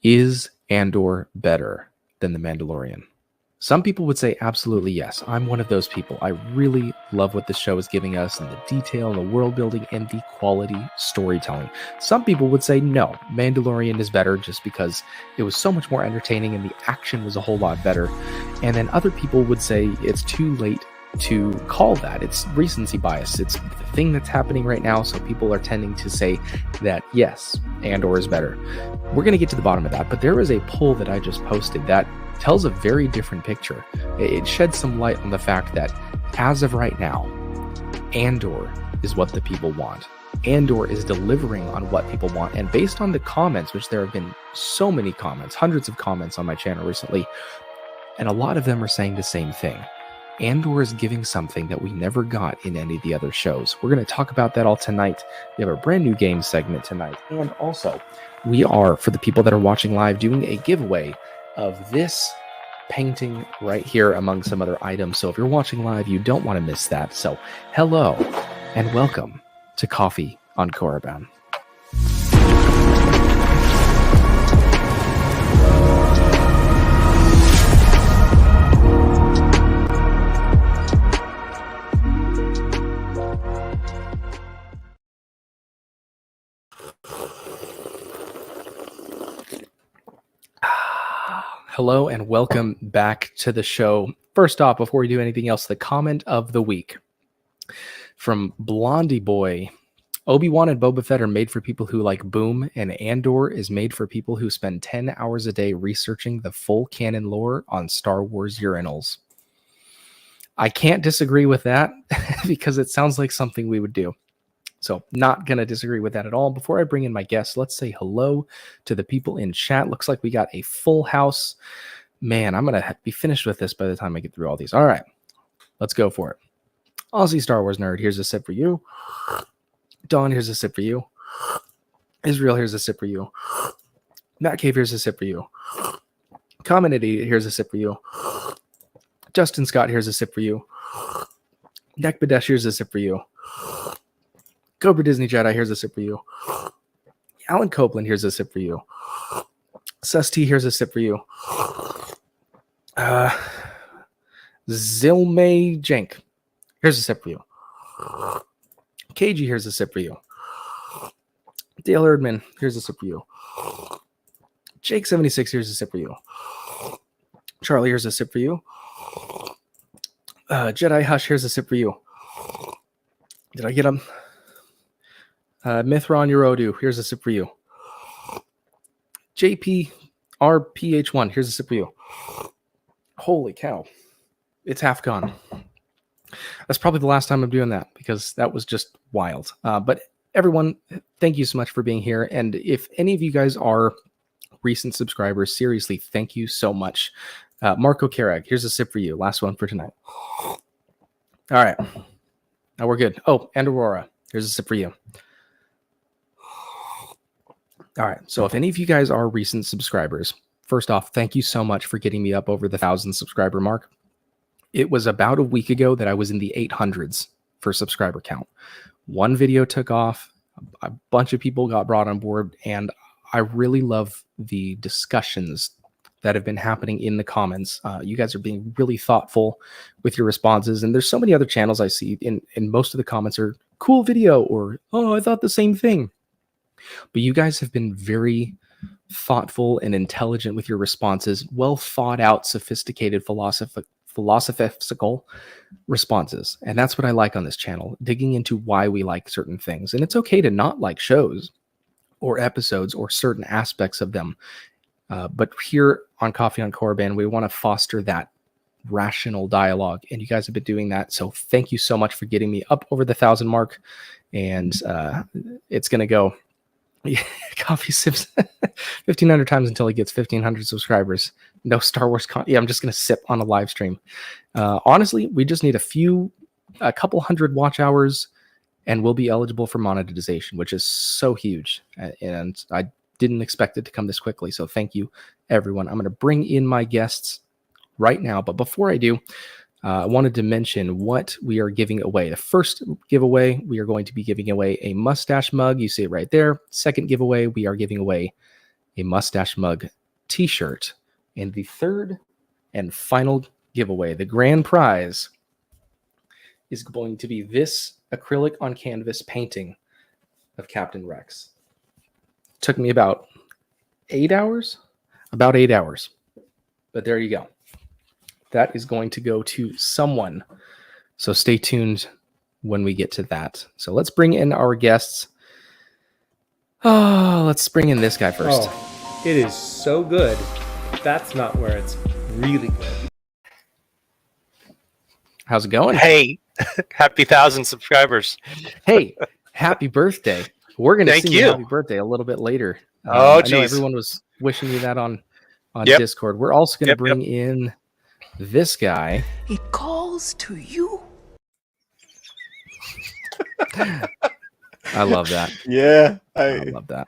Is Andor better than The Mandalorian? Some people would say absolutely yes. I'm one of those people. I really love what the show is giving us and the detail and the world building and the quality storytelling. Some people would say no, Mandalorian is better just because it was so much more entertaining and the action was a whole lot better. And then other people would say it's too late to call that. It's recency bias. It's the thing that's happening right now, so people are tending to say that yes, Andor is better. We're going to get to the bottom of that, but there is a poll that I just posted that tells a very different picture. It sheds some light on the fact that as of right now, Andor is what the people want. Andor is delivering on what people want, and based on the comments, which there have been so many comments, hundreds of comments on my channel recently, and a lot of them are saying the same thing. Andor is giving something that we never got in any of the other shows. We're going to talk about that all tonight. We have a brand new game segment tonight. And also, we are, for the people that are watching live, doing a giveaway of this painting right here among some other items. So if you're watching live, you don't want to miss that. So hello and welcome to Coffee on Korriban. Hello and welcome back to the show. First off, before we do anything else, the comment of the week from Blondie Boy. Obi-Wan and Boba Fett are made for people who like boom, and Andor is made for people who spend 10 hours a day researching the full canon lore on Star Wars urinals. I can't disagree with that because it sounds like something we would do. So not going to disagree with that at all. Before I bring in my guests, let's say hello to the people in chat. Looks like we got a full house. Man, I'm going to be finished with this by the time I get through all these. All right, let's go for it. Aussie Star Wars Nerd, here's a sip for you. Dawn, here's a sip for you. Israel, here's a sip for you. Matt Cave, here's a sip for you. Common Idiot, here's a sip for you. Justin Scott, here's a sip for you. Nek Badesh, here's a sip for you. Cobra Disney Jedi, here's a sip for you. Alan Copeland, here's a sip for you. Sus T, here's a sip for you. Zilmay Jank, here's a sip for you. KG, here's a sip for you. Dale Erdman, here's a sip for you. Jake76, here's a sip for you. Charlie, here's a sip for you. Jedi Hush, here's a sip for you. Did I get him? Mithron Urodu, here's a sip for you. JPRPH1, here's a sip for you. Holy cow. It's half gone. That's probably the last time I'm doing that because that was just wild. But everyone, thank you so much for being here. And if any of you guys are recent subscribers, seriously, thank you so much. Marco Carag, here's a sip for you. Last one for tonight. All right. Now we're good. Oh, and Aurora, here's a sip for you. All right. So if any of you guys are recent subscribers, first off, thank you so much for getting me up over the 1,000 subscriber mark. It was about a week ago that I was in the 800s for subscriber count. One video took off, a bunch of people got brought on board, and I really love the discussions that have been happening in the comments. You guys are being really thoughtful with your responses, and there's so many other channels I see, and most of the comments are cool video or, oh, I thought the same thing. But you guys have been very thoughtful and intelligent with your responses, well thought out, sophisticated philosophical responses. And that's what I like on this channel, digging into why we like certain things. And it's okay to not like shows or episodes or certain aspects of them. But here on Coffee on Korriban, we want to foster that rational dialogue. And you guys have been doing that. So thank you so much for getting me up over the 1,000 mark. And it's going to go. Coffee sips 1,500 times until he gets 1,500 subscribers. No Star Wars Yeah, I'm just going to sip on a live stream. Honestly, we just need a couple hundred watch hours, and we'll be eligible for monetization, which is so huge. And I didn't expect it to come this quickly. So thank you, everyone. I'm going to bring in my guests right now. But before I do, I wanted to mention what we are giving away. The first giveaway, we are going to be giving away a Mustache mug. You see it right there. Second giveaway, we are giving away a Mustache Mug t-shirt. And the third and final giveaway, the grand prize, is going to be this acrylic on canvas painting of Captain Rex. Took me about 8 hours. But there you go. That is going to go to someone. So stay tuned when we get to that. So let's bring in our guests. Oh, let's bring in this guy first. Oh, it is so good. That's not where it's really good. How's it going? Hey, happy 1,000 subscribers. Hey, happy birthday. We're going to Thank sing you. you happy birthday a little bit later. Oh, I know geez. everyone was wishing you that on Yep. Discord. We're also going to bring in this guy. It calls to you. I love that. Yeah, I love that.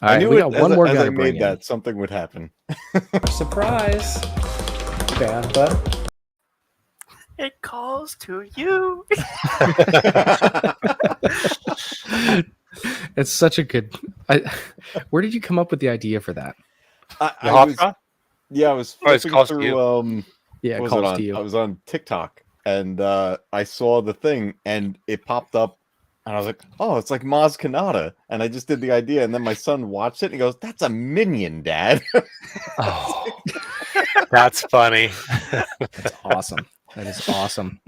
All I right, knew we it, got one more as guy I to bring made in. that something would happen. Surprise. Bantha. It calls to you. It's such a good. Where did you come up with the idea for that? I was it's flipping calls to through. Yeah, it what was calls it on? to you. I was on TikTok and I saw the thing and it popped up and I was like, oh, it's like Maz Kanata. And I just did the idea and then my son watched it and he goes, that's a minion, Dad. Oh, That's funny. that's awesome. That is awesome.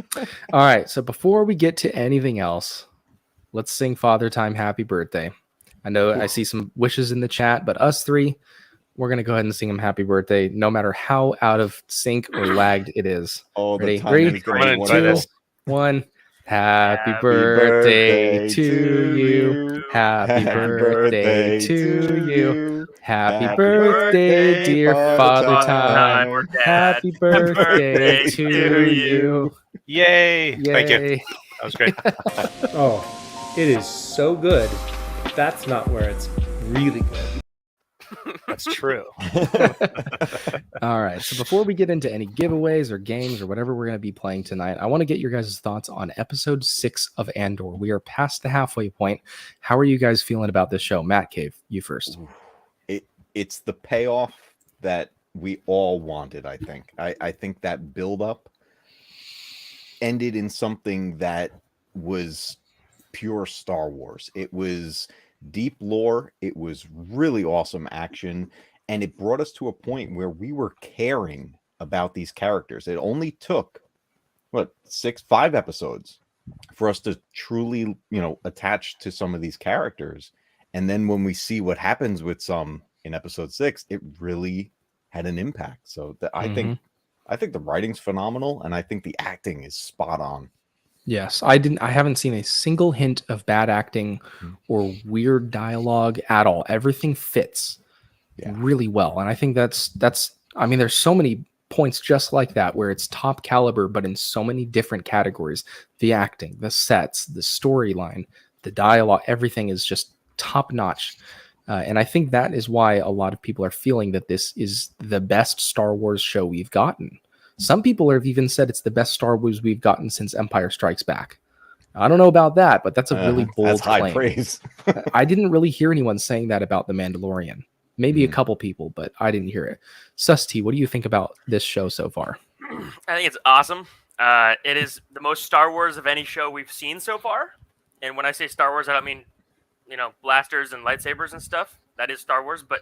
All right, so before we get to anything else, let's sing Father Time happy birthday. I know I see some wishes in the chat, but us three, we're going to go ahead and sing him happy birthday, no matter how out of sync or lagged it is. Oh, Ready? the timing is I'm gonna gonna be enjoy wonderful. this. 1. Happy Happy birthday to you. Happy birthday to you. Happy birthday, dear Father Time. Happy birthday to you. Yay. Thank you. Yay. That was great. Oh, it is so good. That's not where it's really good. That's true. All right. So before we get into any giveaways or games or whatever we're going to be playing tonight, I want to get your guys' thoughts on episode 6 of Andor. We are past the halfway point. How are you guys feeling about this show? Matt Cave, you first. It's the payoff that we all wanted, I think. I think that build-up ended in something that was pure Star Wars. It was deep lore. It was really awesome action. And it brought us to a point where we were caring about these characters. It only took, 5 episodes for us to truly, attach to some of these characters. And then when we see what happens with some in episode 6, it really had an impact. So I think the writing's phenomenal, and I think the acting is spot on. Yes, I haven't seen a single hint of bad acting or weird dialogue at all. Everything fits really well. And I think that's I mean, there's so many points just like that where it's top caliber, but in so many different categories. The acting, the sets, the storyline, the dialogue, everything is just top notch. And I think that is why a lot of people are feeling that this is the best Star Wars show we've gotten. Some people have even said it's the best Star Wars we've gotten since Empire Strikes Back. I don't know about that, but that's a really bold that's high claim. praise. I didn't really hear anyone saying that about The Mandalorian. Maybe a couple people, but I didn't hear it. Sus T, what do you think about this show so far? I think it's awesome. It is the most Star Wars of any show we've seen so far. And when I say Star Wars, I don't mean, blasters and lightsabers and stuff. That is Star Wars. But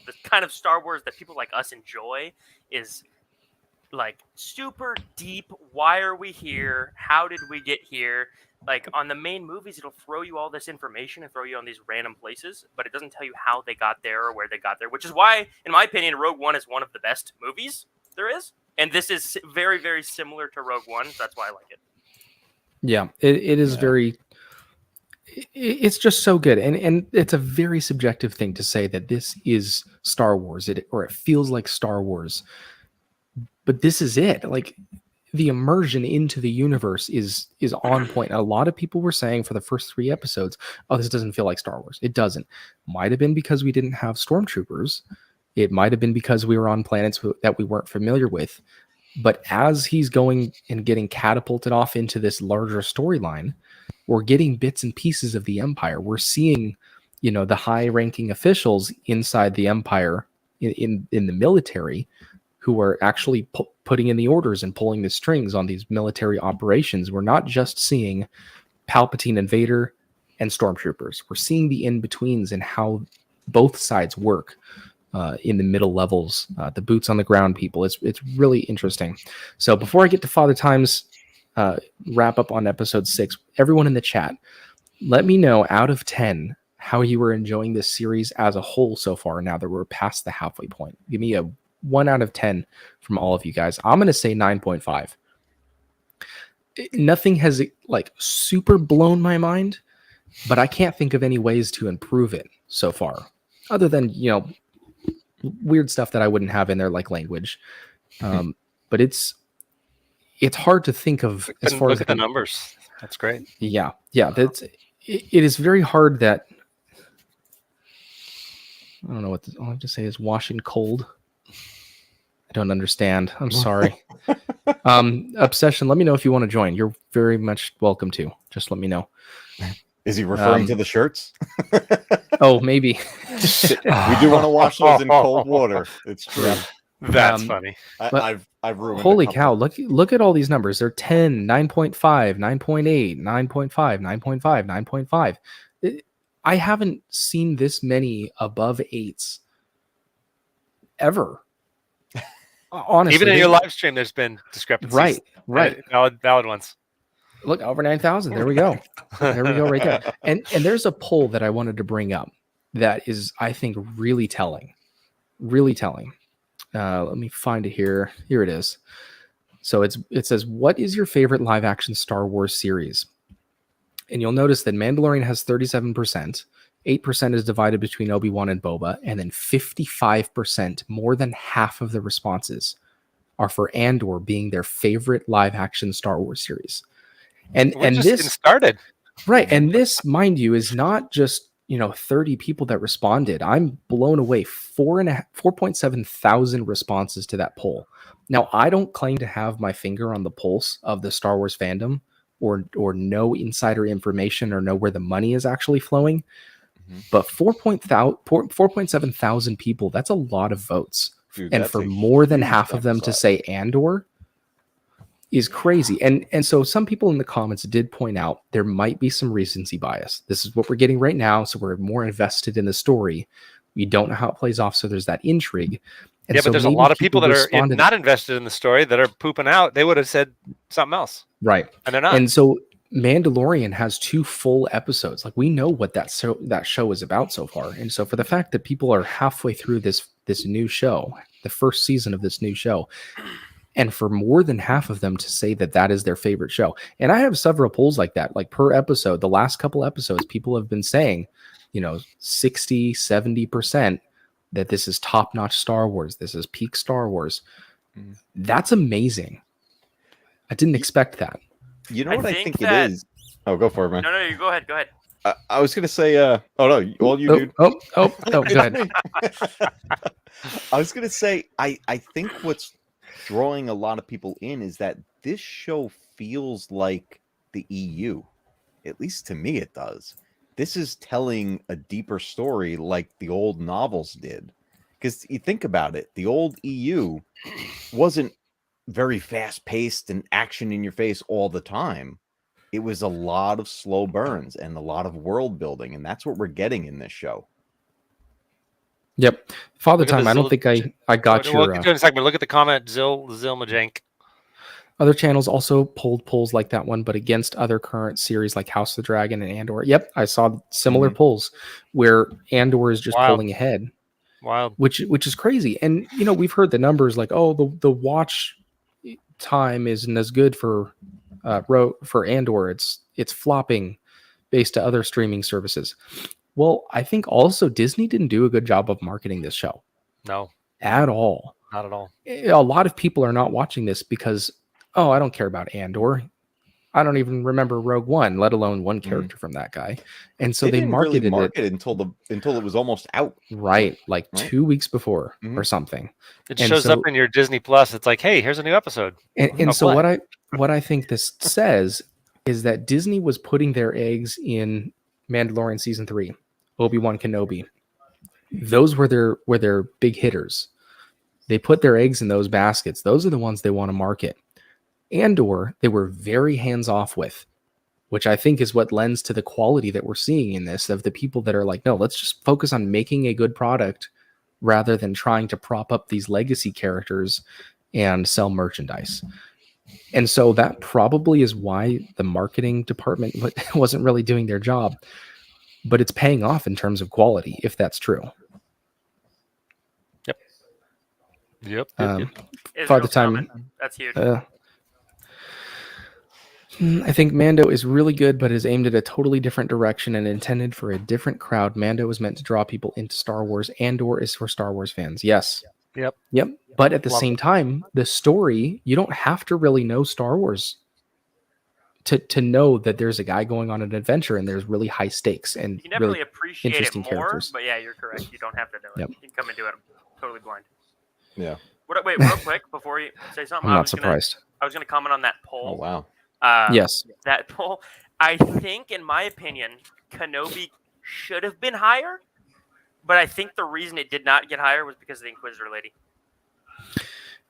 the kind of Star Wars that people like us enjoy is like super deep. Why are we here? How did we get here? Like on the main movies, it'll throw you all this information and throw you on these random places, but it doesn't tell you how they got there or where they got there, which is why, in my opinion, Rogue One is one of the best movies there is. And this is very, very similar to Rogue One. So that's why I like it. Yeah, it is very... It's just so good. And it's a very subjective thing to say that this is Star Wars, or it feels like Star Wars. But this is it. Like, the immersion into the universe is on point. A lot of people were saying for the first 3 episodes, oh, this doesn't feel like Star Wars. It doesn't. Might have been because we didn't have stormtroopers. It might have been because we were on planets that we weren't familiar with. But as he's going and getting catapulted off into this larger storyline, we're getting bits and pieces of the Empire. We're seeing the high-ranking officials inside the Empire in the military who are actually putting in the orders and pulling the strings on these military operations. We're not just seeing Palpatine and Vader and stormtroopers. We're seeing the in-betweens and how both sides work in the middle levels, the boots on the ground people. It's really interesting. So before I get to Father Time's wrap up on episode 6, everyone in the chat, let me know out of 10 how you were enjoying this series as a whole so far now that we're past the halfway point. Give me a 1 out of 10 from all of you guys. I'm going to say 9.5. Nothing has like super blown my mind, but I can't think of any ways to improve it so far, other than, weird stuff that I wouldn't have in there, like language. But it's hard to think of as far as look at the numbers. That's great. Yeah. It is very hard that I don't know what all I have to say is washing cold. I don't understand. I'm sorry. Obsession, let me know if you want to join. You're very much welcome to. Just let me know. Is he referring to the shirts? Oh, maybe. We do want to wash those in cold water. It's true. Yeah. That's funny. I've ruined. Holy cow! Look at all these numbers. They're 10, 9.5, 9.8, 9.5, 9.5, 9.5. I haven't seen this many above 8s ever. Honestly, Even in your live stream, there's been discrepancies. Right. Valid ones. Look, over 9,000. There we go. There we go right there. And there's a poll that I wanted to bring up that is, I think, really telling. Really telling. Let me find it here. Here it is. So it says, what is your favorite live action Star Wars series? And you'll notice that Mandalorian has 37%. 8% is divided between Obi-Wan and Boba, and then 55%, more than half of the responses, are for Andor being their favorite live-action Star Wars series. And this started right, and this, mind you, is not just 30 people that responded. I'm blown away. 4.7 thousand responses to that poll. Now, I don't claim to have my finger on the pulse of the Star Wars fandom, or know insider information, or know where the money is actually flowing. But 4.7 thousand people, that's a lot of votes. Dude, and for more than half of them to say Andor is crazy. And so some people in the comments did point out there might be some recency bias. This is what we're getting right now, so we're more invested in the story. We don't know how it plays off, so there's that intrigue. And but there's a lot of people that are not invested in the story that are pooping out. They would have said something else. Right. And they're not. And so Mandalorian has 2 full episodes. Like, we know what that show is about so far. And so for the fact that people are halfway through this new show, the first season of this new show, and for more than half of them to say that is their favorite show. And I have several polls like that, like per episode. The last couple episodes, people have been saying, 60, 70% that this is top-notch Star Wars. This is peak Star Wars. That's amazing. I didn't expect that. You know what I think it is? Oh, go for it, man. No, you go ahead. Go ahead. I was gonna say, oh no, all you dude. Oh, go ahead. I was gonna say, I think what's drawing a lot of people in is that this show feels like the EU. At least to me, it does. This is telling a deeper story like the old novels did. Because you think about it, the old EU wasn't very fast-paced and action in your face all the time. It was a lot of slow burns and a lot of world building, and that's what we're getting in this show. Yep. Father Time, I don't think I got your... We'll get to it in a second, but look at the comment, Zilmajank. Other channels also pulled polls like that one, but against other current series like House of the Dragon and Andor. Yep, I saw similar polls where Andor is just pulling ahead. Wild. Which is crazy. And, we've heard the numbers like, the watch time isn't as good for Andor. It's flopping based to other streaming services. Well, I think also Disney didn't do a good job of marketing this show. No. At all. Not at all. A lot of people are not watching this because, I don't care about Andor. I don't even remember Rogue One, let alone one character from that guy. And so they marketed it until it was almost out. Right, like 2 weeks before or something. It shows up in your Disney Plus. It's like, hey, here's a new episode. And so what I think this says is that Disney was putting their eggs in Mandalorian season 3 Obi-Wan Kenobi. Those were their big hitters. They put their eggs in those baskets. Those are the ones they want to market. Andor, they were very hands-off with, which I think is what lends to the quality that we're seeing in this, of the people that are like, no, let's just focus on making a good product rather than trying to prop up these legacy characters and sell merchandise. And so that probably is why the marketing department wasn't really doing their job, but it's paying off in terms of quality, if that's true. Yep. By the time, comment. That's huge. I think Mando is really good, but is aimed at a totally different direction and intended for a different crowd. Mando is meant to draw people into Star Wars. Andor is for Star Wars fans. Yes. Yep. But at the same time, the story, you don't have to really know Star Wars to know that there's a guy going on an adventure and there's really high stakes and you definitely really appreciate it interesting more. characters. But yeah, you're correct. You don't have to know it. Yep. You can come and do it totally blind. Yeah. Wait, real quick before you say something. I'm not surprised. I was going to comment on that poll. Oh wow. Yes. That poll. I think, in my opinion, Kenobi should have been higher, but I think the reason it did not get higher was because of the Inquisitor lady.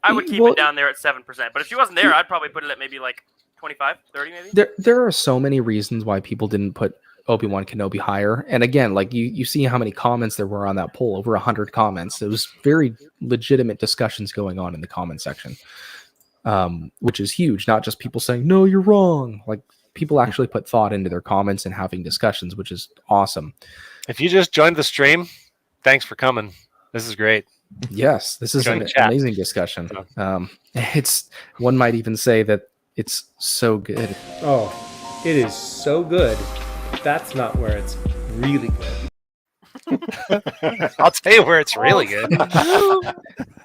I would keep it down there at 7%, but if she wasn't there, I'd probably put it at maybe like 25, 30 maybe. There are so many reasons why people didn't put Obi-Wan Kenobi higher. And again, like you see how many comments there were on that poll, over 100 comments. It was very legitimate discussions going on in the comment section, which is huge. Not just people saying, no, you're wrong. Like people actually put thought into their comments and having discussions, which is awesome. If you just joined the stream, thanks for coming. This is great. Yes, this is an amazing discussion. It's one might even say that it's so good. Oh, it is so good. That's not where it's really good. I'll tell you where it's really good. All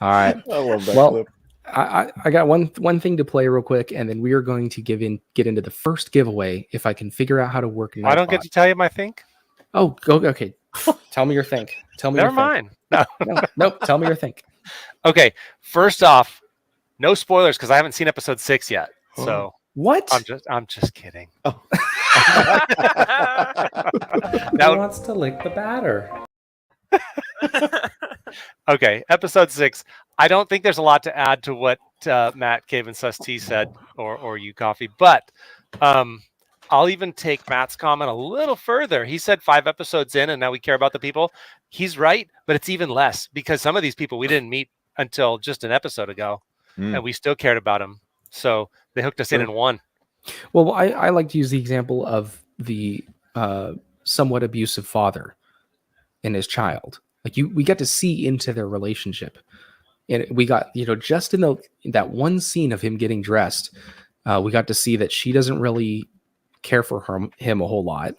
right. I love that Well, clip. I got one thing to play real quick, and then we are going to get into the first giveaway if I can figure out how to work. I don't get to tell you my think. Oh, go okay. Tell me your think. Tell me. Never mind. No. Nope. Tell me your think. Okay. First off, no spoilers because I haven't seen episode 6 yet. So what? I'm just kidding. Oh. Who wants to lick the batter? Okay, episode 6. I don't think there's a lot to add to what Matt, Cave, and Sus T said, or you, Coffee. But I'll even take Matt's comment a little further. He said 5 episodes in, and now we care about the people. He's right, but it's even less because some of these people we didn't meet until just an episode ago, and we still cared about them. So they hooked us in one. Well, I like to use the example of the somewhat abusive father and his child. Like we got to see into their relationship, and we got just in that one scene of him getting dressed, we got to see that she doesn't really care for him a whole lot.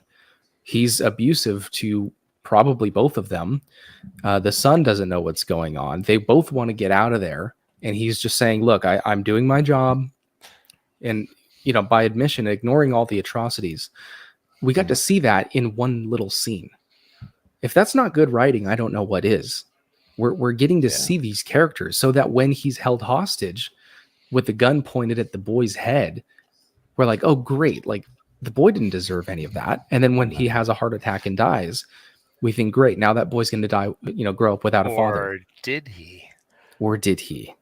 He's abusive to probably both of them. The son doesn't know what's going on. They both want to get out of there, and he's just saying, "Look, I'm doing my job," and by admission, ignoring all the atrocities. We got to see that in one little scene. If that's not good writing, I don't know what is. We're getting to see these characters so that when he's held hostage with the gun pointed at the boy's head, we're like, oh, great. Like the boy didn't deserve any of that. And then when he has a heart attack and dies, we think, great. Now that boy's going to die, grow up without a father. Or did he? Or did he?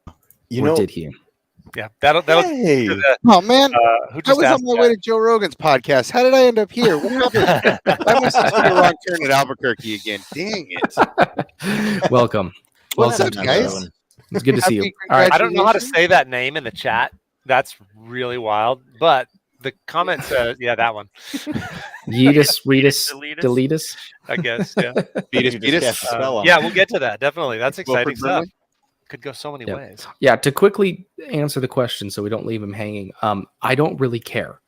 Yeah, that'll Hey. Oh man, who I just was asked on my way to Joe Rogan's podcast. How did I end up here? What happened? I must have took a wrong turn at Albuquerque again. Dang it! Welcome. What's Welcome, up, guys? It's good to see you. Happy All right. I don't know how to say that name in the chat. That's really wild. But the comment says, yeah, that one. Yeetus, Reedus, Deletus. Deletus. I guess, yeah. You just cast a spell on Yeah, it. we'll get to that. Definitely. That's exciting Wilford stuff. Brimley? Could go so many ways. Yeah, to quickly answer the question so we don't leave him hanging, I don't really care.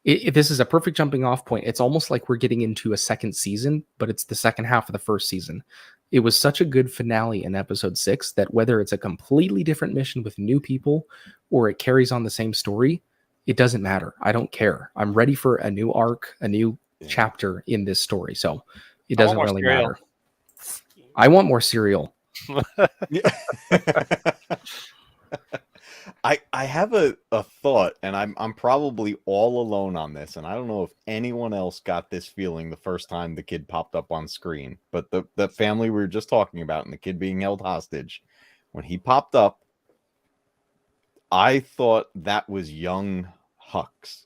This is a perfect jumping off point. It's almost like we're getting into a second season, but it's the second half of the first season. It was such a good finale in episode 6 that whether it's a completely different mission with new people or it carries on the same story, it doesn't matter. I don't care. I'm ready for a new arc, a new chapter in this story. So it doesn't really matter. I want more cereal. I have a thought, and I'm probably all alone on this, and I don't know if anyone else got this feeling the first time the kid popped up on screen. But the family we were just talking about and the kid being held hostage, when he popped up, I thought that was young Hux.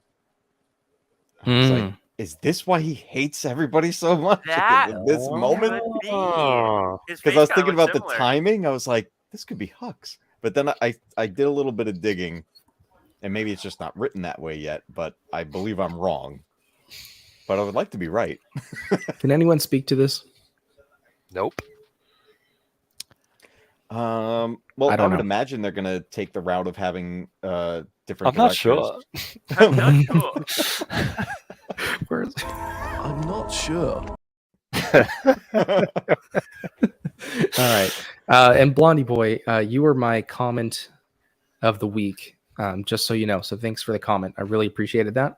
I was like, is this why he hates everybody so much That in this moment? could be. Oh. His Because face I was kinda thinking looks about the similar. timing. I was like, this could be Hux. But then I did a little bit of digging, and maybe it's just not written that way yet, but I believe I'm wrong. But I would like to be right. Can anyone speak to this? Nope. Well, I I don't would know. imagine they're gonna take the route of having different I'm not directors. sure. I'm not sure. Where's... I'm not sure. All right. And Blondie Boy, you were my comment of the week, just so you know. So thanks for the comment. I really appreciated that.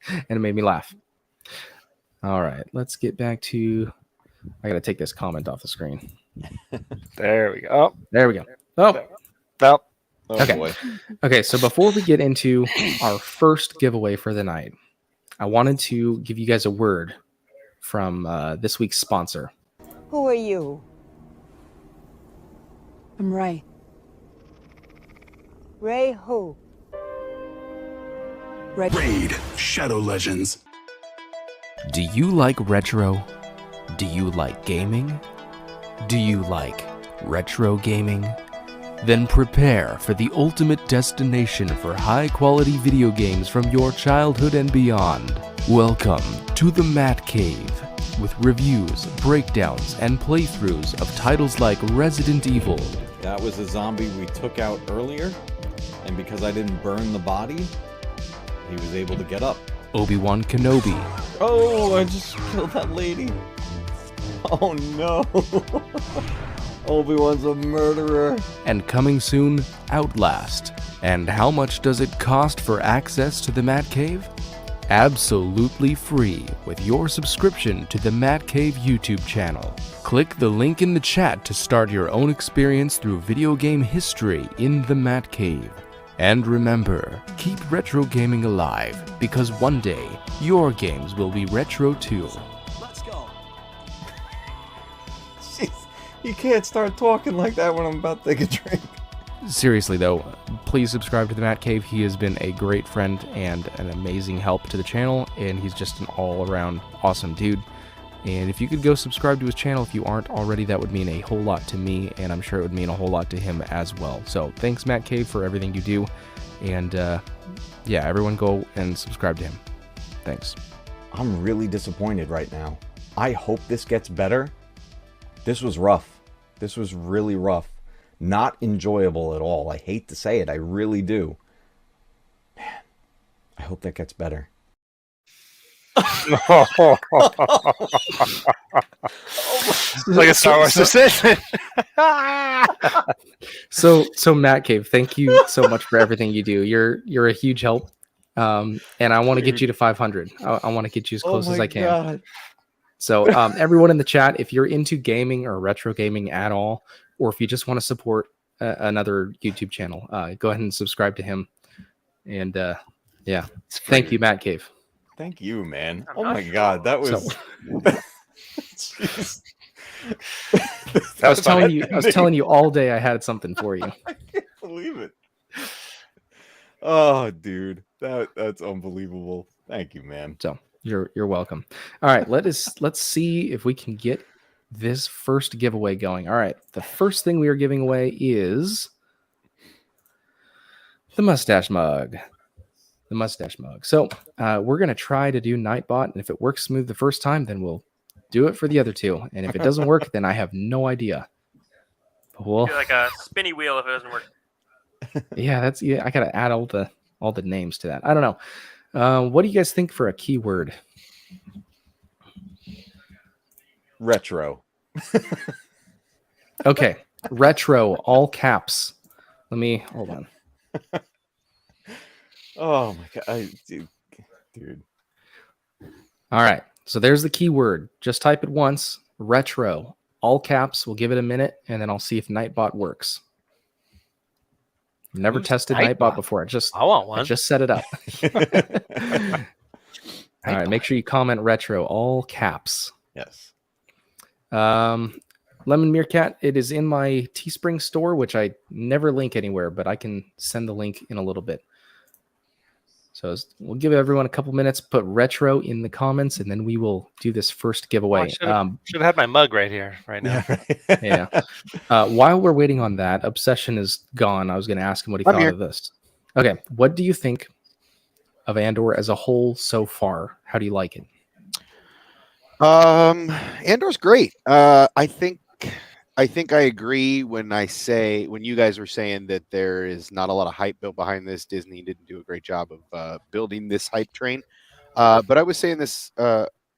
And it made me laugh. All right. Let's get back to... I got to take this comment off the screen. There we go. There we go. Oh, Well, Oh Okay. boy. okay. So before we get into our first giveaway for the night, I wanted to give you guys a word from this week's sponsor. Who are you? I'm Ray. Ray who? Raid Shadow Legends. Do you like retro? Do you like gaming? Do you like retro gaming? Then prepare for the ultimate destination for high-quality video games from your childhood and beyond. Welcome to the Matt Cave, with reviews, breakdowns, and playthroughs of titles like Resident Evil, That was a zombie we took out earlier, and because I didn't burn the body, he was able to get up. Obi-Wan Kenobi, Oh, I just killed that lady. Oh no. Obi-Wan's a murderer. and coming soon, Outlast. And how much does it cost for access to the Matt Cave? Absolutely free with your subscription to the Matt Cave YouTube channel. Click the link in the chat to start your own experience through video game history in the Matt Cave. And remember, keep retro gaming alive, because one day, your games will be retro too. Let's go. Jeez, you can't start talking like that when I'm about to take a drink. Seriously though, please subscribe to the Matt Cave. He has been a great friend and an amazing help to the channel, and he's just an all-around awesome dude. And if you could go subscribe to his channel if you aren't already, that would mean a whole lot to me, and I'm sure it would mean a whole lot to him as well. So thanks, Matt Cave, for everything you do. And yeah, everyone go and subscribe to him. Thanks. I'm really disappointed right now. I hope this gets better. This was rough. This was really rough. Not enjoyable at all. I hate to say it. I really do. Man, I hope that gets better. like a Star Wars decision. So Matt Cave, thank you so much for everything you do. You're a huge help. And I want to get you to 500. I want to get you as close as I can. God. So everyone in the chat, if you're into gaming or retro gaming at all, or if you just want to support another YouTube channel, go ahead and subscribe to him. And yeah, thank you, Matt Cave. Thank you, man. I'm Oh not my sure. God, that was. So- Jeez. I was telling you all day I had something for you. I can't believe it. Oh, dude, that's unbelievable. Thank you, man. So you're welcome. All right, let's see if we can get this first giveaway going. All right, the first thing we are giving away is the Mustache mug. The Mustache mug. So we're gonna try to do Nightbot, and if it works smooth the first time, then we'll do it for the other two. And if it doesn't work, then I have no idea. But we'll, Do like a spinny wheel if it doesn't work. yeah, I gotta add all the names to that. I don't know. What do you guys think for a keyword? Retro. Okay, retro, all caps. Let me hold on. Oh my God, dude. All right, so there's the keyword. Just type it once. Retro, all caps. We'll give it a minute, and then I'll see if Nightbot works. Never Who's tested Nightbot? Nightbot before. I want I one. just set it up. All right, make sure you comment retro, all caps. Yes. Lemon Meerkat, it is in my Teespring store, which I never link anywhere, but I can send the link in a little bit. So we'll give everyone a couple minutes, put retro in the comments, and then we will do this first giveaway. Should have had my mug right here, right now. Yeah. While we're waiting on that, Obsession is gone. I was going to ask him what he thought of this. Okay. What do you think of Andor as a whole so far? How do you like it? Andor's great. I think I agree when you guys were saying that there is not a lot of hype built behind this. Disney didn't do a great job of building this hype train. But I was saying this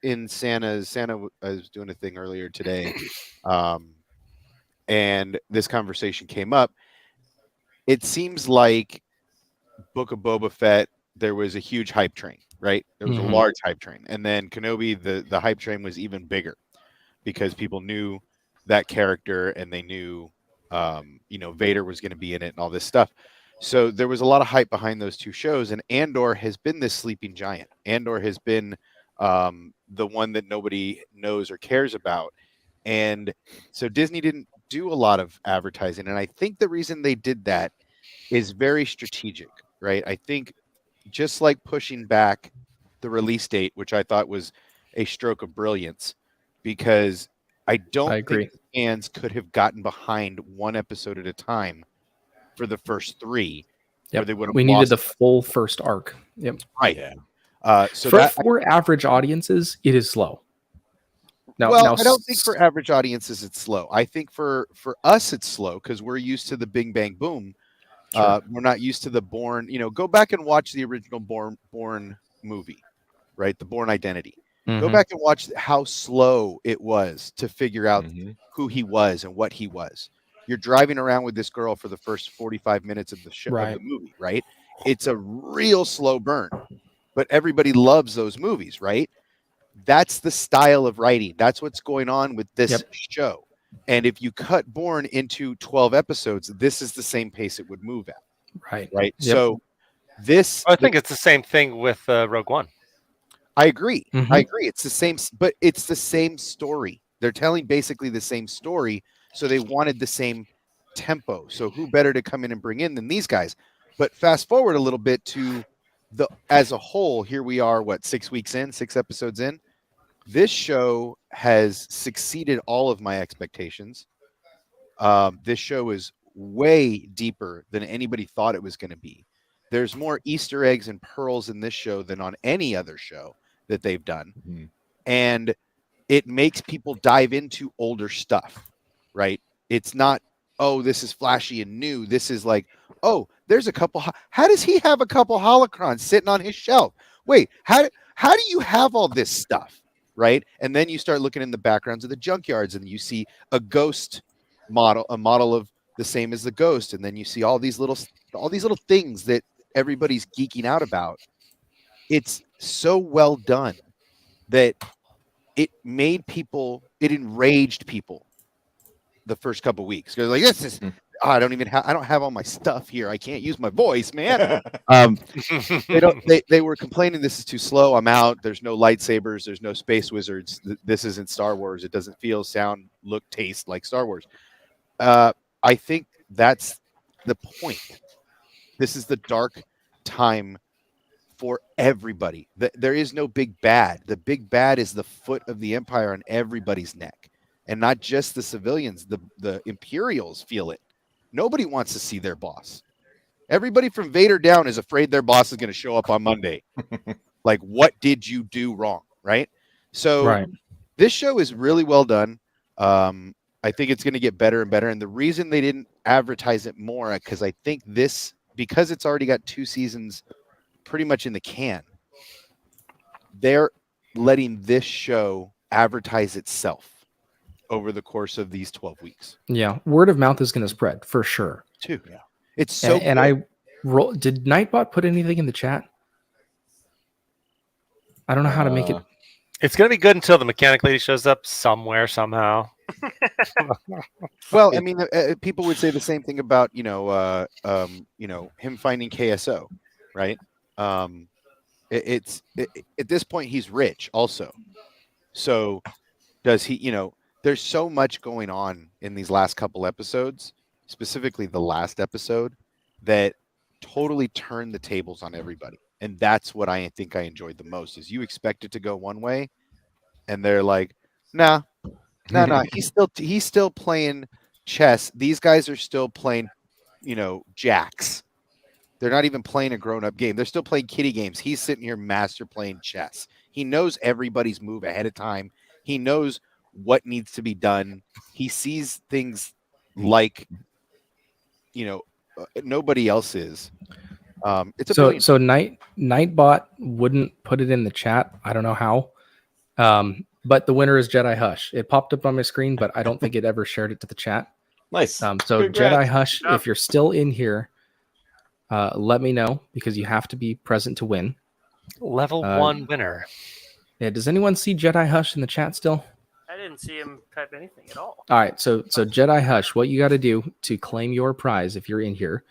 in Santa was doing a thing earlier today, and this conversation came up. It seems like Book of Boba Fett, there was a huge hype train, right? There was a large hype train. And then Kenobi, the hype train was even bigger because people knew that character and they knew, Vader was going to be in it and all this stuff. So there was a lot of hype behind those two shows. And Andor has been this sleeping giant. Andor has been the one that nobody knows or cares about. And so Disney didn't do a lot of advertising. And I think the reason they did that is very strategic, right? I think just like pushing back the release date, which I thought was a stroke of brilliance, because I don't think fans could have gotten behind one episode at a time for the first three. Yep. We needed the full first arc. Yep. Right. Yeah. So for average audiences, it is slow. Now, I don't think for average audiences it's slow. I think for us it's slow because we're used to the Bing Bang Boom. Sure. We're not used to the Bourne. Go back and watch the original Bourne movie, right? The Bourne Identity. Go back and watch how slow it was to figure out who he was and what he was. You're driving around with this girl for the first 45 minutes of the show, of the movie, right? It's a real slow burn, but everybody loves those movies, right? That's the style of writing. That's what's going on with this show. And if you cut Bourne into 12 episodes, this is the same pace it would move at. Right. Right. Yep. So I think it's the same thing with Rogue One. I agree. I agree. It's the same, but it's the same story. They're telling basically the same story. So they wanted the same tempo. So who better to come in and bring in than these guys? But fast forward a little bit to as a whole, here we are, 6 weeks in, 6 episodes in. This show has succeeded all of my expectations. This show is way deeper than anybody thought it was going to be. There's more Easter eggs and pearls in this show than on any other show that they've done. And it makes people dive into older stuff, right? It's not, oh, this is flashy and new. This is like, oh, there's a couple. How does he have a couple holocrons sitting on his shelf? Wait, how do you have all this stuff? Right. And then you start looking in the backgrounds of the junkyards and you see a ghost model, a model of the same as the ghost. And then you see all these little things that everybody's geeking out about. It's so well done that it enraged people the first couple weeks. Because like, this is, I don't have all my stuff here. I can't use my voice, man. They were complaining this is too slow. I'm out. There's no lightsabers. There's no space wizards. This isn't Star Wars. It doesn't feel, sound, look, taste like Star Wars. I think that's the point. This is the dark time for everybody. There is no big bad. The big bad is the foot of the Empire on everybody's neck. And not just the civilians. The Imperials feel it. Nobody wants to see their boss. Everybody from Vader down is afraid their boss is going to show up on Monday. Like, what did you do wrong? Right. So this show is really well done. I think it's going to get better and better. And the reason they didn't advertise it more, because I think because it's already got 2 seasons pretty much in the can, they're letting this show advertise itself over the course of these 12 weeks. Yeah. Word of mouth is going to spread for sure. Too. Yeah. It's so and did Nightbot put anything in the chat? I don't know how to make it. It's going to be good until the mechanic lady shows up somewhere, somehow. Well, I mean, people would say the same thing about him finding KSO, right? At this point he's rich also. So does he? There's so much going on in these last couple episodes, specifically the last episode, that totally turned the tables on everybody. And that's what I think I enjoyed the most. Is you expect it to go one way, and they're like, nah. No. He's still playing chess. These guys are still playing, jacks. They're not even playing a grown-up game. They're still playing kiddie games. He's sitting here master playing chess. He knows everybody's move ahead of time. He knows what needs to be done. He sees things like, nobody else is. It's a so Nightbot wouldn't put it in the chat. I don't know how. But the winner is Jedi Hush. It popped up on my screen, but I don't think it ever shared it to the chat. Nice. So Congrats. Jedi Hush, if you're still in here, let me know, because you have to be present to win. Level 1 winner. Yeah. Does anyone see Jedi Hush in the chat still? I didn't see him type anything at all. All right. So Jedi Hush, what you got to do to claim your prize if you're in here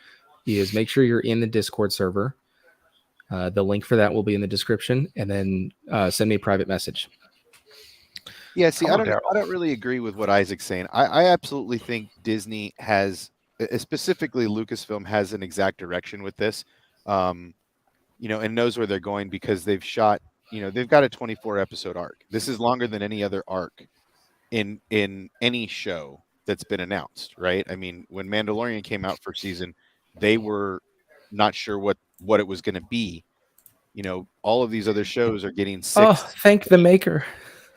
is make sure you're in the Discord server. The link for that will be in the description, and then send me a private message. Yeah, see, I don't really agree with what Isaac's saying. I absolutely think Disney has, specifically Lucasfilm, has an exact direction with this, and knows where they're going, because they've shot, they've got a 24 episode arc. This is longer than any other arc in any show that's been announced, right? I mean, when Mandalorian came out for season, they were not sure what it was going to be. All of these other shows are getting 6. Oh, thank the maker.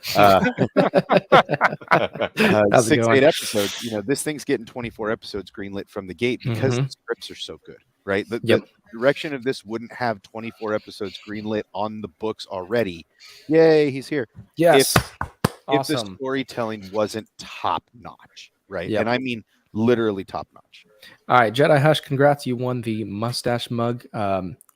6-8 episodes. This thing's getting 24 episodes greenlit from the gate because the scripts are so good, right? The direction of this wouldn't have 24 episodes greenlit on the books already. Yay, he's here. Yes. If the storytelling wasn't top notch, right? And I mean literally top notch. All right, Jedi Hush, congrats. You won the Mustache mug.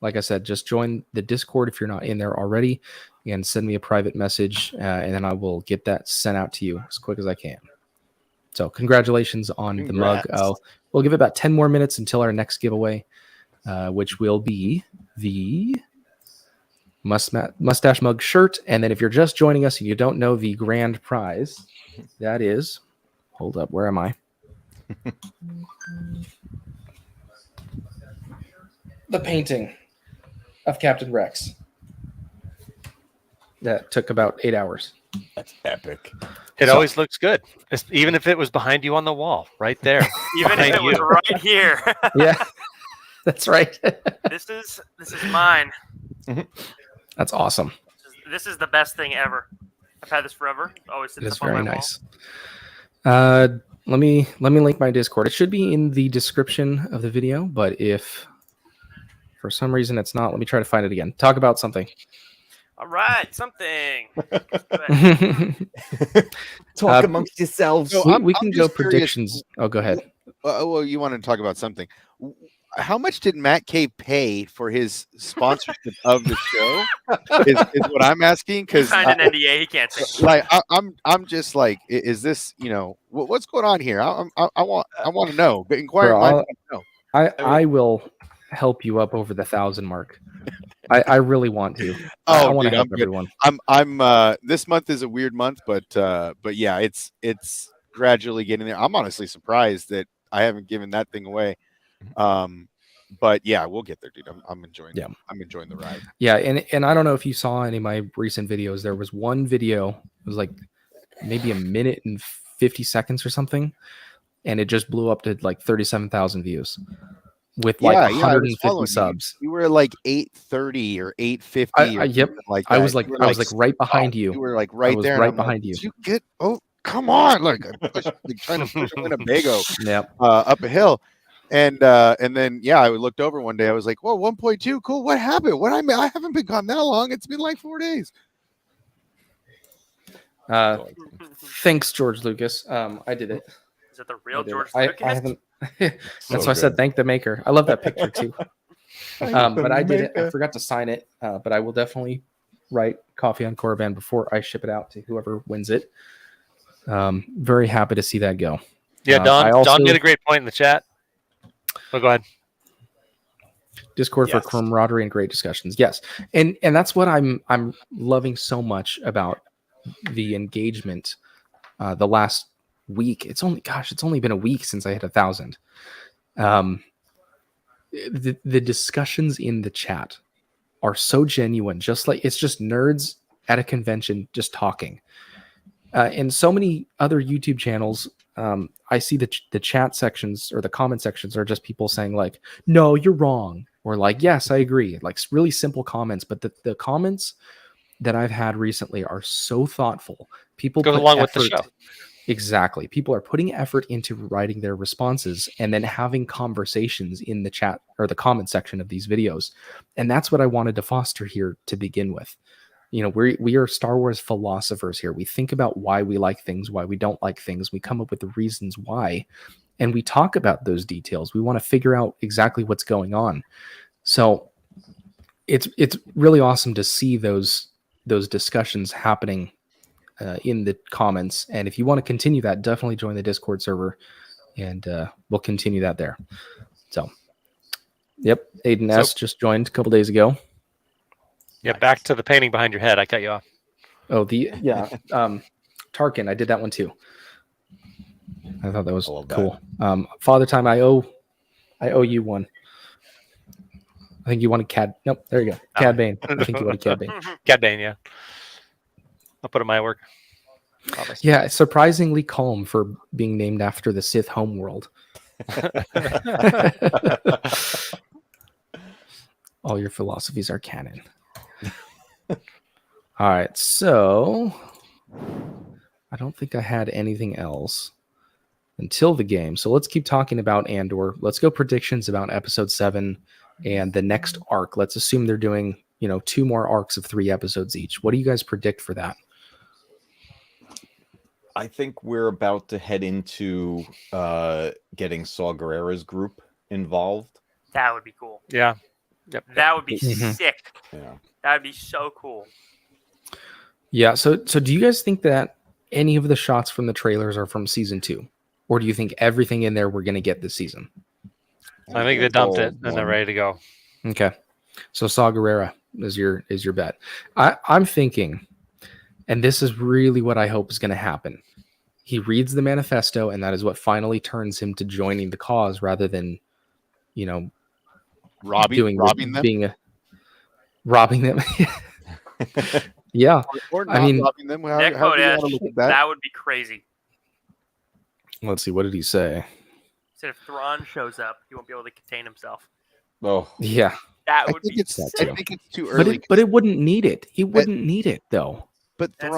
Like I said, just join the Discord if you're not in there already, and send me a private message, and then I will get that sent out to you as quick as I can. So congratulations on the mug. We'll give it about 10 more minutes until our next giveaway, which will be the Mustache mug shirt. And then if you're just joining us and you don't know the grand prize, that is, hold up, where am I? The painting of Captain Rex. That took about 8 hours. That's epic. It always looks good, even if it was behind you on the wall, right there. Even if it was right here. Yeah, that's right. This is mine. That's awesome. This is the best thing ever. I've had this forever. Always sits It's up on very my nice. Let me link my Discord. It should be in the description of the video, but if for some reason it's not, let me try to find it again. Talk about something. All right, something. Talk amongst yourselves. So we can go just predictions. Oh, go ahead. Well, you want to talk about something. How much did Matt Cave pay for his sponsorship of the show? Is what I'm asking, because signed an NDA. He can't say. Like I'm just like, is this what's going on here? I want to know. But inquire. I will help you up over the 1,000 mark. I really want to. I want to help everyone. I'm this month is a weird month, but yeah, it's gradually getting there. I'm honestly surprised that I haven't given that thing away. But yeah, we'll get there, dude. I'm enjoying it. I'm enjoying the ride. Yeah, and I don't know if you saw any of my recent videos. There was one video, it was like maybe a minute and 50 seconds or something, and it just blew up to like 37,000 views with like 150 subs. You were like 830 or 850. Yep. Like I was like right behind you. You were like right there, right behind you. You get come on, like trying to push a Winnebago up a hill. And then I looked over one day. I was like, "Whoa, 1.2, cool. What happened? I haven't been gone that long. It's been like 4 days." Thanks, George Lucas. I did it. Is it the real George Lucas? I haven't. That's why I said thank the maker. I love that picture too. But I did it. I forgot to sign it. But I will definitely write Coffee on Korriban before I ship it out to whoever wins it. Very happy to see that go. Yeah, I Don made a great point in the chat. Oh, go ahead. Discord for Yes. camaraderie and great discussions. Yes, and that's what I'm loving so much about the engagement. The last week, it's only been a week since I hit 1,000. The discussions in the chat are so genuine, just like it's just nerds at a convention just talking. And so many other YouTube channels, I see the chat sections or the comment sections are just people saying like, "No, you're wrong," or like, "Yes, I agree." Like really simple comments, but the comments that I've had recently are so thoughtful. People Goes put along with the effort. show. Exactly. People are putting effort into writing their responses and then having conversations in the chat or the comment section of these videos. And that's what I wanted to foster here to begin with. You know, we are Star Wars philosophers here. We think about why we like things, why we don't like things. We come up with the reasons why, and we talk about those details. We want to figure out exactly what's going on. So it's really awesome to see those discussions happening in the comments. And if you want to continue that, definitely join the Discord server, and we'll continue that there. So, yep, Aiden S just joined a couple days ago. Yeah, back to the painting behind your head. I cut you off. Oh, Tarkin. I did that one too. I thought that was cool. Father Time. I owe you one. I think you wanted Cad. Nope, there you go. Cad Bane. I think you wanted Cad Bane. Cad Bane, yeah. I'll put in my work. Promise. Yeah, it's surprisingly calm for being named after the Sith homeworld. All your philosophies are canon. All right, so I don't think I had anything else until the game. So let's keep talking about Andor. Let's go predictions about episode 7 and the next arc. Let's assume they're doing, 2 more arcs of 3 episodes each. What do you guys predict for that? I think we're about to head into getting Saw Gerrera's group involved. That would be cool. Yeah. Yep. That would be sick. Yeah. That would be so cool. Yeah. So do you guys think that any of the shots from the trailers are from season 2, or do you think everything in there we're going to get this season? I think they dumped it and they're ready to go. Okay. So Saw Gerrera is your bet. I'm thinking, and this is really what I hope is going to happen. He reads the manifesto, and that is what finally turns him to joining the cause rather than, robbing them. Robbing them. Yeah. Or not I mean, robbing them. Nick How do you Kodesh, want to look at that? that would be crazy. Let's see. What did he say? He said if Thrawn shows up, he won't be able to contain himself. Oh, Yeah. That I would think be it's sick. I think it's too early. But it wouldn't need it. It wouldn't need it, though. But That's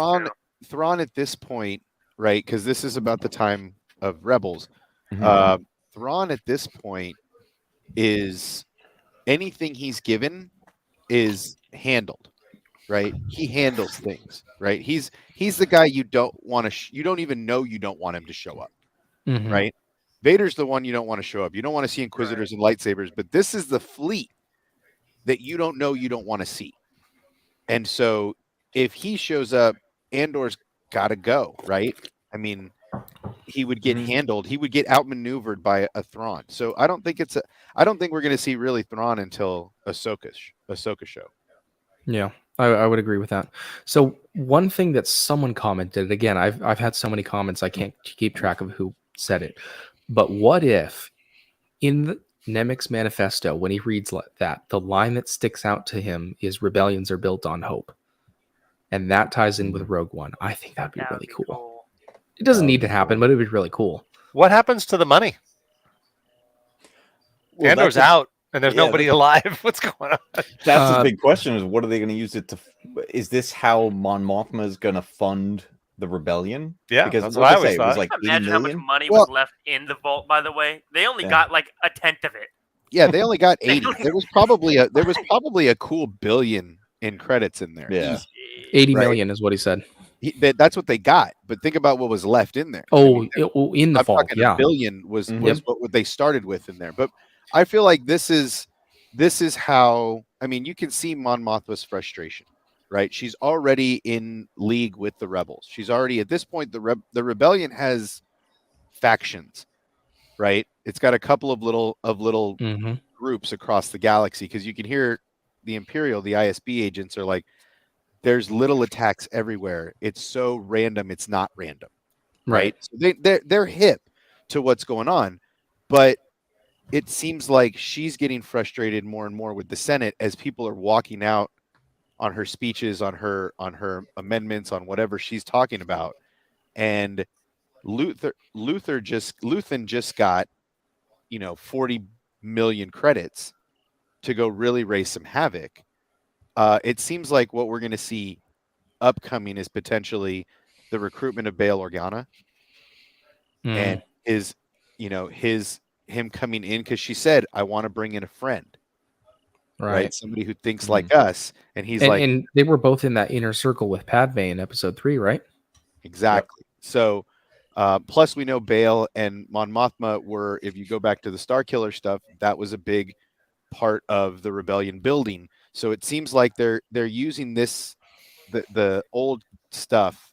Thrawn at this point, right? Because this is about the time of Rebels. Mhm. Thrawn at this point is anything he's given is handled, right? He handles things, right? He's the guy you don't want to. You don't even know you don't want him to show up, Mhm. right? Vader's the one you don't want to show up. You don't want to see Inquisitors and lightsabers, but this is the fleet that you don't know you don't want to see. And so if he shows up, Andor's got to go, right? I mean, he would get handled. He would get outmaneuvered by a Thrawn. So I don't think we're going to see really Thrawn until Ahsoka show. Yeah, I would agree with that. So one thing that someone commented, again, I've had so many comments I can't keep track of who said it, but what if in the Nemec's manifesto, when he reads that, the line that sticks out to him is "Rebellions are built on hope," and that ties in with Rogue One. I think that'd be really cool. It doesn't need to happen, but it'd be really cool. What happens to the money? Well, Andor's out, and there's yeah, nobody alive. What's going on? That's the big question: is what are they going to use it to? Is this how Mon Mothma is going to fund the rebellion? Yeah, because that's what what I they always say, it was thought. like 80 Imagine how much million? money Well- was left in the vault. By the way, they only got like a tenth of it. Yeah, they only got 80. There was probably a cool billion in credits in there. Yeah. 80 Right. million is what he said. That's what they got. But think about what was left in there. Oh, I mean, in the I'm fall, talking yeah. a billion was Mhm. what they started with in there. But I feel like this is how, I mean, you can see Mon Mothma's frustration, right? She's already in league with the rebels. She's already at this point. The rebellion has factions, right? It's got a couple of little Mm-hmm. groups across the galaxy, because you can hear the Imperial, the ISB agents are like, there's little attacks everywhere. It's so random, it's not random, right? So they're hip to what's going on, but it seems like she's getting frustrated more and more with the Senate as people are walking out on her speeches, on her amendments, on whatever she's talking about. And Luthen just got 40 million credits to go really raise some havoc. It seems like what we're going to see upcoming is potentially the recruitment of Bail Organa and him coming in, because she said, I want to bring in a friend, right? Somebody who thinks like us. And he's and they were both in that inner circle with Padme in episode 3, right? Exactly. Yep. So plus we know Bail and Mon Mothma were, if you go back to the Starkiller stuff, that was a big part of the rebellion building. So it seems like they're using the old stuff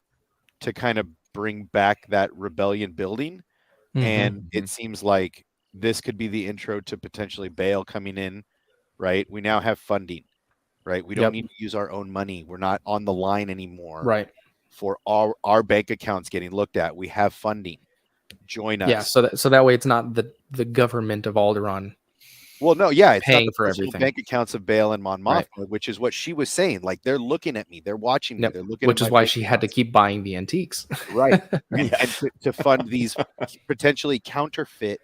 to kind of bring back that rebellion building. And it seems like this could be the intro to potentially Bail coming in, right? We now have funding, right? We don't need to use our own money. We're not on the line anymore, right? For our bank accounts getting looked at. We have funding. Join us. Yeah, so that way it's not the government of Alderaan. Well, no, yeah, it's paying not the for everything. Bank accounts of Bail and Mon Mothma, which is what she was saying. Like, they're looking at me, they're watching me, they're looking. Which is why she had to keep buying the antiques, right? And to fund these potentially counterfeit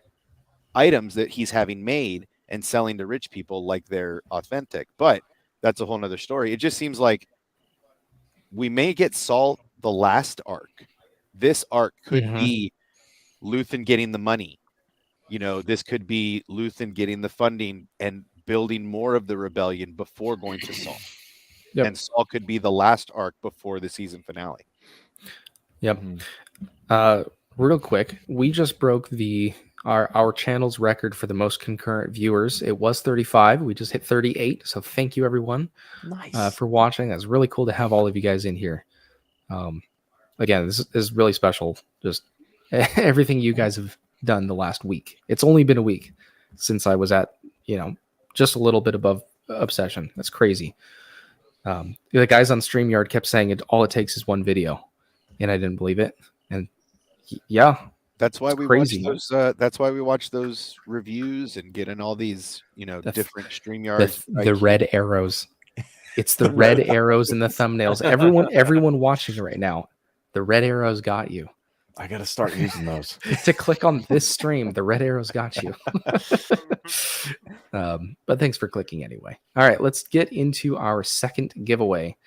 items that he's having made and selling to rich people like they're authentic. But that's a whole nother story. It just seems like we may get Saul the last arc. This arc could be Luthen getting the money. This could be Luthen getting the funding and building more of the rebellion before going to Saul. And Saul could be the last arc before the season finale. Real quick, we just broke our channel's record for the most concurrent viewers. It was 35. We just hit 38. So thank you, everyone, for watching. That's really cool to have all of you guys in here. Again, this is really special. Just everything you guys have done the last week. It's only been a week since I was at, just a little bit above Obsession. That's crazy. The guys on StreamYard kept saying all it takes is one video, and I didn't believe it. And that's why we watch those. That's why we watch those reviews and get in all these, different StreamYards. The red arrows. It's the red arrows in the thumbnails. Everyone watching right now, the red arrows got you. I got to start using those. To click on this stream, the red arrows got you. But thanks for clicking anyway. All right, let's get into our second giveaway.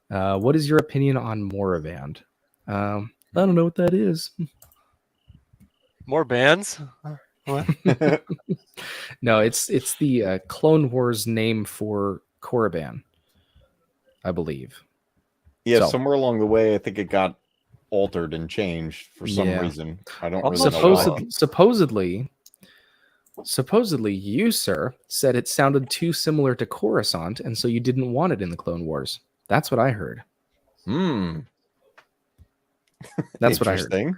What is your opinion on Moraband? I don't know what that is. More bands? What? No, it's the Clone Wars name for Korriban, I believe. Yeah, somewhere along the way, I think it got altered and changed for some reason. I don't really know why. Supposedly, you, sir, said it sounded too similar to Coruscant, and so you didn't want it in the Clone Wars. That's what I heard. That's what I heard.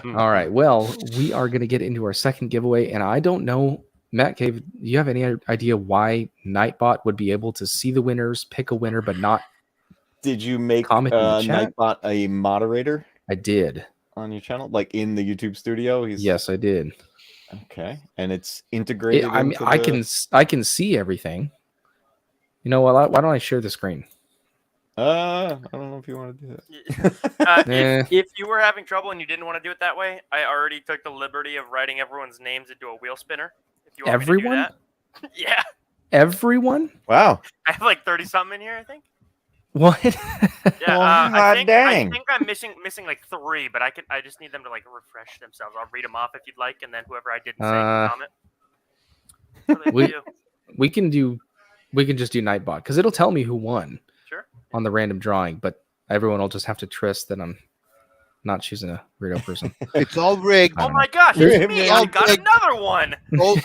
All right. Well, we are going to get into our second giveaway, and I don't know, Matt Cave, do you have any idea why Nightbot would be able to see the winners, pick a winner, but not? Did you make Nightbot a moderator? I did. On your channel, like in the YouTube studio? Yes, I did. Okay, and it's integrated. I can see everything. You know what? Why don't I share the screen? I don't know if you want to do that. If you were having trouble and you didn't want to do it that way, I already took the liberty of writing everyone's names into a wheel spinner. If you want me to do that. Yeah. Everyone? Wow. I have like 30 something in here, I think. What? Yeah, I think I'm missing like 3, but I just need them to like refresh themselves. I'll read them off if you'd like, and then whoever I didn't say can comment. We can just do Nightbot because it'll tell me who won. Sure. On the random drawing, but everyone will just have to trust that I'm not choosing a weirdo person. It's all rigged. Oh my gosh, it's me! I got another one. Rolling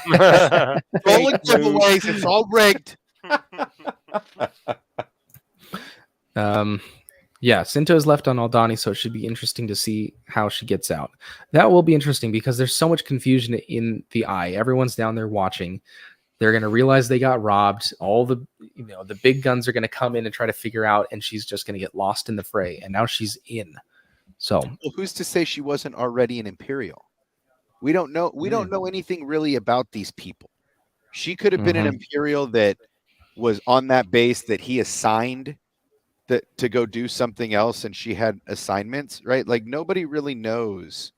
giveaways. It's all rigged. Yeah, Sinto is left on Aldani, so it should be interesting to see how she gets out. That will be interesting because there's so much confusion in the eye. Everyone's down there watching. They're going to realize they got robbed. All the the big guns are going to come in and try to figure out, and she's just going to get lost in the fray. And now she's in. So Well, who's to say she wasn't already an Imperial? We don't know. We don't know anything really about these people. She could have been an Imperial that was on that base that he assigned to go do something else, and she had assignments, right? Like nobody really knows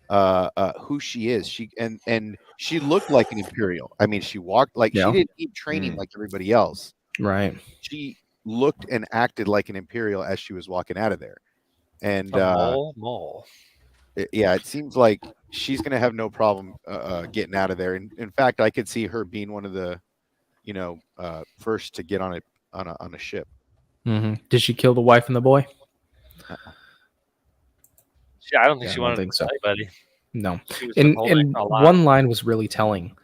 who she is. And she looked like an Imperial. I mean, she walked like she didn't need training like everybody else. right. She looked and acted like an Imperial as she was walking out of there. And Mole. yeah, it seems like she's going to have no problem getting out of there. And in fact, I could see her being one of the, first to get on a ship. Did she kill the wife and the boy? I don't think Yeah, she I don't wanted think to so. anybody. No. She was And withholding a lot. one line was really telling.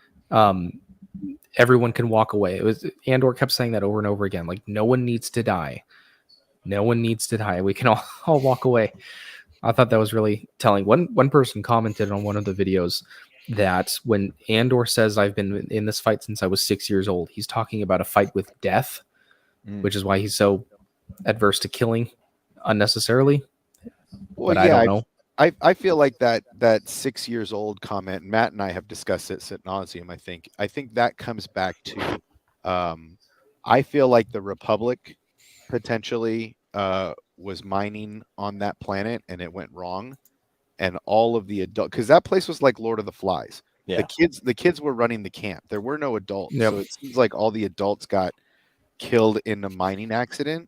Everyone can walk away. It was Andor kept saying that over and over again. Like, no one needs to die. No one needs to die. We can all walk away. I thought that was really telling. One person commented on one of the videos that when Andor says I've been in this fight since I was 6 years old, he's talking about a fight with death, which is why he's so adverse to killing unnecessarily. Well, but I don't know. I feel like that 6 years old comment, Matt and I have discussed it ad nauseum. I think that comes back to I feel like the Republic potentially was mining on that planet and it went wrong, and all of the adult, because that place was like Lord of the Flies. Yeah. The kids were running the camp. There were no adults, so it seems like all the adults got killed in a mining accident,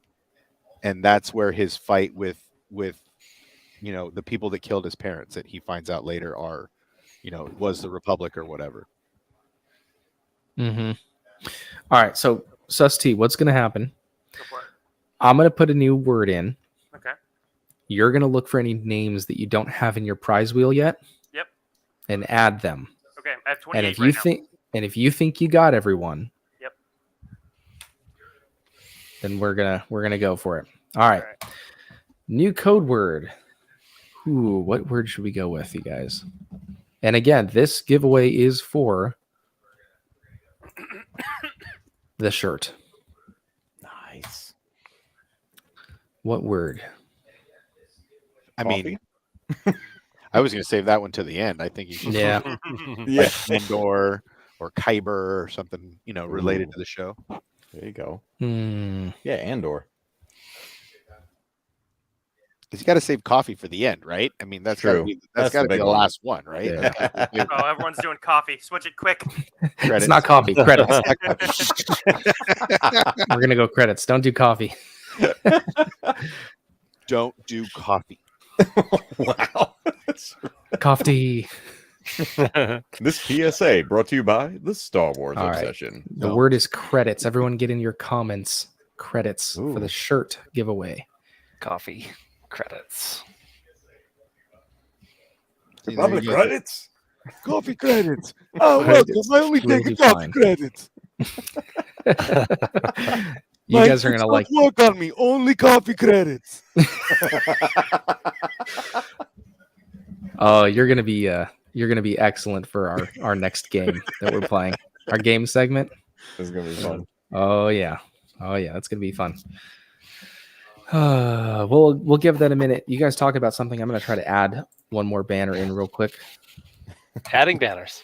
and that's where his fight with the people that killed his parents that he finds out later are was the Republic or whatever. All right, so Sus T, what's going to happen? Go for it. I'm going to put a new word in. Okay. You're going to look for any names that you don't have in your prize wheel yet. Yep. And add them. Okay, I have 28 And if right you now. think you think you got everyone, Yep. then we're gonna go for it. All right. New code word. Ooh, what word should we go with, you guys? And again, this giveaway is for the shirt. Nice. What word? I mean, I was going to save that one to the end. I think you should. Yeah. Like Andor or Kyber or something, related to the show. There you go. Yeah, Andor. Because you got to save coffee for the end, right? I mean, that's got to be the last one, right? Yeah. Oh, everyone's doing coffee. Switch it quick. It's not coffee. Credits. We're gonna go credits. Don't do coffee. Don't do coffee. Wow. Coffee. This PSA brought to you by the Star Wars All right. Obsession. The word is credits. Everyone get in your comments credits for the shirt giveaway. Coffee credits. Public credits. Coffee credits. Oh, welcome. I only take Really coffee fine. credits. You guys are gonna like. Work on me. Only coffee credits. Oh, you're gonna be excellent for our next game that we're playing. Our game segment. This is gonna be fun. Oh yeah, that's gonna be fun. We'll give that a minute. You guys talk about something. I'm gonna try to add one more banner in real quick. Adding banners.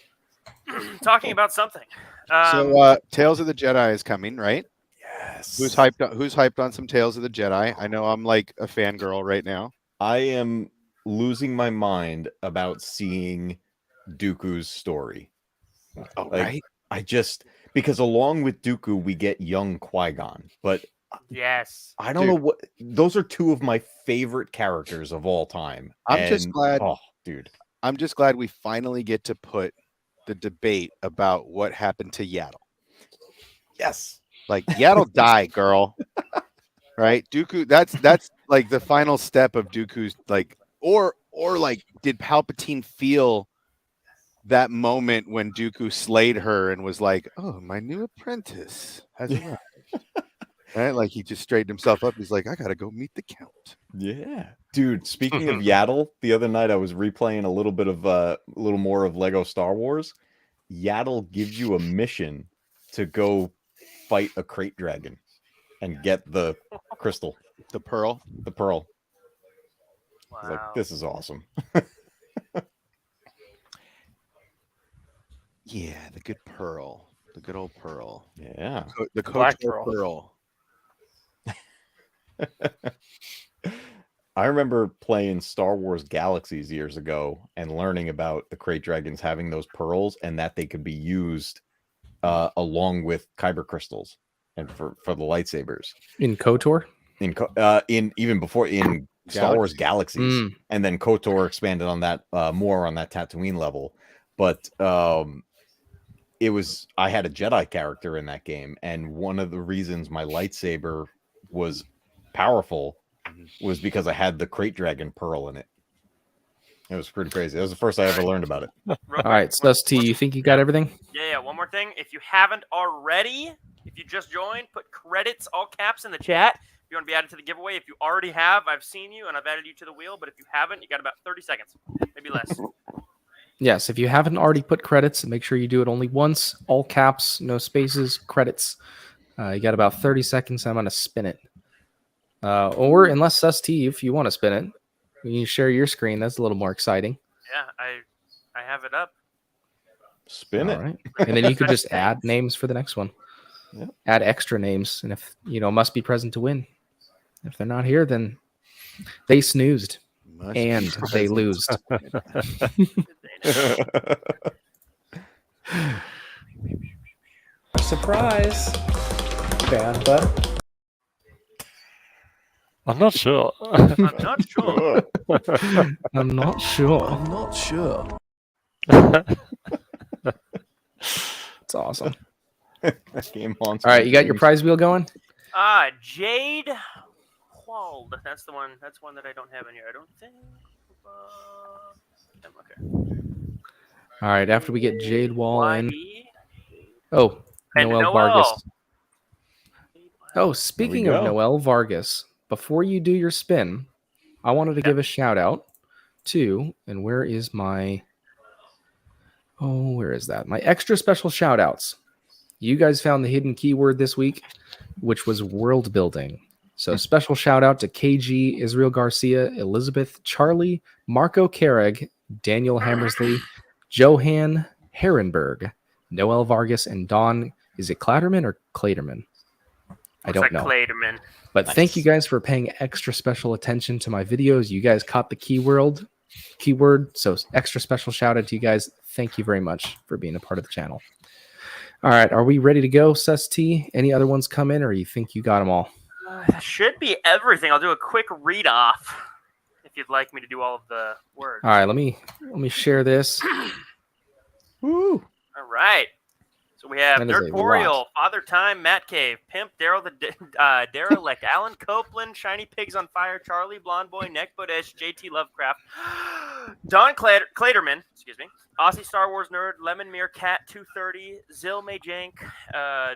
Talking about something. So Tales of the Jedi is coming, right? Yes. Who's hyped on some Tales of the Jedi? I know I'm like a fangirl right now. I am losing my mind about seeing Dooku's story. Oh, right. Because along with Dooku, we get young Qui-Gon, but Yes. I don't know what. Those are two of my favorite characters of all time. I'm just glad. Oh, dude. I'm just glad we finally get to put the debate about what happened to Yaddle. Yes. Like Yaddle die, girl. Right? Dooku, that's like the final step of Dooku's like or like did Palpatine feel that moment when Dooku slayed her and was like, "Oh, my new apprentice has arrived." Right? Like he just straightened himself up. He's like, I gotta go meet the count. Yeah, dude. Speaking of Yaddle, the other night I was replaying a little bit of a little more of Lego Star Wars. Yaddle gives you a mission to go fight a crate dragon and get the crystal, The pearl. the pearl. I was Wow. like, this is awesome. Yeah, the good pearl. The good old pearl. Yeah. The Black Kotor pearl. I remember playing Star Wars Galaxies years ago and learning about the crate dragons having those pearls and that they could be used along with kyber crystals and for the lightsabers In KOTOR? in even before in Star Wars Galaxies, and then KOTOR expanded on that more on that Tatooine level. But it was I had a Jedi character in that game, and one of the reasons my lightsaber was powerful was because I had the crate dragon pearl in it. It was pretty crazy. That was the first I ever learned about it. Real All quick, right, Sus T, you think you got everything? Yeah, one more thing. If you haven't already, if you just joined, put credits, all caps in the chat. If you want to be added to the giveaway. If you already have, I've seen you and I've added you to the wheel. But if you haven't, you got about 30 seconds, maybe less. Yes, if you haven't already put credits, make sure you do it only once. All caps, no spaces, credits. You got about 30 seconds. I'm going to spin it. Or unless Sus T, if you want to spin it, you can share your screen. That's a little more exciting. Yeah, I have it up. Spin All it. right. And then you could just add names for the next one. Yep. Add extra names. And if, must be present to win. If they're not here, then they snoozed. And they lose. Surprise! Bamba. I'm not sure. I'm not sure. I'm not sure. I'm not sure. It's awesome. That game haunts All right, you got your prize wheel going? Jade Wald. That's the one. That's one that I don't have in here. I don't think. Okay. All right, after we get Jade Wall in. YE. Oh, And Noel Noel. Vargas. Oh, speaking There we of go. Noel Vargas, before you do your spin, I wanted to give a shout out to, and where is my, where is that? My extra special shout outs. You guys found the hidden keyword this week, which was world building. So special shout out to KG, Israel Garcia, Elizabeth, Charlie, Marco Carrig, Daniel Hammersley, Johan Herrenberg, Noel Vargas, and Don. Is it Clatterman or Claterman? I don't know. Claterman. But thank you guys for paying extra special attention to my videos. You guys caught the keyword. So extra special shout out to you guys. Thank you very much for being a part of the channel. All right, are we ready to go, Sus T? Any other ones come in, or you think you got them all? That should be everything. I'll do a quick read off if you'd like me to do all of the words. All right, let me share this. Woo! All right. So we have That is a Nerdtorial, lot. Father Time, Matt Cave, Pimp, Daryl the Derelict, Alan Copeland, Shiny Pigs on Fire, Charlie Blonde Boy, Neck Budish, JT Lovecraft, Don Claterman, excuse me, Aussie Star Wars Nerd, Lemon Mere Cat 230, Zil Majank,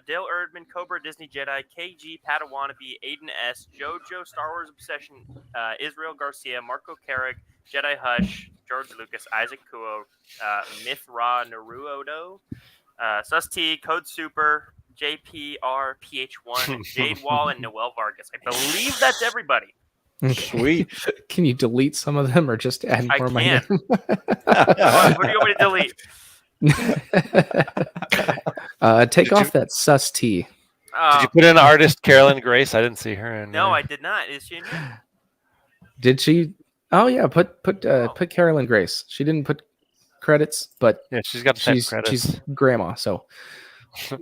Dale Erdman, Cobra Disney Jedi, KG Padawannabe, Aiden S, JoJo Star Wars Obsession, Israel Garcia, Marco Carrick, Jedi Hush, George Lucas, Isaac Kuo, Myth Ra Naruodo, Sus T, Code Super, JPR, PH1, Jade Wall, and Noel Vargas. I believe that's everybody. Sweet. Can you delete some of them or just add I more of my can. name? Who do you want me to delete? Take off that Sus T. Did you put in artist Carolyn Grace? I didn't see her in. No, there. I did not. Is she in here? Did she? Oh yeah, put Carolyn Grace. She didn't put credits, but Yeah, she's got the same she's credits. grandma, so There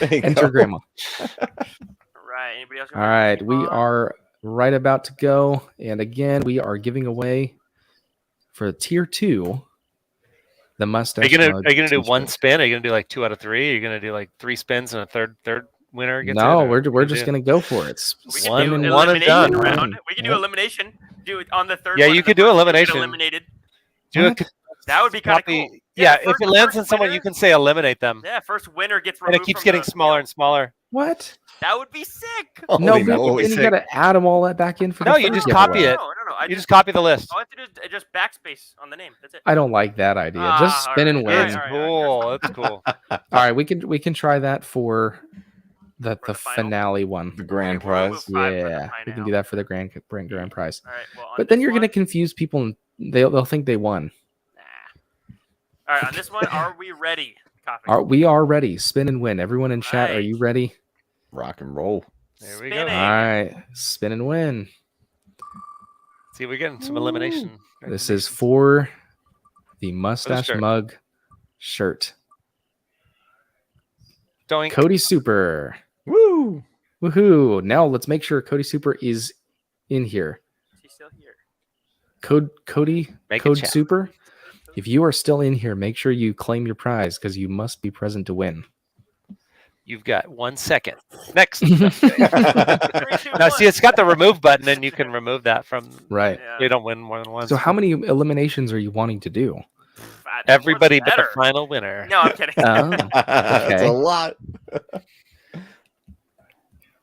you enter go. grandma. All right. Anybody else? All right, we are right about to go, and again, we are giving away for tier 2 the Mustache. Are you gonna mug do t-shirt. one spin? Are you gonna do like 2 out of 3? Are you gonna do like 3 spins and a third winner gets No, in, or we're what are just you gonna go for it. We can One do and one and elimination done. round. We can do Yep. elimination. Do it on the third. Yeah, one you of the could do first two get elimination. Eliminated. do What? it? That would be kind of Copy. cool. Yeah, the if it lands on someone, you can say eliminate them, Yeah, first winner gets and removed. it keeps from getting the smaller field. and smaller. What? That would be sick. No, Holy but moly. then you got to add them all that back in for No, the you third just giveaway. copy it. No. You just copy the list. All I have to do is just backspace on the name. That's it. I don't like that idea. Just spin and win. That's all right, cool. That's cool. All right, we can try that for the the final? finale one. The grand Okay, we'll prize. move 5 for the Yeah, we can final. do that for the grand prize. All right. Well, on But then this you're one, gonna confuse people, and they'll think they won. All right. On this one, are we ready? Coffee. We are ready. Spin and win. Everyone in chat, are Right. you ready? Rock and roll. There we go. Spinning. All right, spin and win. See, we're getting some elimination. This is for the mustache shirt. mug shirt. Doink. Cody Super. Woo! Woohoo! Now let's make sure Cody Super is in here. She's still here. Cody Make a Code chat. Super. If you are still in here, make sure you claim your prize because you must be present to win. You've got 1 second. Next. Three, two, Now, see, one. it's got the remove button, and you can remove that from. Right. Yeah. You don't win more than once. So how many eliminations are you wanting to do? Everybody What's but the better? final winner. No, I'm kidding. Oh, That's okay. a lot.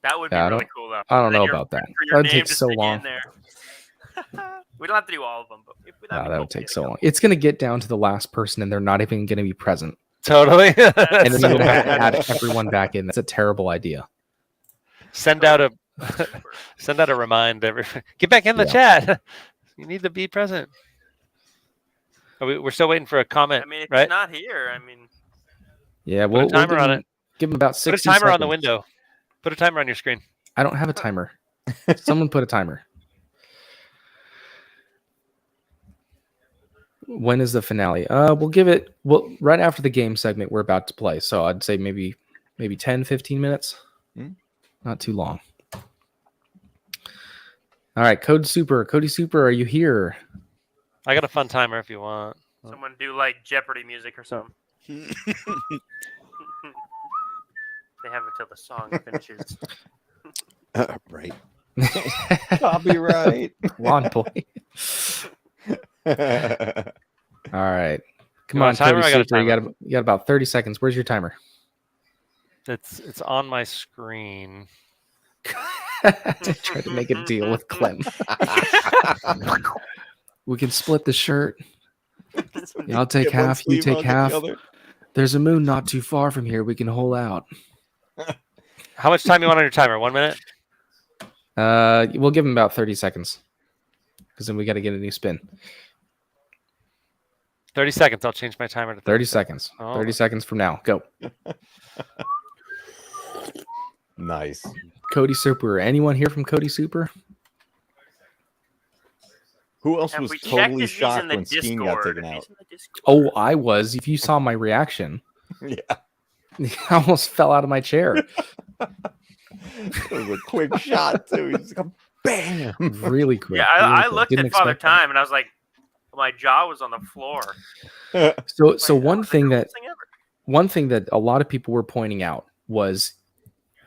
That would be Yeah, I really don't- cool, though. I don't Then know you're about that. waiting for your That'd name take to so stick long. in there. We don't have to do all of them, but if Oh, that would take so long. It's going to get down to the last person, and they're not even going to be present. Totally. And then So you're going to have to bad. add everyone back in. That's a terrible idea. Send out a remind. Get back in the chat. You need to be present. We're still waiting for a comment, I mean, if right? it's not here, I mean, Yeah, Put a timer on it. Give them about Put 60 a timer on the seconds. window. Put a timer on your screen. I don't have a timer. Someone put a timer. When is the finale? We'll give it right after the game segment we're about to play. So I'd say maybe 10, 15 minutes. Not too long. All right, Cody Super, are you here? I got a fun timer if you want. someone do like Jeopardy music or something. They have until the song finishes. Right. Copyright. Lawn boy. All right. Come You on, want a timer? Cody I got a Super. You timer. got about 30 seconds. Where's your timer? It's on my screen. Try to make a deal with Clem. We can split the shirt. I'll take Get one half. You sleeve take onto the half. other. There's a moon not too far from here. We can hole out. How much time you want on your timer? 1 minute? We'll give him about 30 seconds because then we got to get a new spin. 30 seconds. I'll change my timer to 30 seconds. Oh. 30 seconds from now. Go. Nice. Cody Super. Anyone here from Cody Super? Who else Have was we checked totally if he's shocked in the when Skeen got Discord? taken If out? he's in the Discord. Oh, I was. If you saw my reaction, Yeah. I almost fell out of my chair. It was a quick shot, too. He's like, bam. Really quick. Yeah, really I quick. looked Didn't at Father expect that. Time and I was like, my jaw was on the floor. So Like, that one was the thing coolest thing ever. one thing that a lot of people were pointing out was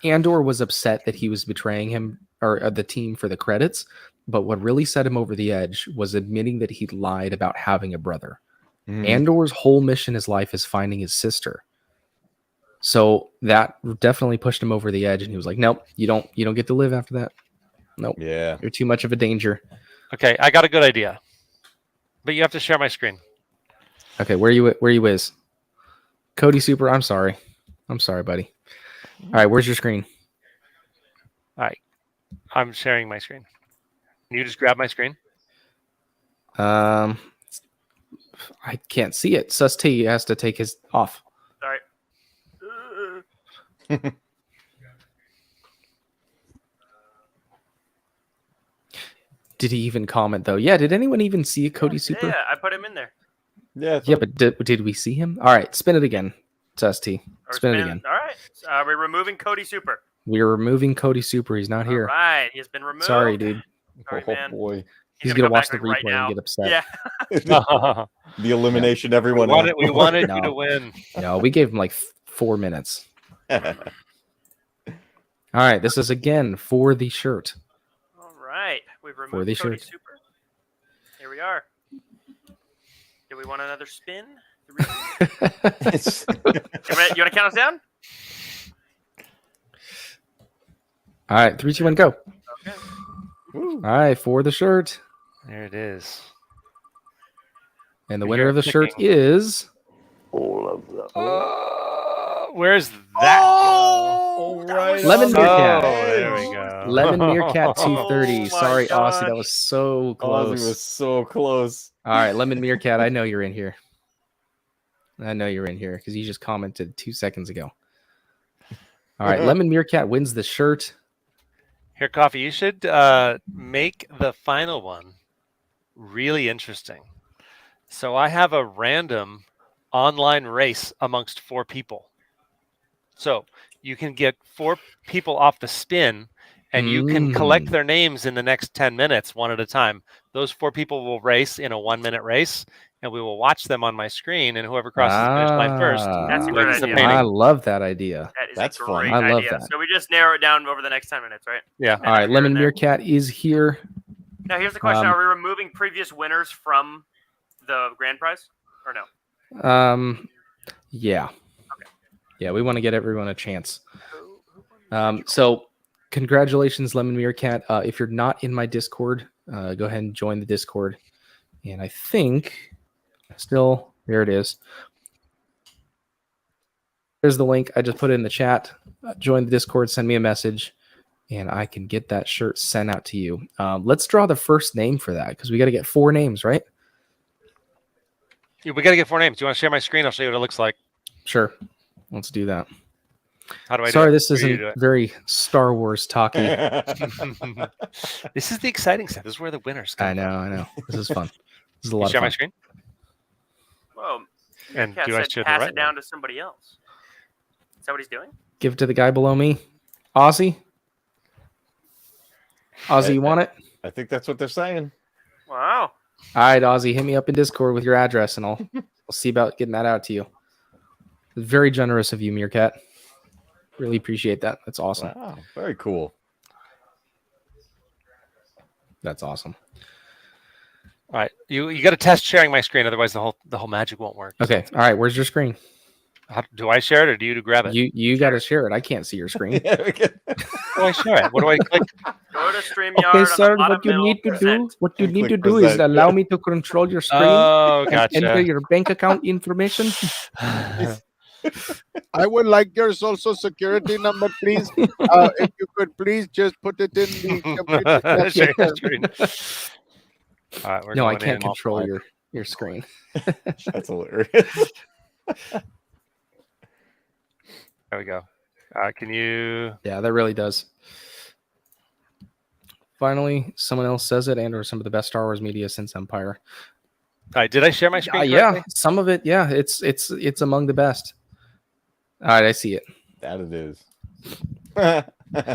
Andor was upset that he was betraying him or the team for the credits, but what really set him over the edge was admitting that he lied about having a brother. Andor's whole mission in his life is finding his sister. So that definitely pushed him over the edge, and he was like, "Nope, you don't get to live after that. Nope, Yeah. you're too much of a danger." Okay, I got a good idea. But you have to share my screen. Okay, where you is? Cody Super, I'm sorry, buddy. All right, where's your screen? All right. I'm sharing my screen. Can you just grab my screen? I can't see it. Sus T has to take his off. Sorry. Did he even comment though? Yeah. Did anyone even see Cody Super? Yeah, I put him in there. Yeah. Yeah, but did we see him? All right, spin it again. Sus T. Or Spin it again. All right. We're removing Cody Super. We are removing Cody Super. He's not here. All right. He has been removed. Sorry, dude. Sorry, Oh, man. boy. He's gonna gonna come watch back the right replay now. and get upset. Yeah. The elimination everyone we wanted No. you to win. No, we gave him like 4 minutes. All right, this is again for the shirt. All right. We've For removed the Cody shirt. Super. Here we are. Do we want another spin? 3? You want to count us down? All right, 3, 2, 1, go. Okay. All right, for the shirt. There it is. And the I winner hear of the it shirt clicking. is Where's that? Oh, right. Lemon on the Meerkat. Oh, edge. there we go. Lemon Meerkat 230. Oh my Sorry, Aussie, that gosh. was so Ozzy close. was so close. All right, Lemon Meerkat, I know you're in here. I know you're in here because you just commented 2 seconds ago. All right, Lemon Meerkat wins the shirt. Here, Coffee, you should make the final one really interesting. So I have a random online race amongst 4 people. So you can get 4 people off the spin, and you can collect their names in the next 10 minutes, one at a time. Those 4 people will race in a 1-minute race, and we will watch them on my screen, and whoever crosses the finish line first. That's a great wins the idea. painting. I love that idea. That is That's a fun. great I love idea. that. So we just narrow it down over the next 10 minutes, right? Yeah. All right, Lemon Meerkat is here. Now here's the question: Are we removing previous winners from the grand prize, or no? Yeah. Yeah, we want to get everyone a chance. So congratulations, Lemon Meerkat. If you're not in my Discord, go ahead and join the Discord. And I think still there it is. There's the link. I just put it in the chat. Join the Discord, send me a message, and I can get that shirt sent out to you. Let's draw the first name for that because we got to get 4 names, right? Yeah, we got to get 4 names. Do you want to share my screen? I'll show you what it looks like. Sure. Let's do that. How do I Sorry, do it? this How do you isn't do it? very Star Wars talky. This is the exciting stuff. This is where the winners come. I know. This is fun. This is a You lot share of my fun. screen? Whoa. And Cat do I said share the pass right it down one? to somebody else. Is that what he's doing? Give it to the guy below me. Aussie? Aussie, you want it? I think that's what they're saying. Wow. All right, Aussie, hit me up in Discord with your address, and I'll see about getting that out to you. Very generous of you, Meerkat. Really appreciate that. That's awesome. Wow, very cool. That's awesome. All right, you got to test sharing my screen, otherwise the whole magic won't work. Okay. All right. Where's your screen? Do I share it or do you grab it? You got to share it. I can't see your screen. How do I share it? What do I click? Go to StreamYard. Okay, on sir. the bottom What you middle, need to do? present. What you And need to click do is present. allow me to control your screen. Oh, and enter gotcha. your bank account information. I would like your social security number, please. If you could please just put it in the computer. Share your screen. All right, we're No, I going can't in. control your screen. That's hilarious. There we go. Can you? Yeah, that really does. Finally, someone else says it, and/or some of the best Star Wars media since Empire. All right, did I share my screen? Yeah, correctly? some of it. Yeah, it's among the best. All right, I see it. That it is.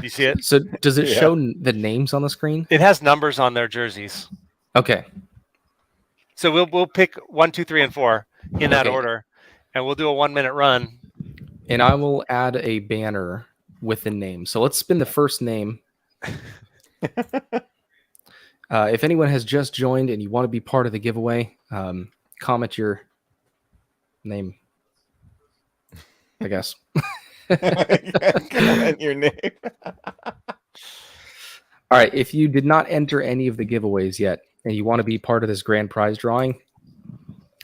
You see it? So, does it Yeah. show the names on the screen? It has numbers on their jerseys. Okay. So we'll pick 1, 2, 3, and 4 in that Okay. order, and we'll do a 1-minute run. And I will add a banner with the name. So let's spin the first name. If anyone has just joined and you want to be part of the giveaway, comment your name, I guess. Comment your name. All right. If you did not enter any of the giveaways yet and you want to be part of this grand prize drawing,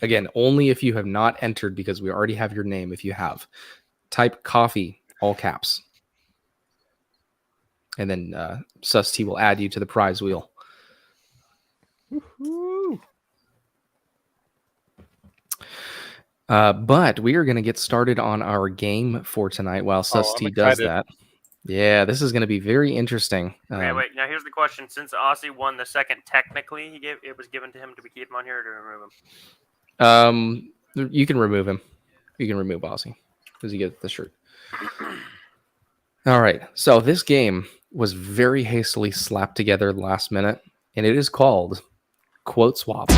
again, only if you have not entered, because we already have your name. If you have, type coffee, all caps. And then SusT will add you to the prize wheel. But we are going to get started on our game for tonight while SusT does excited. that. Yeah, this is going to be very interesting. Okay, wait. Now here's the question: since Aussie won the second, technically, it was given to him. Do we keep him on here or do we remove him? You can remove him. You can remove Aussie because you get the shirt. All right. So this game was very hastily slapped together last minute, and it is called Quote Swap.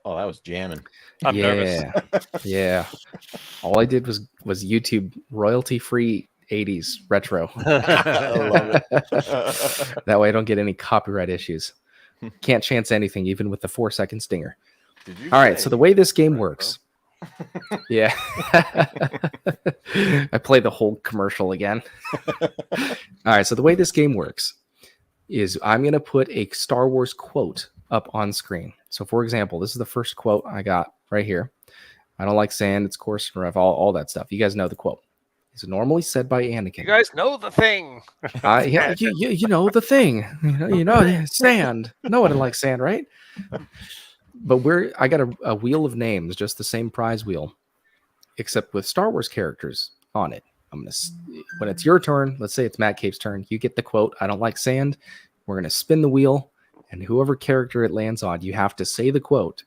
Oh, that was jamming. I'm nervous. Yeah. All I did was YouTube royalty-free 80s retro. I love it. That way I don't get any copyright issues. Can't chance anything, even with the 4-second stinger. Did you All right, say- so the way this game works. Yeah. I play the whole commercial again. All right, so the way this game works is I'm going to put a Star Wars quote up on screen. So for example, this is the first quote I got right here. I don't like sand, it's coarse and rough, all that stuff. You guys know the quote. It's normally said by Anakin. You guys know the thing. Yeah, you know the thing. Yeah, sand. No one likes sand, right? But I got a wheel of names, just the same prize wheel, except with Star Wars characters on it. When it's your turn, let's say it's Matt Cave's turn, you get the quote, I don't like sand. We're going to spin the wheel, and whoever character it lands on, you have to say the quote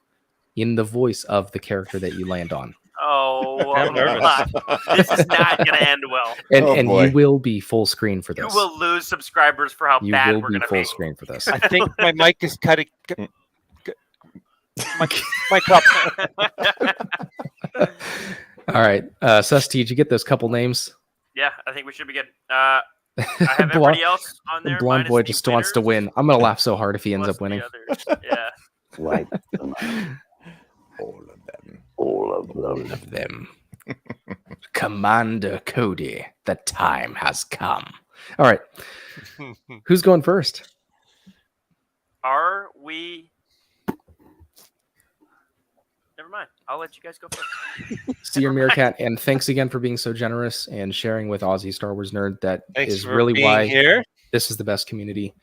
in the voice of the character that you land on. Oh, I'm nervous. This is not going to end well. And you will be full screen for You this. will lose subscribers for how You bad will we're be going to full be. screen for this. I think my mic is cutting. My cup. All right. Susty, did you get those couple names? Yeah, I think we should be good. I have everybody else on there. The blonde minus boy the just wants to winners, win. I'm going to laugh so hard if he ends plus up winning. the others. Yeah. Like all of them. All of them. Commander Cody, the time has come. All right. Who's going first? Are we? Never mind. I'll let you guys go first. See your Meerkat, and thanks again for being so generous and sharing with Aussie Star Wars Nerd. That Thanks is for really being why here. this is the best community.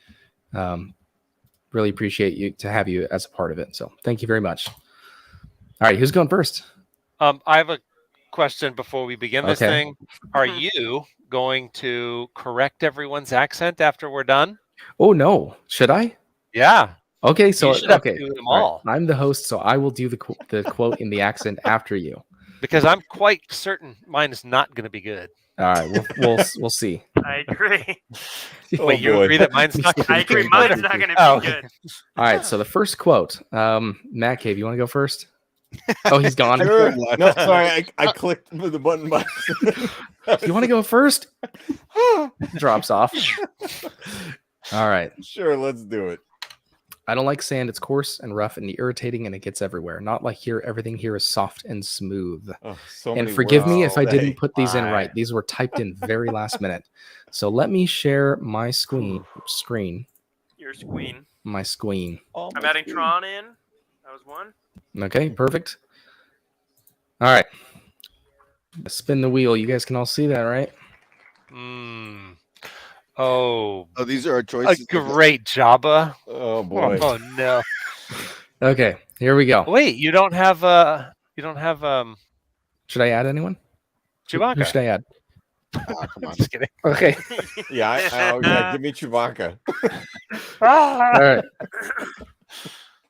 Really appreciate you to have you as a part of it. So thank you very much. All right, who's going first? I have a question before we begin this Okay. thing. Are you going to correct everyone's accent after we're done? Oh no, should I? Yeah. Okay, so You should have to okay, do them right. all. I'm the host, so I will do the quote in the accent after you. Because I'm quite certain mine is not going to be good. All right, we'll see. I agree. Wait, you boy. agree that mine's not going I to be agree. good? Mine's not going to be Oh. good. All right, so the first quote, Matt Cave, you want to go first? Oh, he's gone. No, sorry, I clicked the button by You want to go first? Drops off. All right. Sure, let's do it. I don't like sand. It's coarse and rough and irritating, and it gets everywhere. Not like here. Everything here is soft and smooth. Oh, so And many forgive me words if I today. didn't put these in Why? right. These were typed in very last minute. So let me share my screen. You're a queen. My screen. Oh, I'm my adding screen. Tron in. That was one. Okay, perfect. All right. Spin the wheel. You guys can all see that, right? Mm. Oh, Oh, these are our a choices. great Jabba. Oh boy. Oh no. Okay, here we go. Wait, you don't have Should I add anyone? Who Chewbacca. should I add? Ah, come on. Just kidding. Okay. Yeah, give me Chewbacca. All right.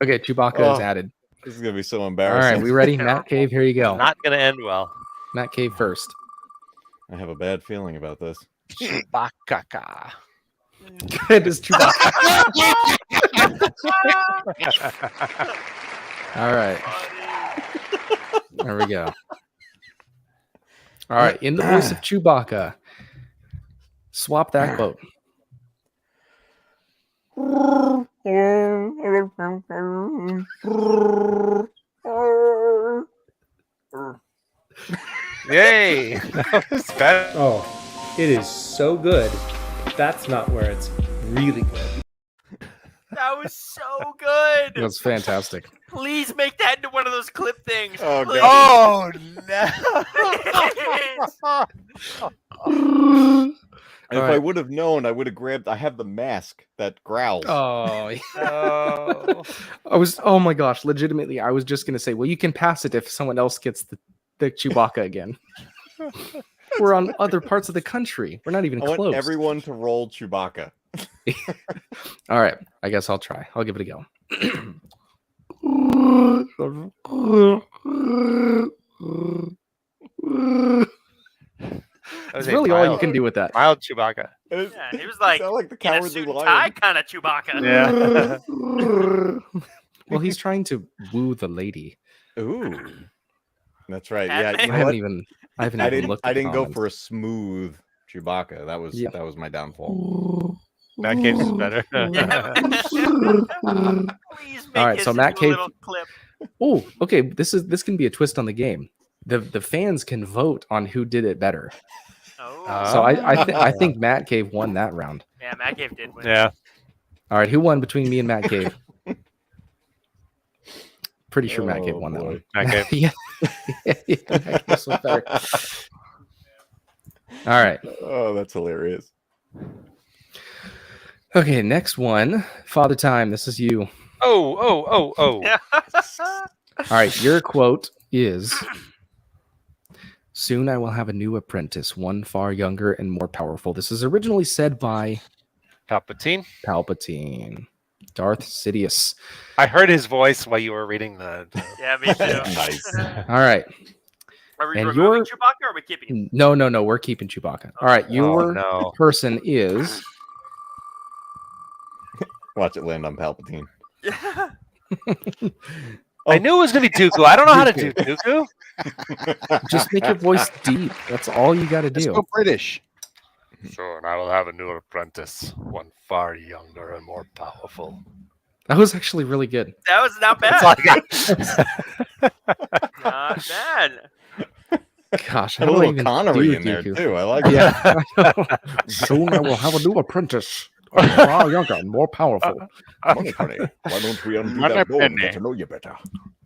Okay, Chewbacca is Oh. added. This is gonna be so All embarrassing. right, we ready? Matt Cave, here you go. Not gonna end well. Matt Cave first. I have a bad feeling about this. Chewbacca. It is Chewbacca. All right. There we go. All right, in the voice of Chewbacca, swap that quote. Yay! That was better. Oh, it is so good. That's not where it's really good. That was so good. That's fantastic. Please make that into one of those clip things. Oh, Please. Oh no! And All if I right. would have known, I would have grabbed. I have the mask that growls. Oh, Oh. oh my gosh, legitimately, I was just gonna say, well, you can pass it if someone else gets the Chewbacca again. We're on other parts of the country. We're not even I want close. everyone to roll Chewbacca. All right, I guess I'll try. I'll give it a go. That was It's a really all you mild- can do with that. Mild Chewbacca. And Yeah, he was like, sound like the in a cowardly suit and lion. tie kind of Chewbacca. Yeah. Well, he's trying to woo the lady. Ooh, that's right. Padme? Yeah, you I know haven't what? even. I didn't. looked. I at the didn't go comments. for a smooth Chewbacca. That was Yeah. that was my downfall. Matt Cave's is better. Please make All right, this so Matt into a Cave- little clip. Oh, okay. This can be a twist on the game. The fans can vote on who did it better. Oh. So I think Matt Cave won that round. Yeah, Matt Cave did win. Yeah. All right, who won between me and Matt Cave? Pretty sure Matt Cave Oh, won that boy. one. Matt Cave. yeah, Matt Cave was better. All right. Oh, that's hilarious. Okay, next one. Father Time, this is you. Oh. All right, your quote is, "Soon I will have a new apprentice, one far younger and more powerful." This is originally said by Palpatine. Darth Sidious. I heard his voice while you were reading the. Yeah, me too. Nice. All right. Are we And removing your- Chewbacca or are we keeping him? No, we're keeping Chewbacca. All right, your no. person is Watch it land on Palpatine. I knew it was gonna be Dooku. I don't know how to do Dooku. just make your voice deep. That's all you got to Let's do. go British. Sure, and I will have a new apprentice, one far younger and more powerful. That was actually really good. That was not That's all bad. I got. Not bad. Gosh, Had a little Connery in there too. I like that. Yeah. Soon I will have a new apprentice, far younger and more powerful. Money, honey. Why don't we undo Money that bone? penny. Get to know you better.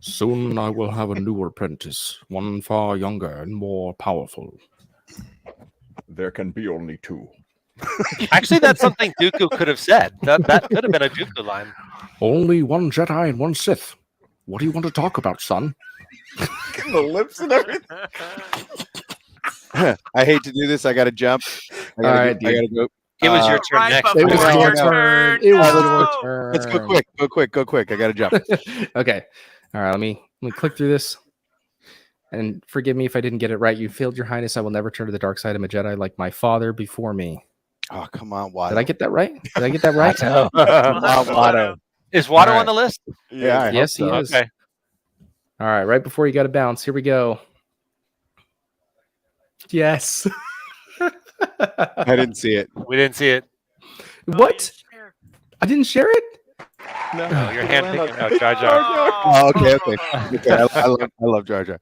Soon I will have a new apprentice, one far younger and more powerful. There can be only two. Actually, that's something Dooku could have said. That could have been a Dooku line. Only one Jedi and one Sith. What do you want to talk about, son? The lips and everything. I hate to do this. I got to jump. I All right, gotta go. It was your turn Right next. before It was Well, your no. turn. It was No. your turn. Let's go quick. Go quick. I got to jump. Okay. All right. Let me click through this. And forgive me if I didn't get it right. You failed, Your Highness. I will never turn to the dark side. I'm a Jedi like my father before me. Oh, come on, Watto. Did I get that right? Did I get that right? Come on, Watto. Is Watto All right. on the list? Yeah, I hope Yes, he so. is. Okay. All right. Right before you got to bounce. Here we go. Yes. I didn't see it. We didn't see it. What? I didn't share it? No, your hand picking out Jar Jar. Oh, okay. Okay, I love Jar Jar.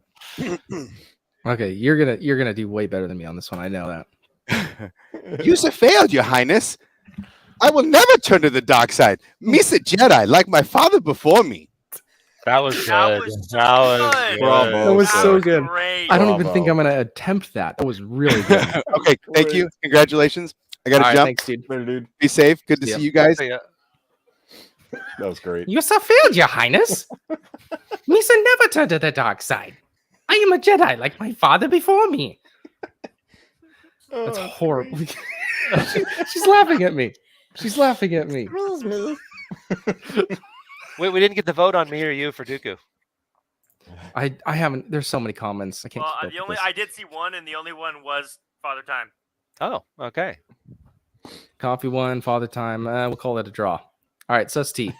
Okay, you're gonna do way better than me on this one. I know that. You failed, Your Highness. I will never turn to the dark side. Me's a Jedi, like my father before me. That was good. That was so That was good. good. Bravo. That was That so was good. Great. I don't even Bravo. think I'm gonna attempt that. That was really good. Okay, thank you. Congratulations. I got to All right, jump. thanks, dude. Later, dude. Be safe. Good to Yep. see you guys. Yeah. That was great. You failed, Your Highness. Misa never turned to the dark side. I am a Jedi, like my father before me. That's horrible. She's laughing at me. She's laughing at me. Wait, we didn't get the vote on me or you for Dooku. I haven't. There's so many comments. I can't. Well, keep up the with only this. I did see one, and the only one was Father Time. Oh, okay. Coffee one, Father Time. We'll call that a draw. All right, Sus T,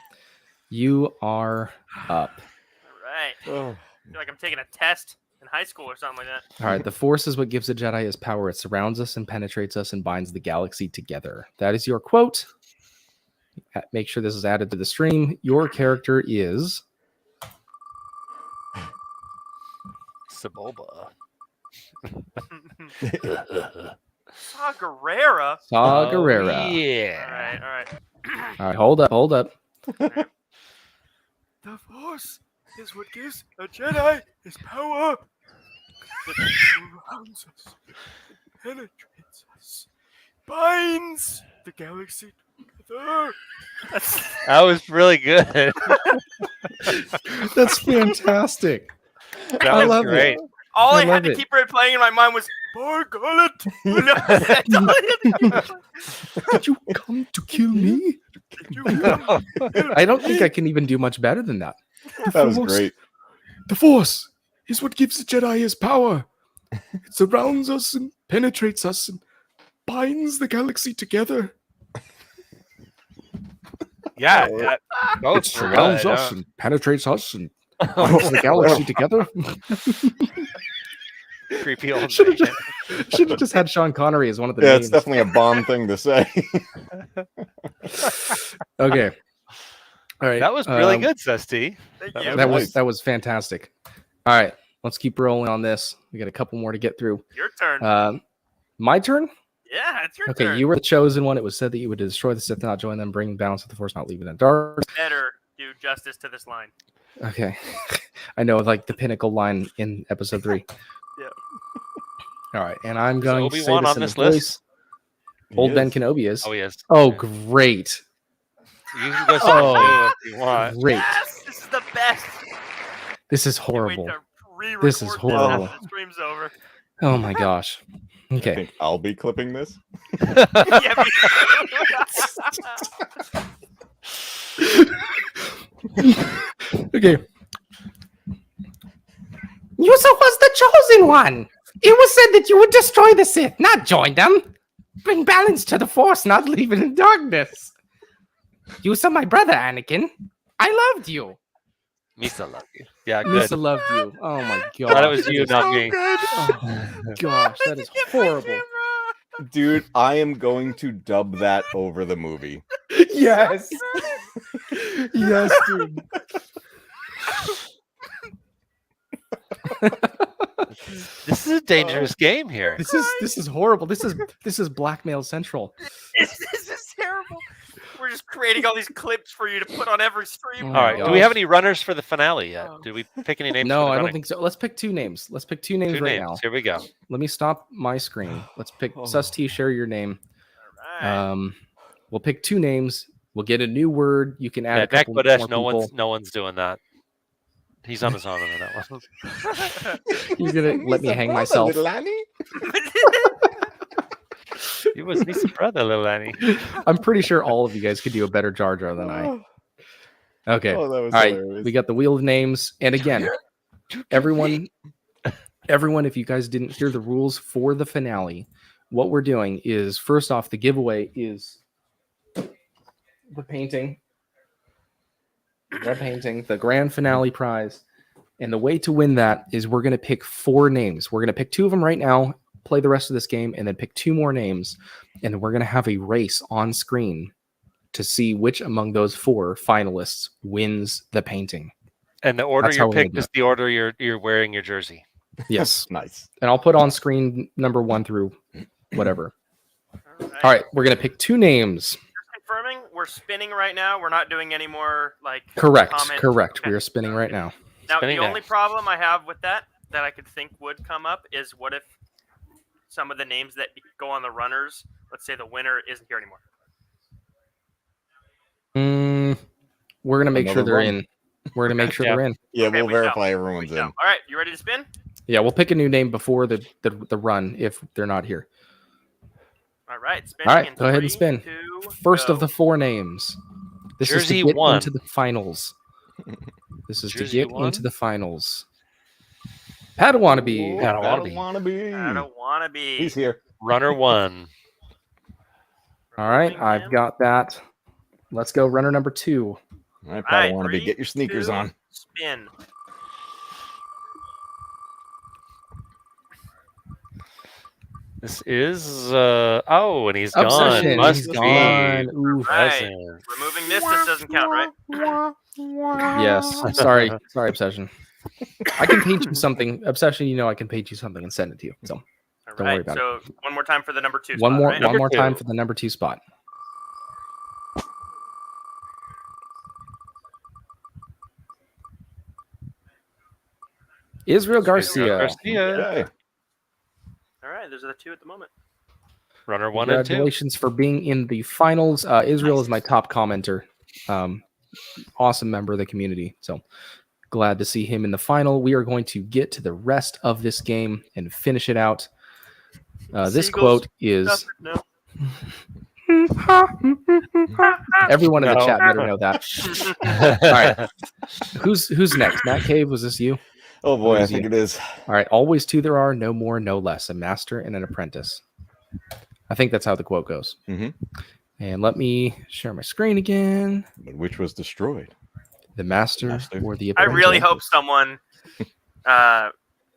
you are up. All right. Oh. I feel like I'm taking a test in high school or something like that. All right, the Force is what gives a Jedi his power. It surrounds us and penetrates us and binds the galaxy together. That is your quote. Make sure this is added to the stream. Your character is Sebulba. Saw Gerrera. Saw Oh, Gerrera. All Yeah. right. All right. All right, hold up. The Force is what gives a Jedi his power. It surrounds us, penetrates us, binds the galaxy together. That was really good. That's fantastic. That I was love great. it. All I I, had love to it. keep replaying in my mind was Bargullet. Did you come to kill me? I don't think I can even do much better than that. That was great. The Force is what gives the Jedi his power. It surrounds us and penetrates us and binds the galaxy together. Yeah. Both It surrounds were good, us and penetrates us and binds the galaxy together. Creepy old Should man. have just had Sean Connery as one of the Yeah, names. it's definitely a bomb thing to say. Okay. All right. That was really good, Sesti. Thank That you. That was fantastic. All right. Let's keep rolling on this. We got a couple more to get through. Your turn. My turn? Yeah, it's your Okay, turn. you were the chosen one. It was said that you would destroy the Sith, not join them, bring balance to the Force, not leave it in dark. Better do justice to this line. Okay. I know, like the pinnacle line in episode 3. Yeah. All right, and I'm Is going to say Obi-Wan this on in this the voice. list? Old Ben Kenobi is. Oh, yes. Oh, Okay. great. You can go if you want. Great. Yes, this is the best. This is Can't wait horrible. to re-record This is horrible. after the stream's over. Oh my gosh. I Okay. think I'll be clipping this. Yeah, Okay. You was the chosen one. It was said that you would destroy the Sith, not join them. Bring balance to the Force, not leave it in darkness. You saw my brother, Anakin. I loved you. Misa loved you. Yeah, good. Misa loved you. Oh my god. Glad it was you, not me. Oh my gosh, that is horrible. Dude, I am going to dub that over the movie. Yes. Yes, dude. This is a dangerous game here. This is horrible. This is blackmail central. this is terrible. We're just creating all these clips for you to put on every stream. Oh All my right. Do we have any runners for the finale yet? Did we pick any names? No, for the I don't running? think so. Let's pick 2 names. Let's pick 2 names Two right names. now. Here we go. Let me stop my screen. Let's pick Sus T, share your name. All right. We'll pick 2 names. We'll get a new word. You can add Yeah, a couple Dak Bodesh, more people. no one's doing that. He's on his own on that one. You're gonna let me hang myself. Little Annie? He was Nisa's brother, little Annie. I'm pretty sure all of you guys could do a better Jar Jar than I. Okay. Oh, that was All right. hilarious. We got the wheel of names. And again, everyone, if you guys didn't hear the rules for the finale, what we're doing is, first off, the giveaway is the painting. The grand finale prize. And the way to win that is we're going to pick 4 names. We're going to pick 2 of them right now, play the rest of this game, and then pick 2 more names. And then we're going to have a race on screen to see which among those 4 finalists wins the painting. And the order That's how you're we're gonna picked do is the order you're wearing your jersey. Yes. Nice. And I'll put on screen number 1 through whatever. All right. We're going to pick 2 names. Confirming, we're spinning right now. We're not doing any more like Correct. comments. Correct. Okay. We are spinning right now. Now, Spinning the now. only problem I have with that I could think would come up is what if some of the names that go on the runners, let's say the winner isn't here anymore. We're going to make sure Another they're run. in. We're going to make sure Yeah. they're in. Yeah, Okay, we'll we know. verify We everyone's know. in. All right, you ready to spin? Yeah, we'll pick a new name before the run if they're not here. All right, spinning. All right, in go ahead and 3, spin. 2, First go. of the 4 names. This Jersey is to get 1. into the finals. This is Jersey to get 1? into the finals. Padawannabe. I don't wanna be. I don't want to be. He's here. Runner 1. All right, Moving I've him. got that. Let's go runner number 2. All right, All right, Padawannabe, 3, get your sneakers 2, on. Spin. This is and he's Obsession. gone. Must He's be gone. Oof. Right. present. Removing this doesn't count, right? Yes. Sorry, Obsession. I can paint you something. Obsession, you know I can paint you something and send it to you. So All Don't worry right, about so one more time for the number 2 one spot, more right? one more Number time 2. for the number 2 spot. Israel Garcia. Garcia. Hey, All right, those are the 2 at the moment. Runner 1 and 2. Congratulations for being in the finals. Israel is my top commenter. Awesome member of the community. So glad to see him in the final. We are going to get to the rest of this game and finish it out. This Seagulls, quote is No. everyone in the No. chat better know that. All right. Who's next? Matt Cave, was this you? oh boy, I Who's think you? it is. All right. Always 2 there are, no more, no less. A master and an apprentice. I think that's how the quote goes. Mhm. And let me share my screen again. But which was destroyed? The master, Master. or the I apprentice. really hope someone.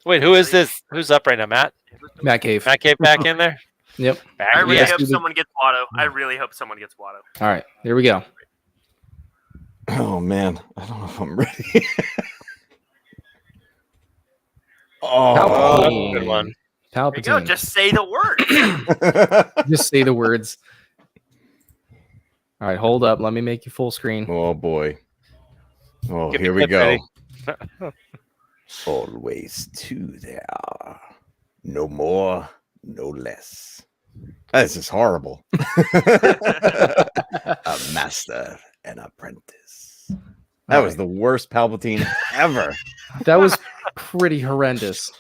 Wait, who is this? Who's up right now, Matt? Matt Cave. Matt Cave back in there? Yep. Back I really Yes, hope we did. someone gets Watto. I really hope someone gets Watto. All right. Here we go. Oh man, I don't know if I'm ready. Oh, that's a Palpatine. good one. There you go. Palpatine. Just say the word. Just say the words. All right, hold up. Let me make you full screen. Oh boy. Oh, Get the here we clip go. ready. Always two there. No more, no less. This is horrible. A master and apprentice. That was the worst Palpatine ever. That was pretty horrendous.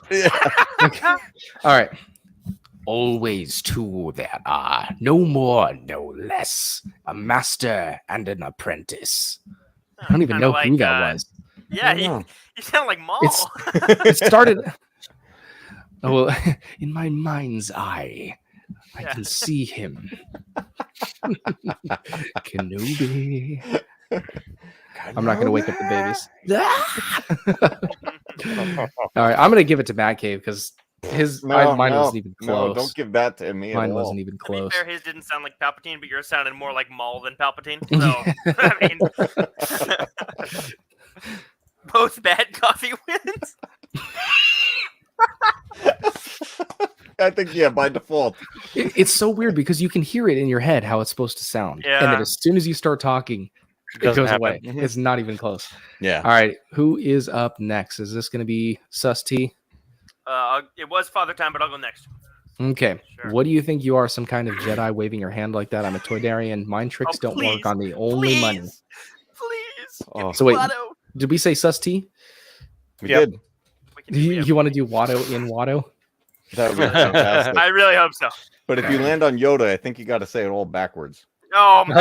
All right. Always two there are, no more, no less. A master and an apprentice. I don't even know who that was. Yeah, you sound like Maul. It started. Oh, well, in my mind's eye, I can see him. Kenobi. I'm not going to wake up the babies. All right, I'm going to give it to Batcave because mine wasn't even close. No, don't give that to me. Mine wasn't even close. To be fair, his didn't sound like Palpatine, but yours sounded more like Maul than Palpatine. So, I mean, both bad coffee wins. I think, yeah, by default. It's so weird because you can hear it in your head how it's supposed to sound. And then as soon as you start talking, it goes away. It's not even close. Yeah. All right. Who is up next? Is this going to be Sus T? It was Father Time, but I'll go next. Okay. Sure. What do you think you are? Some kind of Jedi waving your hand like that? I'm a Toydarian. Mind tricks don't work on me. Only money. Please. Oh. So wait, did we say Sus T? We did. You want to do Watto in Watto? That would be fantastic. I really hope so. But if you land on Yoda, I think you got to say it all backwards. Oh, man.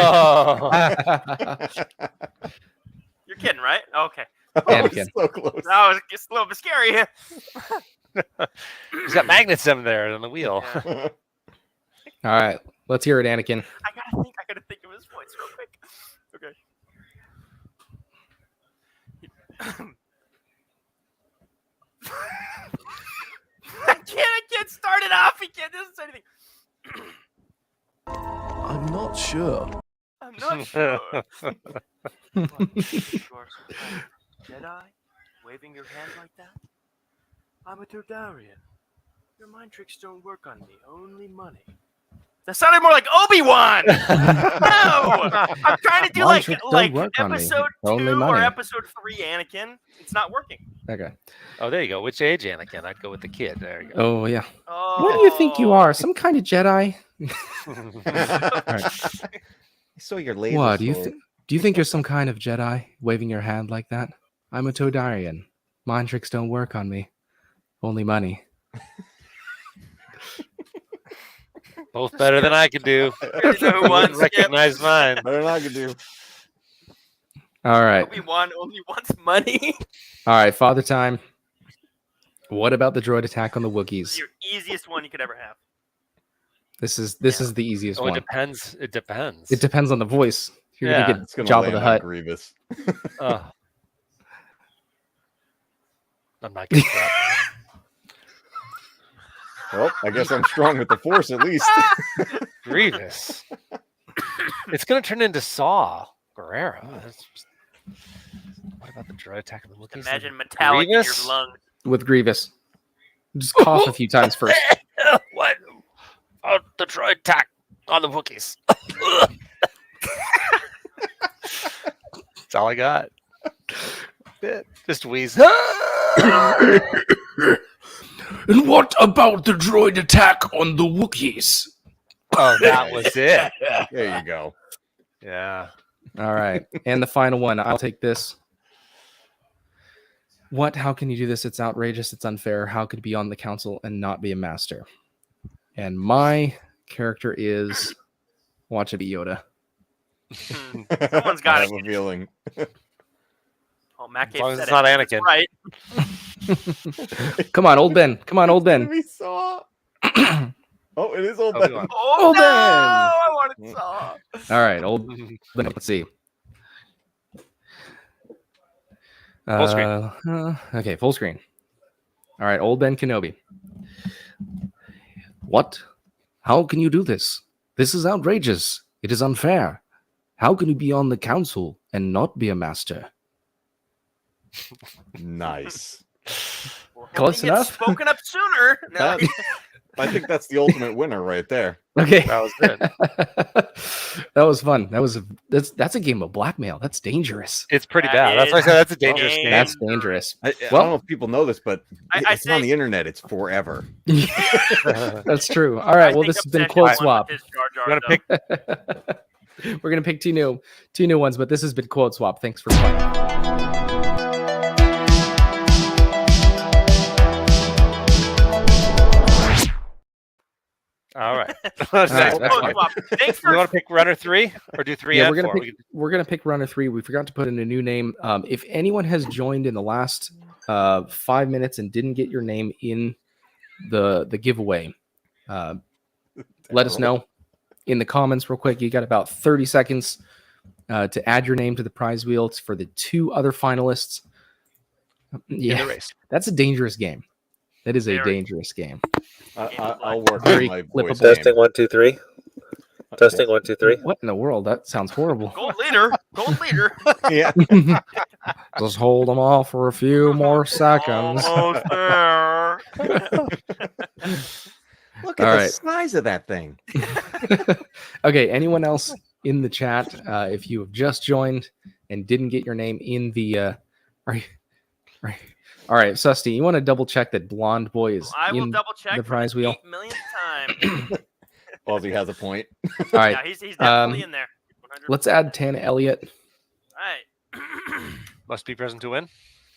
You're kidding, right? Okay. Anakin. So close. That was just a little bit scary. He's got magnets in there on the wheel. All right. Let's hear it, Anakin. I gotta think of his voice real quick. Okay. I can't start it off. He can't say anything. I'm not sure. I'm not sure. Jedi? Waving your hand like that? I'm a Turdarian. Your mind tricks don't work on me. Only money. That sounded more like Obi-Wan! No! I'm trying to do like episode 2 or episode 3 Anakin. It's not working. Okay. Oh, there you go. Which age Anakin? I'd go with the kid. There you go. Oh, yeah. Oh. What do you think you are? Some kind of Jedi? I saw your laser. What do you think? Do you think you're some kind of Jedi waving your hand like that? I'm a Toydarian. Mind tricks don't work on me. Only money. Both better than I could do. Who recognize mine. Better than I could do. All right. Obi-Wan only wants money. All right, Father Time. What about the droid attack on the Wookiees? This is your easiest one you could ever have. This is the easiest one. It depends. It depends. It depends on the voice. You're gonna get Jabba the Hutt. Grievous. I'm not getting that. Well, I guess I'm strong with the Force at least. Grievous. It's going to turn into Saw Gerrera. What about the droid attack on the Wookiees? Imagine metallic in your lungs. With Grievous. Just cough a few times first. What? Oh, the droid attack on the Wookiees. That's all I got. Just wheeze. And what about the droid attack on the Wookiees? Oh, that was it. There you go. Yeah. All right. And the final one. I'll take this. What? How can you do this? It's outrageous. It's unfair. How could you be on the council and not be a master? And my character is watch it be Yoda. Someone's got I have a feeling. Oh, Matt as long as it's not Anakin. Right. Come on, old Ben. Come on, old Ben. We saw. Oh, it is old Ben. Oh, Old no! Ben. I wanted Saw. All right, old Ben. Let's see. Full screen. Okay, full screen. All right, old Ben Kenobi. What? How can you do this? This is outrageous. It is unfair. How can you be on the council and not be a master? Nice. Well, Close he had enough? spoken up sooner. No, That- I think that's the ultimate winner right there. Okay. That was good. That was fun. That's a game of blackmail. That's dangerous. It's pretty That bad. That's why I is said that's a dangerous dangerous. game. That's dangerous. I Well- don't know if people know this, but I if it's on say- the internet, it's forever. That's true. All right. I Well, think this has been Obsession quote won swap. with his Jar Jar, You want to though. pick? We're gonna pick two new ones, but this has been quote swap. Thanks for playing. All right. right, Nice. that's Quote fine. swap. Thanks You for want to pick runner 3 or do 3 Yeah, and we're 4? gonna pick runner 3. We forgot to put in a new name. If anyone has joined in the last 5 minutes and didn't get your name in the giveaway, let us know in the comments real quick. You got about 30 seconds to add your name to the prize wheel. It's for the 2 other finalists. In Yeah, the race. that's a dangerous game. That is a Very. dangerous game. I'll work Very on my voice. flippable. Testing 1 2 3. Testing 1 2 3. What in the world? That sounds horrible. gold leader. Gold leader. Yeah. Just hold them all for a few more seconds. Almost there. Look at All the right. size of that thing. Okay, anyone else in the chat, if you have just joined and didn't get your name in the all right, Susty, you want to double check that Blonde Boy is I will in double check the prize wheel? 8 millionth time. Ozzy has a point. All right, Yeah, he's definitely in there. 100%. let's add Tana Elliott. All right. Must be present to win.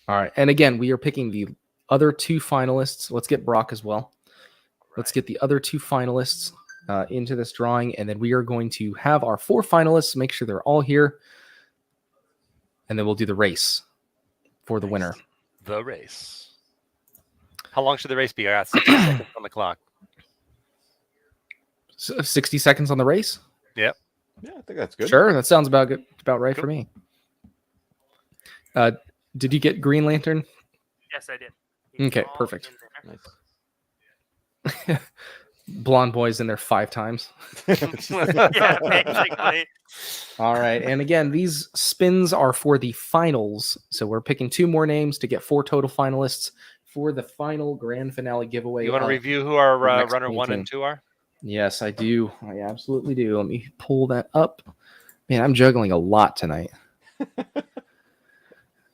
All right, and again, we are picking the other 2 finalists. Let's get Brock as well. Let's get the other 2 finalists into this drawing, and then we are going to have our 4 finalists, make sure they're all here, and then we'll do the race for the winner. The race. How long should the race be? I got 60 seconds on the clock. 60 seconds on the race? Yep. Yeah, I think that's good. Sure, that sounds about right Cool. for me. Did you get Green Lantern? Yes, I did. He's Okay, all perfect. in there. Nice. Blonde Boy's in there 5 times. Yeah, basically. All right, and again, these spins are for the finals, so we're picking 2 more names to get 4 total finalists for the final grand finale giveaway. You want to of review who our the next runner 1 and painting. 2 are? Yes, I do. I absolutely do. Let me pull that up. Man, I'm juggling a lot tonight.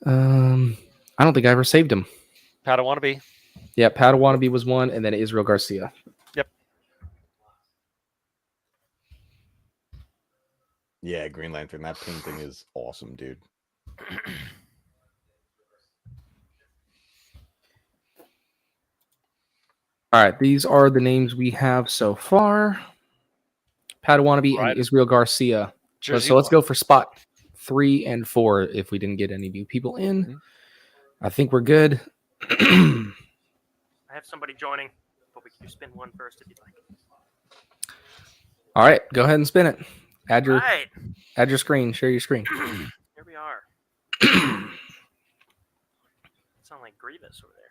I don't think I ever saved him. Padawannabe. Yeah, Padawanabe was 1, and then Israel Garcia. Yeah, Green Lantern. That painting is awesome, dude. All right, these are the names we have so far. Padawanabe Right. and Israel Garcia. Jersey So let's one. go for spot 3 and 4 if we didn't get any new people in. I think we're good. I have somebody joining, but we can do spin 1 first if you'd like. All right, go ahead and spin it. Add your Right. add your screen. Share your screen. Here we are. Sound like Grievous over there.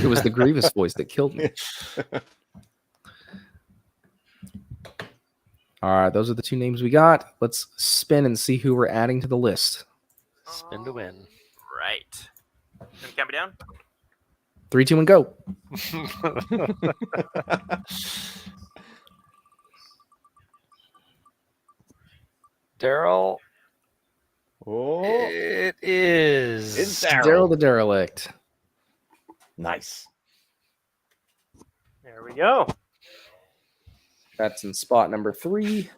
It was the Grievous voice that killed me. All right, those are the 2 names we got. Let's spin and see who we're adding to the list. Spin to win. Right. Can you count me down? 3, 2, and go. Daryl. Oh, It is. it's Daryl Daryl. the Derelict. Nice. There we go. That's in spot number 3.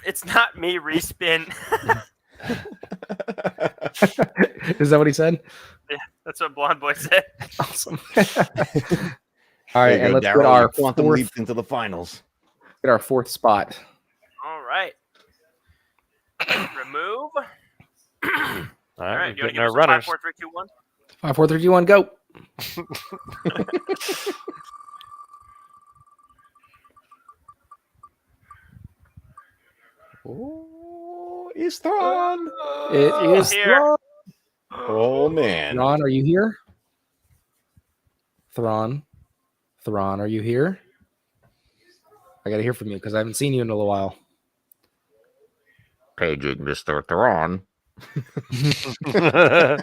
It's not me respin. Is that what he said? That's what Blonde Boy said. Awesome. All right, There you and go, let's Daryl. get our You quantum fourth, leaped into the finals. get our 4th spot. All right. Remove. All All right, right. You we're want to getting give our us a 5, runners. 4, 3, 2, 1? 5, 4, 3, 2, 1, go. Oh, he's Thrawn. It is here. Thrawn. Oh man. Thrawn, are you here? Thrawn, are you here? I gotta hear from you because I haven't seen you in a little while. Paging Mr. Thrawn.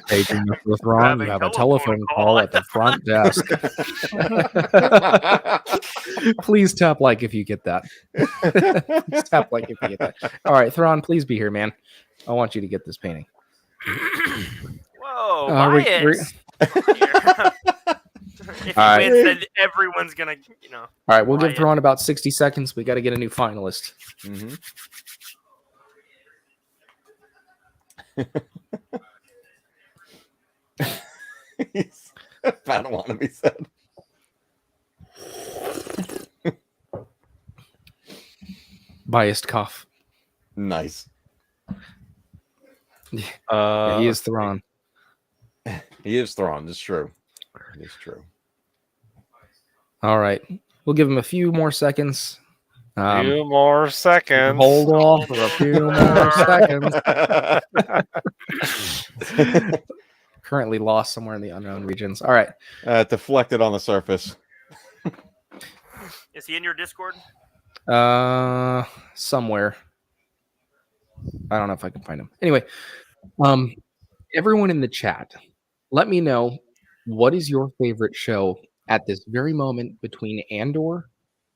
Paging Mr. Thrawn, you have a telephone call at the front desk. Please tap like if you get that. Please tap like if you get that. All right, Thrawn, please be here, man. I want you to get this painting. Whoa, Bias. If he wins, then everyone's gonna, All right, we'll give Thrawn about 60 seconds. We got to get a new finalist. Mm-hmm. Padawan, he said. Biased cough. Nice. Yeah, he is Thrawn. He is Thrawn. It's true. It's true. All right, we'll give him a few more seconds. Few more seconds. Hold off for a few more seconds. Currently lost somewhere in the unknown regions. All right. Deflected on the surface. Is he in your Discord? Somewhere. I don't know if I can find him. Anyway, everyone in the chat, let me know what is your favorite show at this very moment between Andor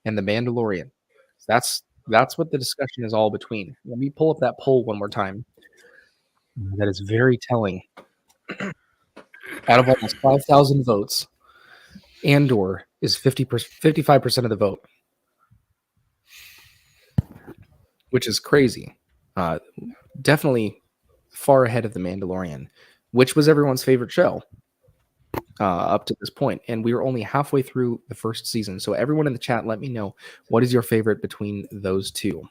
and the Mandalorian. That's what the discussion is all between. Let me pull up that poll one more time. That is very telling. Out of almost 5,000 votes, Andor is 55% of the vote, which is crazy. Definitely far ahead of the Mandalorian, which was everyone's favorite show up to this point. And we were only halfway through the first season. So everyone in the chat, let me know, what is your favorite between those two?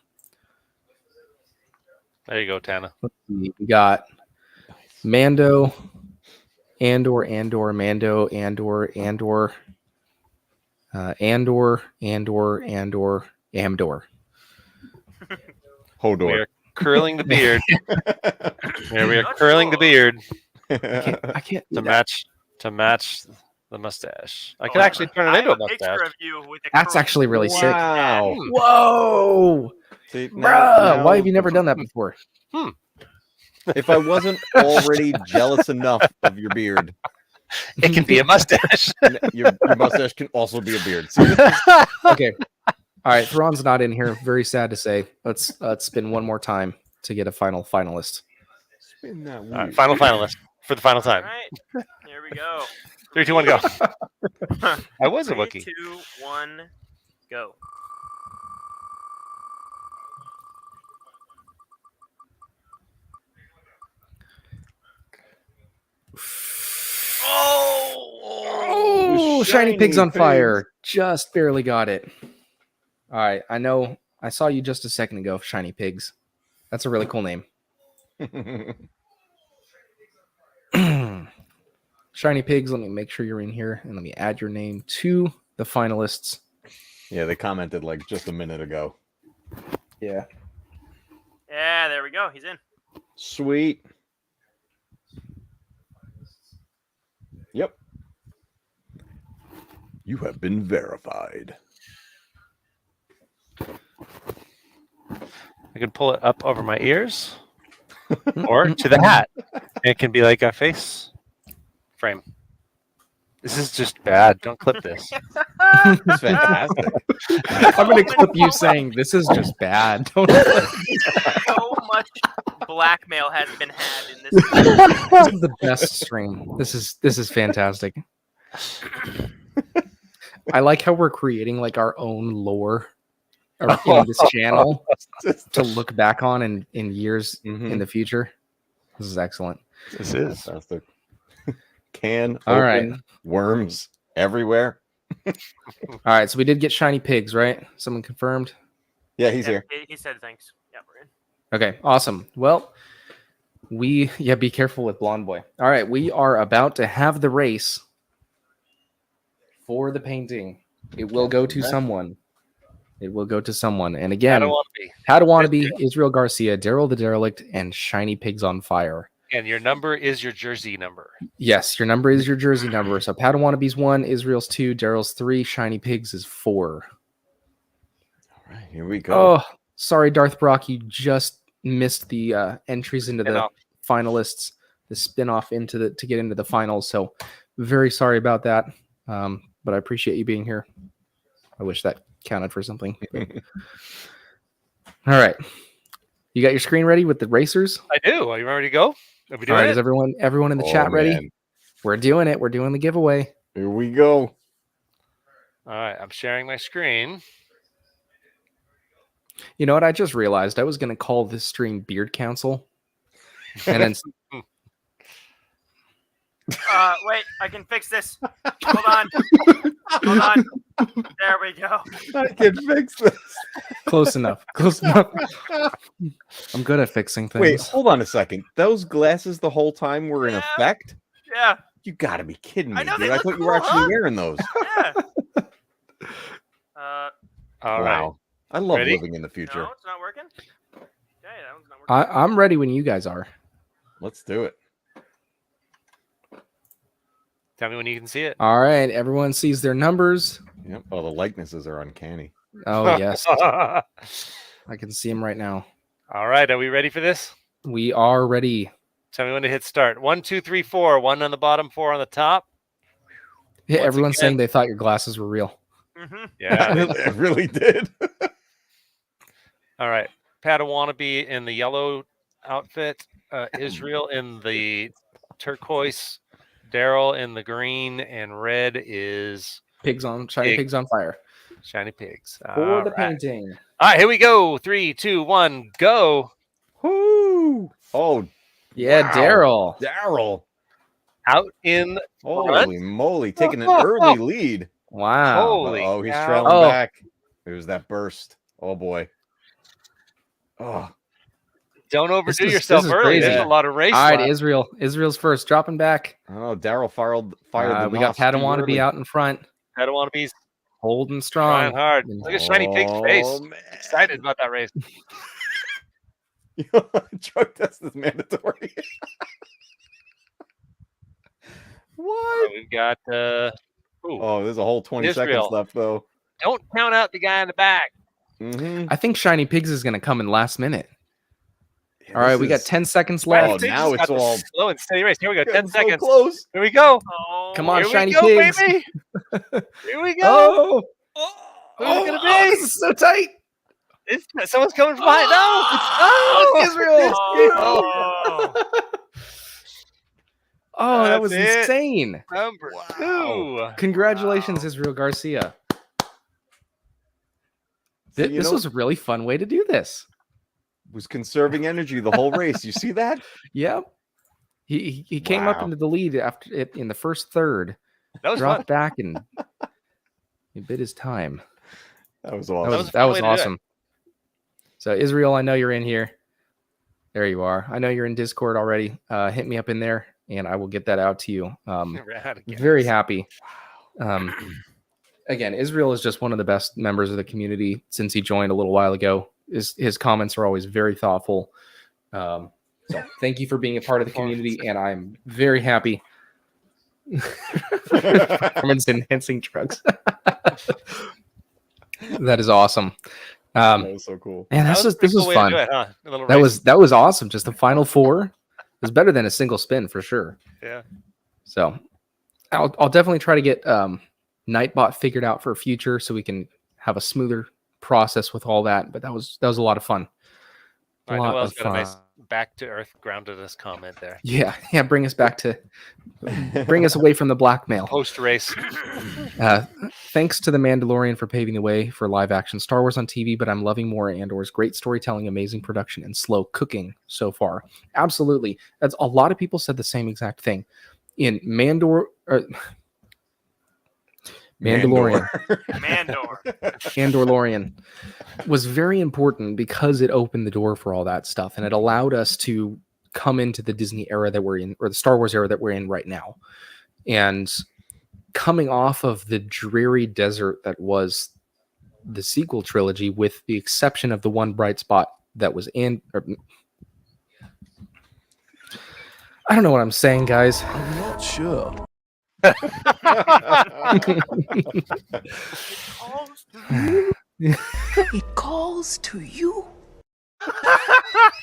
There you go, Tana. Let's see. We got Mando, Andor, Mando, Andor, Amdor. Hodor. We are curling the beard. Yeah, we are curling the beard. I can't to match the mustache. I can actually turn it into a mustache. That's actually really sick. Wow. Whoa. See, Bruh, why have you never done that before? If I wasn't already jealous enough of your beard, it can be a mustache. Your mustache can also be a beard. Okay. All right. Thrawn's not in here. Very sad to say. Let's spin one more time to get a final finalist. Spin that All right, final finalist for the final time. All right. Here we go. 3, 2, 1, go. I was a 3, Wookiee. 2, 1, go. Oh, shiny pigs on fire. Just barely got it. All right. I know. I saw you just a second ago, Shiny Pigs. That's a really cool name. Shiny Pigs, let me make sure you're in here and let me add your name to the finalists. Yeah, they commented like just a minute ago. Yeah. Yeah, there we go. He's in. Sweet. Yep. You have been verified. I can pull it up over my ears or to the hat. It can be like a face frame. This is just bad. Don't clip this. It's fantastic. I'm going to clip you saying this is just bad. Don't So much blackmail has been had in this. This is the best stream. This is fantastic. I like how we're creating like our own lore in this channel to look back on in years in the future. This is excellent. This is fantastic. Can all open, right. Worms everywhere. All right, so we did get shiny pigs, right? Someone confirmed. Yeah, he's here. He said thanks. Yeah, we're in. Okay, awesome. Well, be careful with Blonde Boy. All right, we are about to have the race for the painting. It will go to someone. It will go to someone. And again, Padawan Israel Garcia, Daryl the Derelict, and Shiny Pigs on Fire. And your number is your jersey number. Yes, your number is your jersey number. So Padawanabe's 1, Israel's 2, Daryl's 3, Shiny Pigs is 4. Here we go. Oh, sorry, Darth Brock. You just missed the entries into the finalists, the spin-off to get into the finals. So very sorry about that. But I appreciate you being here. I wish that counted for something. All right. You got your screen ready with the racers? I do. Are you ready to go? Are we doing All right, it? is everyone in the chat ready? Man. We're doing it. We're doing the giveaway. Here we go. All right, I'm sharing my screen. You know what? I just realized I was going to call this stream Beard Council. And then Wait, I can fix this. Hold on. Hold on. There we go. I can fix this. close enough. Close enough. I'm good at fixing things. Wait, hold on a second. Those glasses the whole time were in effect? Yeah. You gotta be kidding me, I know, dude. they I look thought you were cool, actually huh? wearing those. Yeah. All wow. right. I love Ready? living in the future. No, it's not working. Okay, that one's not working. I'm ready when you guys are. Let's do it. Tell me when you can see it. All right. Everyone sees their numbers. Yep. Oh, the likenesses are uncanny. Oh, yes. I can see them right now. All right, are we ready for this? We are ready. Tell me when to hit start. 1, 2, 3, 4. 1 on the bottom, 4 on the top. Yeah, Once everyone's again- saying they thought your glasses were real. Mm-hmm. Yeah. It really did. All right. Padawannabe in the yellow outfit. Israel in the turquoise. Daryl in the green, and red is Shiny pigs on fire. shiny pigs. For All the right. painting. All right, here we go. 3, 2, 1, go. Woo! Oh, Yeah, wow. Daryl. Daryl. Out in Holy moly, taking an early lead. Wow. Holy Oh, he's cow. trailing Oh. back. There's that burst. Oh boy. Oh, Don't overdo is- yourself this is early. crazy. There's a lot of race All right, left. Israel's first, dropping back. oh, Daryl fired the We got nos too Padawannabe early. out in front, Padawannabe's holding trying strong. hard. Look at Shiny Pig's face. Oh, man. Excited about that race. Drug test is mandatory. What? We've got ooh. Oh, there's a whole 20 seconds Israel. left, though. Don't count out the guy in the back. Mm-hmm. I think Shiny Pigs is going to come in last minute. All right, we got 10 seconds left. Oh, now Got it's the all slow and steady race. Here we go. 10 getting so seconds. close. Here we go. Oh, Come on, Here Shiny we go, Pigs. baby. Here we go. Oh, Who's it gonna be? this is so tight. Someone's coming from behind. No, it's Israel. Oh. Oh, that was That's it. insane. Number Wow. 2. Congratulations, Israel Garcia. You This know- was a really fun way to do this. Was conserving energy the whole race. You see that? Yep. He came up Wow. into the lead after it in the first third, That was dropped fun. back, and he bit his time. That was That awesome. was, was a fun way to do it. awesome. So Israel, I know you're in here. There you are. I know you're in Discord already. Hit me up in there, and I will get that out to you. Rad again. Very happy. Again, Israel is just one of the best members of the community since he joined a little while ago. His comments are always very thoughtful. So thank you for being a part of the community, and I'm very happy. Performance enhancing drugs. That is awesome. That was so cool. Man, That was a this pretty was cool way to fun. do it, huh? A little That race. was awesome. Just the final four. It was better than a single spin for sure. Yeah. So I'll definitely try to get Nightbot figured out for future so we can have a smoother process with all that. But that was a lot of fun. All right, lot Noel's of got a nice fun. back to earth groundedness comment there. Yeah, bring us back to bring us away from the blackmail. Post race. Thanks to the Mandalorian for paving the way for live action Star Wars on TV, but I'm loving more Andor's great storytelling, amazing production, and slow cooking so far. Absolutely. That's a lot of people said the same exact thing. In Mandalorian. Mandor. Andorlorian was very important because it opened the door for all that stuff, and it allowed us to come into the Disney era that we're in, or the Star Wars era that we're in right now. And coming off of the dreary desert that was the sequel trilogy, with the exception of the one bright spot that was in. I don't know what I'm saying, guys. I'm not sure. It calls to you.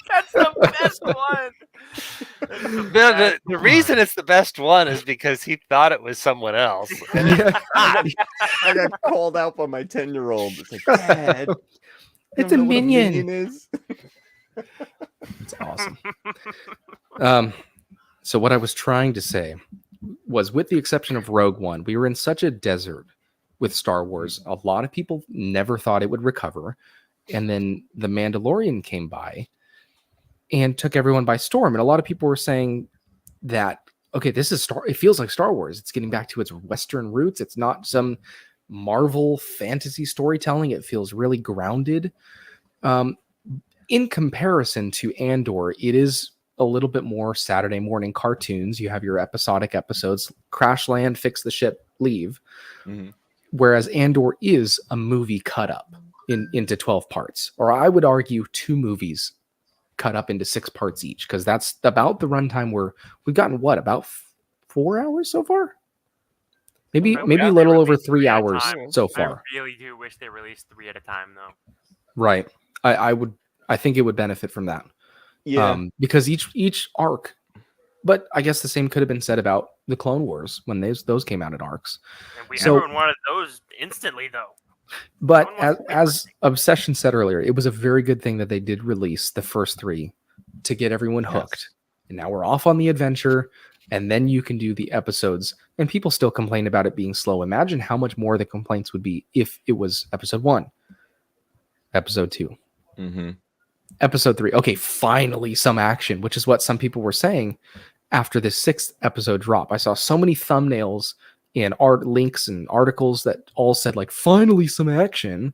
That's the best one. The reason it's the best one is because he thought it was someone else. I got called out by my 10-year-old. It's like, Dad, It's a minion. is. It's awesome. So what I was trying to say was, with the exception of Rogue One, we were in such a desert with Star Wars. A lot of people never thought it would recover. And then The Mandalorian came by and took everyone by storm. And a lot of people were saying that, okay, it feels like Star Wars. It's getting back to its Western roots. It's not some Marvel fantasy storytelling. It feels really grounded. In comparison to Andor, it is a little bit more Saturday morning cartoons. You have your episodic episodes, crash land, fix the ship, leave. Mm-hmm. Whereas Andor is a movie cut up into 12 parts, or I would argue 2 movies cut up into 6 parts each, because that's about the runtime we've gotten about 4 hours so far, maybe a little over 3 hours so far. I really do wish they released 3 at a time, though. Right. I think it would benefit from that. Yeah. Because each arc, but I guess the same could have been said about the Clone Wars when those came out at arcs. And everyone wanted those instantly, though. But as Obsession said earlier, it was a very good thing that they did release the first 3 to get everyone hooked. And now we're off on the adventure, and then you can do the episodes. And people still complain about it being slow. Imagine how much more the complaints would be if it was episode 1, episode 2, episode 3. Okay, finally some action, which is what some people were saying after this 6th episode drop. I saw so many thumbnails and art links and articles that all said, like, finally some action,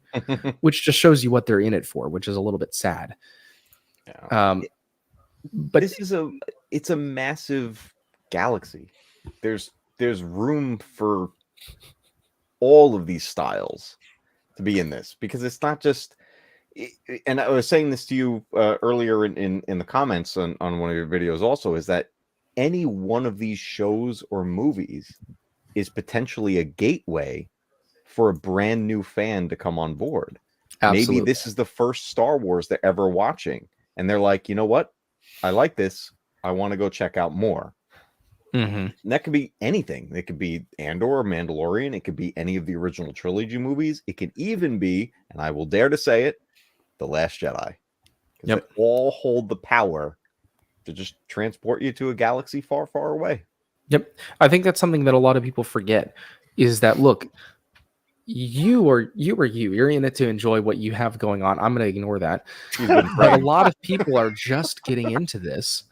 which just shows you what they're in it for, which is a little bit sad. Yeah. But it's a massive galaxy. There's room for all of these styles to be in this, because it's not just. And I was saying this to you earlier in the comments on one of your videos also, is that any one of these shows or movies is potentially a gateway for a brand new fan to come on board. Absolutely. Maybe this is the first Star Wars they're ever watching, and they're like, you know what? I like this. I want to go check out more. And that could be anything. It could be Andor or Mandalorian. It could be any of the original trilogy movies. It could even be, and I will dare to say it, The Last Jedi. They all hold the power to just transport you to a galaxy far, far away. Yep. I think that's something that a lot of people forget, is that, look, you're in it to enjoy what you have going on. I'm going to ignore that. But a lot of people are just getting into this,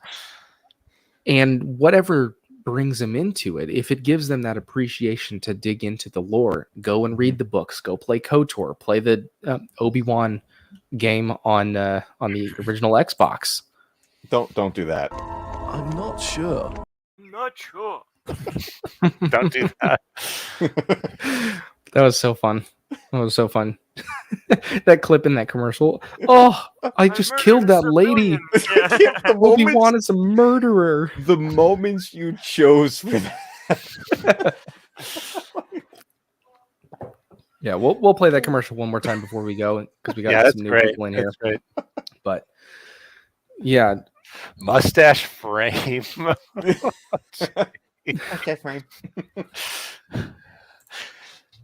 and whatever brings them into it, if it gives them that appreciation to dig into the lore, go and read the books, go play KOTOR, play the Obi-Wan game on the original Xbox. Don't do that. I'm not sure. Not sure. Don't do that. That was so fun. That was so fun. That clip in that commercial. Oh, I just killed that lady. Obi-Wan is a murderer. The moments you chose for that. Yeah, we'll play that commercial one more time before we go, because we got some new people in here. Great. But yeah, Mustache frame. Okay, fine.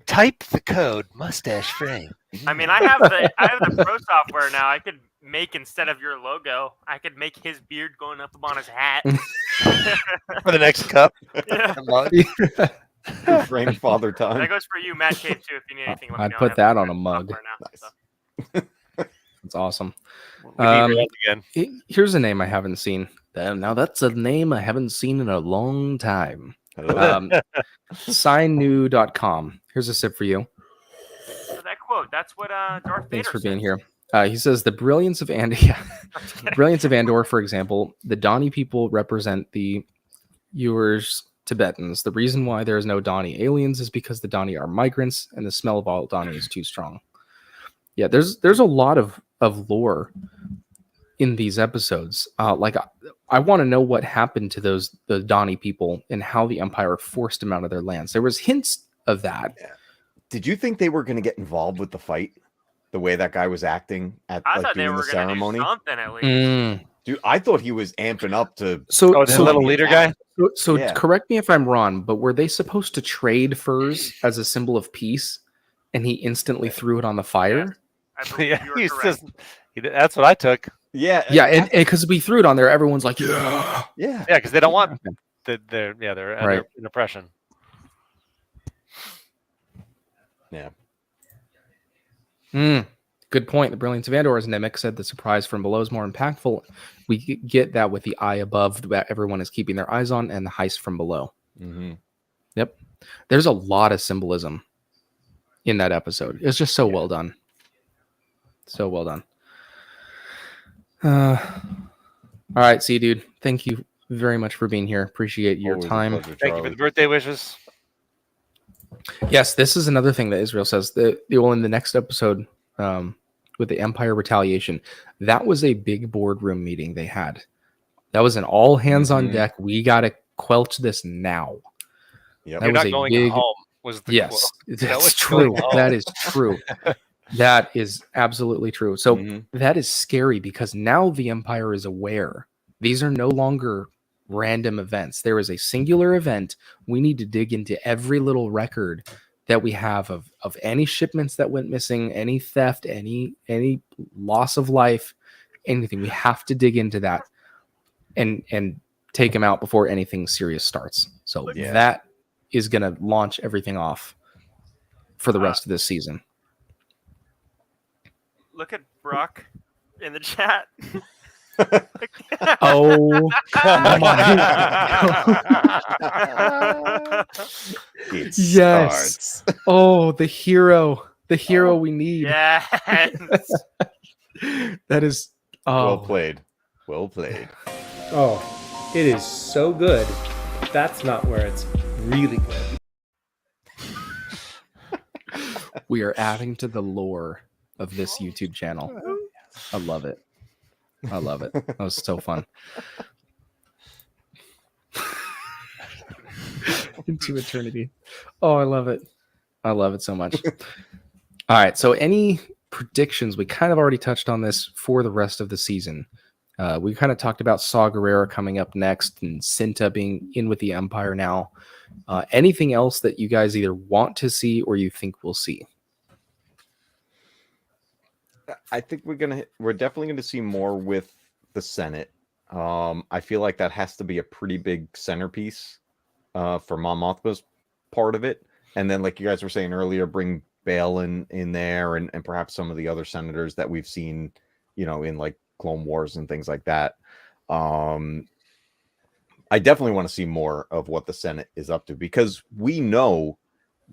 Type the code mustache frame. I mean, I have the pro software now. I could make, instead of your logo, I could make his beard going up on his hat For the next cup. Frame Father Time. That goes for you, Matt Cave, too. If you need anything, let me I'd know. put that on a mug. Nice. That's awesome. Again. Here's a name I haven't seen. Now that's a name I haven't seen in a long time. Signnew.com. Here's a sip for you. So that quote, that's what Darth Vader Thanks for said. being here. He says the brilliance of Andor. Yeah. The brilliance of Andor, for example, the Donnie people represent the Uyghurs, Tibetans. The reason why there is no Donnie aliens is because the Donnie are migrants, and the smell of all Donnie is too strong. Yeah, there's a lot of lore in these episodes. Like I want to know what happened to the Donnie people and how the Empire forced them out of their lands. There was hints of that. Yeah. Did you think they were going to get involved with the fight? The way that guy was acting at I like thought they doing were the going to do ceremony. something at least. Dude, I thought he was amping up to. So, Oh, the little leader guy? So Yeah. correct me if I'm wrong, but were they supposed to trade furs as a symbol of peace, and he instantly threw it on the fire? I believe Yeah, you were he's correct. just, that's what I took. Yeah, Yeah, and because we threw it on there, everyone's like, yeah. Yeah, because they don't want they're Right. under an oppression. Yeah. Good point. The brilliance of Andor, as Nemec said, the surprise from below is more impactful. We get that with the eye above that everyone is keeping their eyes on, and the heist from below. Mm-hmm. Yep. There's a lot of symbolism in that episode. It's just so well done. So well done. All right, see, dude. Thank you very much for being here. Appreciate your Always a time. pleasure, Thank you for the birthday wishes. Yes, this is another thing that Israel says. Well, in the next episode, with the Empire retaliation, that was a big boardroom meeting they had. That was an all hands on deck. We got to quelch this now. Yep. That You're was not a going big. home. Was the Yes, quote. that's was true. going home. That is true. That is absolutely true. So that is scary because now the Empire is aware. These are no longer random events. There is a singular event. We need to dig into every little record that we have of any shipments that went missing, any theft, any loss of life, anything. We have to dig into that and take them out before anything serious starts. So that is going to launch everything off for the rest of this season. Look at Brock in the chat. Oh my yes. Oh, the hero we need. Yes. That is Well played. Well played. Oh, it is so good. That's not where it's really good. We are adding to the lore of this YouTube channel. I love it. I love it. That was so fun. Into eternity. Oh, I love it. I love it so much. All right. So any predictions? We kind of already touched on this for the rest of the season. We kind of talked about Saw Gerrera coming up next and Cinta being in with the Empire now. Anything else that you guys either want to see or you think we'll see? I think we're definitely gonna see more with the Senate. I feel like that has to be a pretty big centerpiece for Mon Mothma's part of it. And then, like you guys were saying earlier, bring Bail in there and perhaps some of the other senators that we've seen, in like Clone Wars and things like that. I definitely want to see more of what the Senate is up to, because we know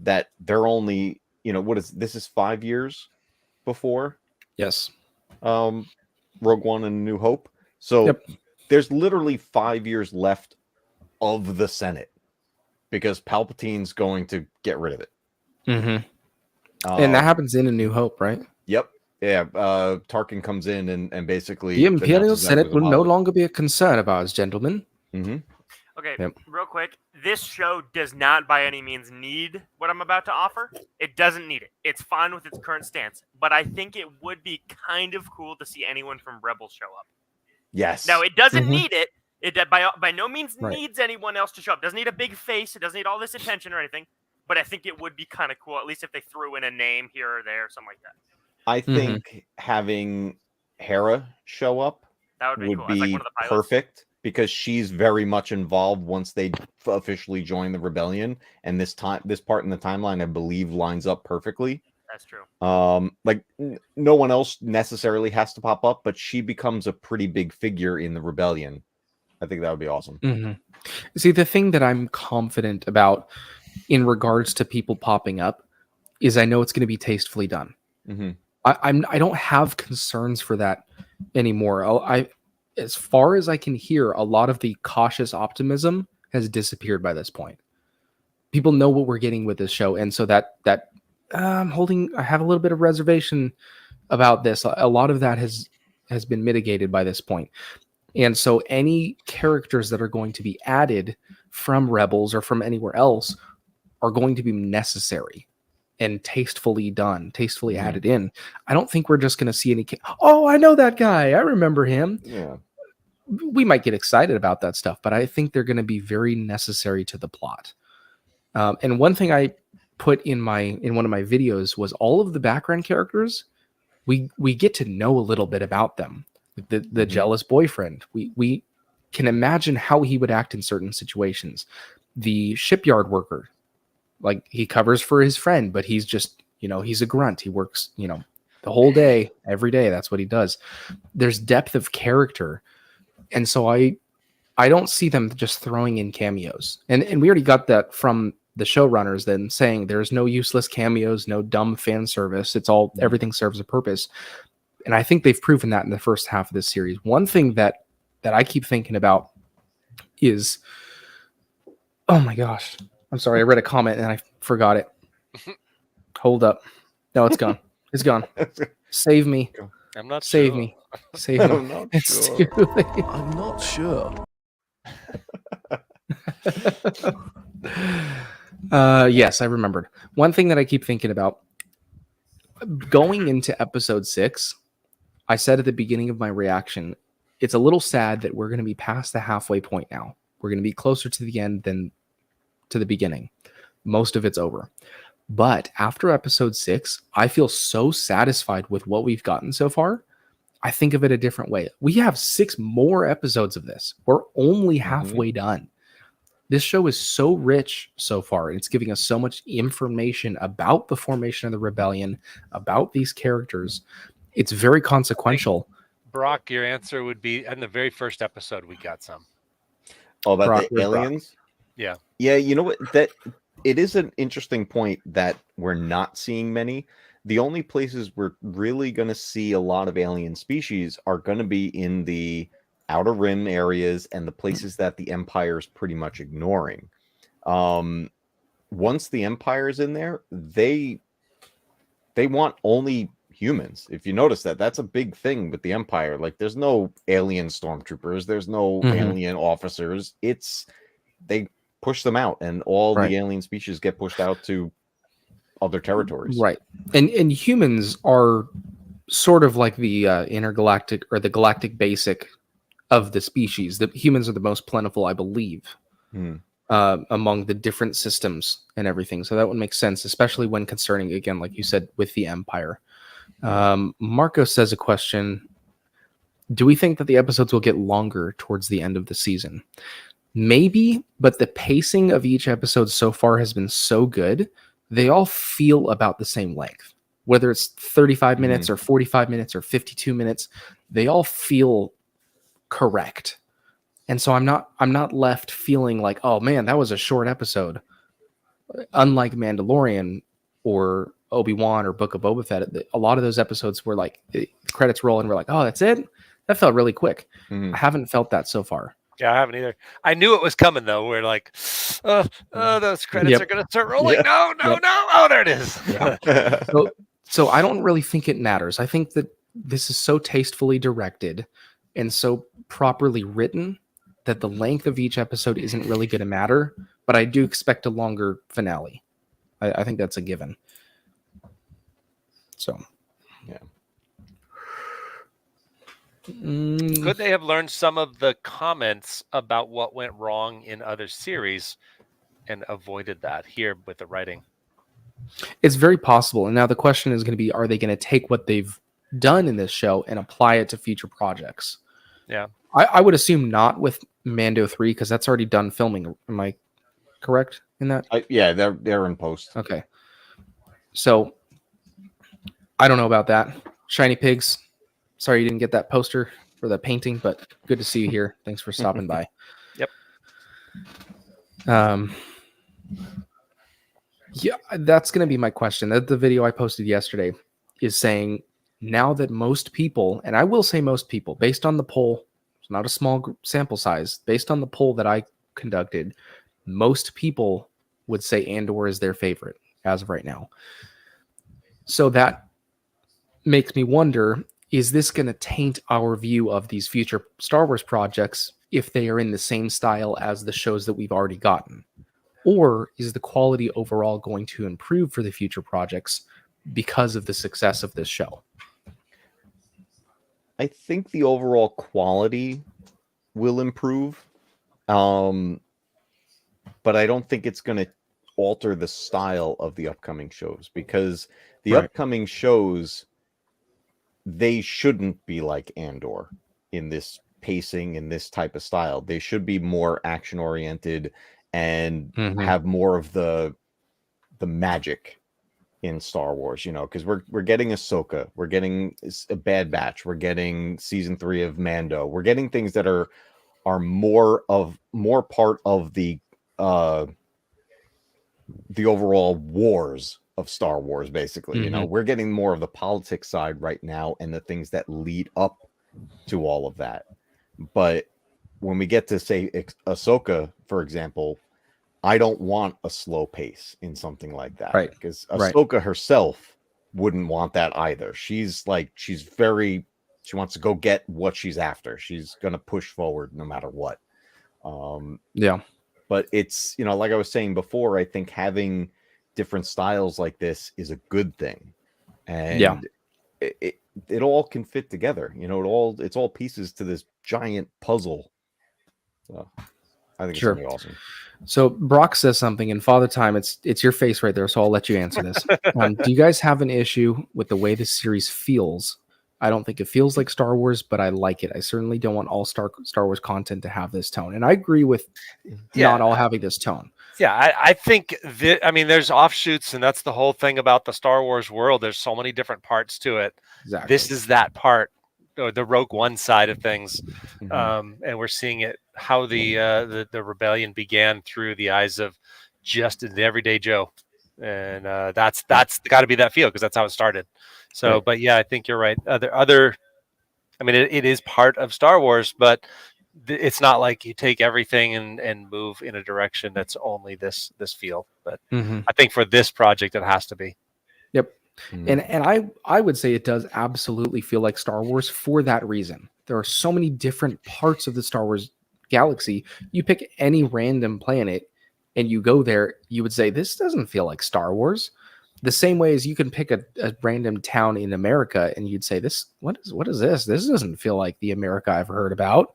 that they're only, this is 5 years before. Yes. Rogue One and New Hope. So there's literally 5 years left of the Senate because Palpatine's going to get rid of it. Mm-hmm. And that happens in A New Hope, right? Yep. Yeah. Tarkin comes in and basically the Imperial announces that Senate was will no abolished. longer be a concern of ours, gentlemen. Mm-hmm. Okay, Yep. real quick. This show does not by any means need what I'm about to offer. It doesn't need it. It's fine with its current stance. But I think it would be kind of cool to see anyone from Rebels show up. Yes. Now, it doesn't Mhm. need it. It by no means Right. needs anyone else to show up. Doesn't need a big face. It doesn't need all this attention or anything. But I think it would be kind of cool, at least if they threw in a name here or there, something like that. I think having Hera show up That would be cool. As, be like, one of the pilots. perfect, because she's very much involved once they officially join the rebellion. And this part in the timeline, I believe, lines up perfectly. That's true. No one else necessarily has to pop up, but she becomes a pretty big figure in the rebellion. I think that would be awesome. Mm-hmm. See, the thing that I'm confident about in regards to people popping up is I know it's going to be tastefully done. Mm-hmm. I don't have concerns for that anymore. As far as I can hear, a lot of the cautious optimism has disappeared by this point. People know what we're getting with this show, and so I have a little bit of reservation about this. A lot of that has been mitigated by this point. And so any characters that are going to be added from Rebels or from anywhere else are going to be necessary. and tastefully done, tastefully added in. I don't think we're just going to see any. Oh, I know that guy. I remember him. Yeah. We might get excited about that stuff, but I think they're going to be very necessary to the plot. And one thing I put in one of my videos was all of the background characters. We get to know a little bit about them. The jealous boyfriend. We can imagine how he would act in certain situations. The shipyard worker, like he covers for his friend, but he's just, he's a grunt. He works, the whole day, every day. That's what he does. There's depth of character. And so I don't see them just throwing in cameos. And we already got that from the showrunners then saying there's no useless cameos, no dumb fan service. It's all, everything serves a purpose. And I think they've proven that in the first half of this series. One thing that I keep thinking about is, oh my gosh, I'm sorry. I read a comment and I forgot it. Hold up. No, it's gone. It's gone. Save me. I'm not Save sure. me. Save me. I'm not It's sure. too late. I'm not sure. Yes, I remembered. One thing that I keep thinking about going into episode 6, I said at the beginning of my reaction, it's a little sad that we're going to be past the halfway point now. We're going to be closer to the end than to the beginning. Most of it's over. But after episode 6, I feel so satisfied with what we've gotten so far. I think of it a different way. We have 6 more episodes of this. We're only halfway done. This show is so rich so far. It's giving us so much information about the formation of the rebellion, about these characters. It's very consequential. Brock, your answer would be in the very first episode we got some. Oh, about Brock, the where's Brock? aliens? Yeah. Yeah, you know what? That it is an interesting point that we're not seeing many. The only places we're really going to see a lot of alien species are going to be in the Outer Rim areas and the places that the Empire is pretty much ignoring. Once the Empire is in there, they want only humans. If you notice that's a big thing with the Empire. Like, there's no alien stormtroopers, there's no alien officers. They push them out, and all the alien species get pushed out to other territories. Right. And humans are sort of like the intergalactic or the galactic basic of the species. The humans are the most plentiful, I believe, among the different systems and everything. So that would make sense, especially when concerning, again, like you said, with the Empire. Marco says a question. Do we think that the episodes will get longer towards the end of the season? Maybe, but the pacing of each episode so far has been so good. They all feel about the same length. Whether it's 35 minutes or 45 minutes or 52 minutes, they all feel correct. And so I'm not left feeling like, oh man, that was a short episode. Unlike Mandalorian or Obi-Wan or Book of Boba Fett, a lot of those episodes were like, the credits roll and we're like, oh, that's it? That felt really quick. I haven't felt that so far. Yeah, I haven't either. I knew it was coming though. We're like, those credits are going to start rolling. No. Oh, there it is. So I don't really think it matters. I think that this is so tastefully directed and so properly written that the length of each episode isn't really going to matter. But I do expect a longer finale. I think that's a given. So, yeah. Could they have learned some of the comments about what went wrong in other series and avoided that here with the writing? It's very possible. And now the question is going to be, are they going to take what they've done in this show and apply it to future projects? Yeah. I would assume not with Mando 3 because that's already done filming. Am I correct in that? Yeah, they're in post. Okay. So I don't know about that. Shiny Pigs. Sorry you didn't get that poster for the painting, but good to see you here. Thanks for stopping by. Yep. Yeah, that's going to be my question. That the video I posted yesterday is saying now that most people, and I will say most people, based on the poll, it's not a small sample size, based on the poll that I conducted, most people would say Andor is their favorite as of right now. So that makes me wonder, is this going to taint our view of these future Star Wars projects if they are in the same style as the shows that we've already gotten? or is the quality overall going to improve for the future projects because of the success of this show? I think the overall quality will improve, but I don't think it's going to alter the style of the upcoming shows, because the upcoming shows, they shouldn't be like Andor in this pacing, in this type of style. They should be more action oriented and have more of the magic in Star Wars, because we're getting Ahsoka, we're getting a Bad Batch, we're getting season 3 of Mando, we're getting things that are more part of the overall wars of Star Wars, basically. We're getting more of the politics side right now and the things that lead up to all of that. But when we get to, say, Ahsoka, for example, I don't want a slow pace in something like that, because Ahsoka herself wouldn't want that either. She wants to go get what she's after. She's going to push forward no matter what. But it's, like I was saying before, I think having different styles like this is a good thing. And it all can fit together. It's all pieces to this giant puzzle. So I think it's going to be awesome. So Brock says something, and Father Time, it's your face right there, so I'll let you answer this. Do you guys have an issue with the way this series feels? I don't think it feels like Star Wars, but I like it. I certainly don't want all Star Wars content to have this tone, and I agree with not all having this tone. Yeah, I think there's offshoots, and that's the whole thing about the Star Wars world. There's so many different parts to it. Exactly. This is that part, or the Rogue One side of things, and we're seeing it how the rebellion began through the eyes of just the everyday Joe, and that's got to be that feel, because that's how it started. So, but yeah, I think you're right. It is part of Star Wars, but it's not like you take everything and move in a direction that's only this feel. But I think for this project, it has to be. Yep. And I would say it does absolutely feel like Star Wars for that reason. There are so many different parts of the Star Wars galaxy. You pick any random planet and you go there, you would say, this doesn't feel like Star Wars. The same way as you can pick a random town in America and you'd say, what is this? This doesn't feel like the America I've heard about.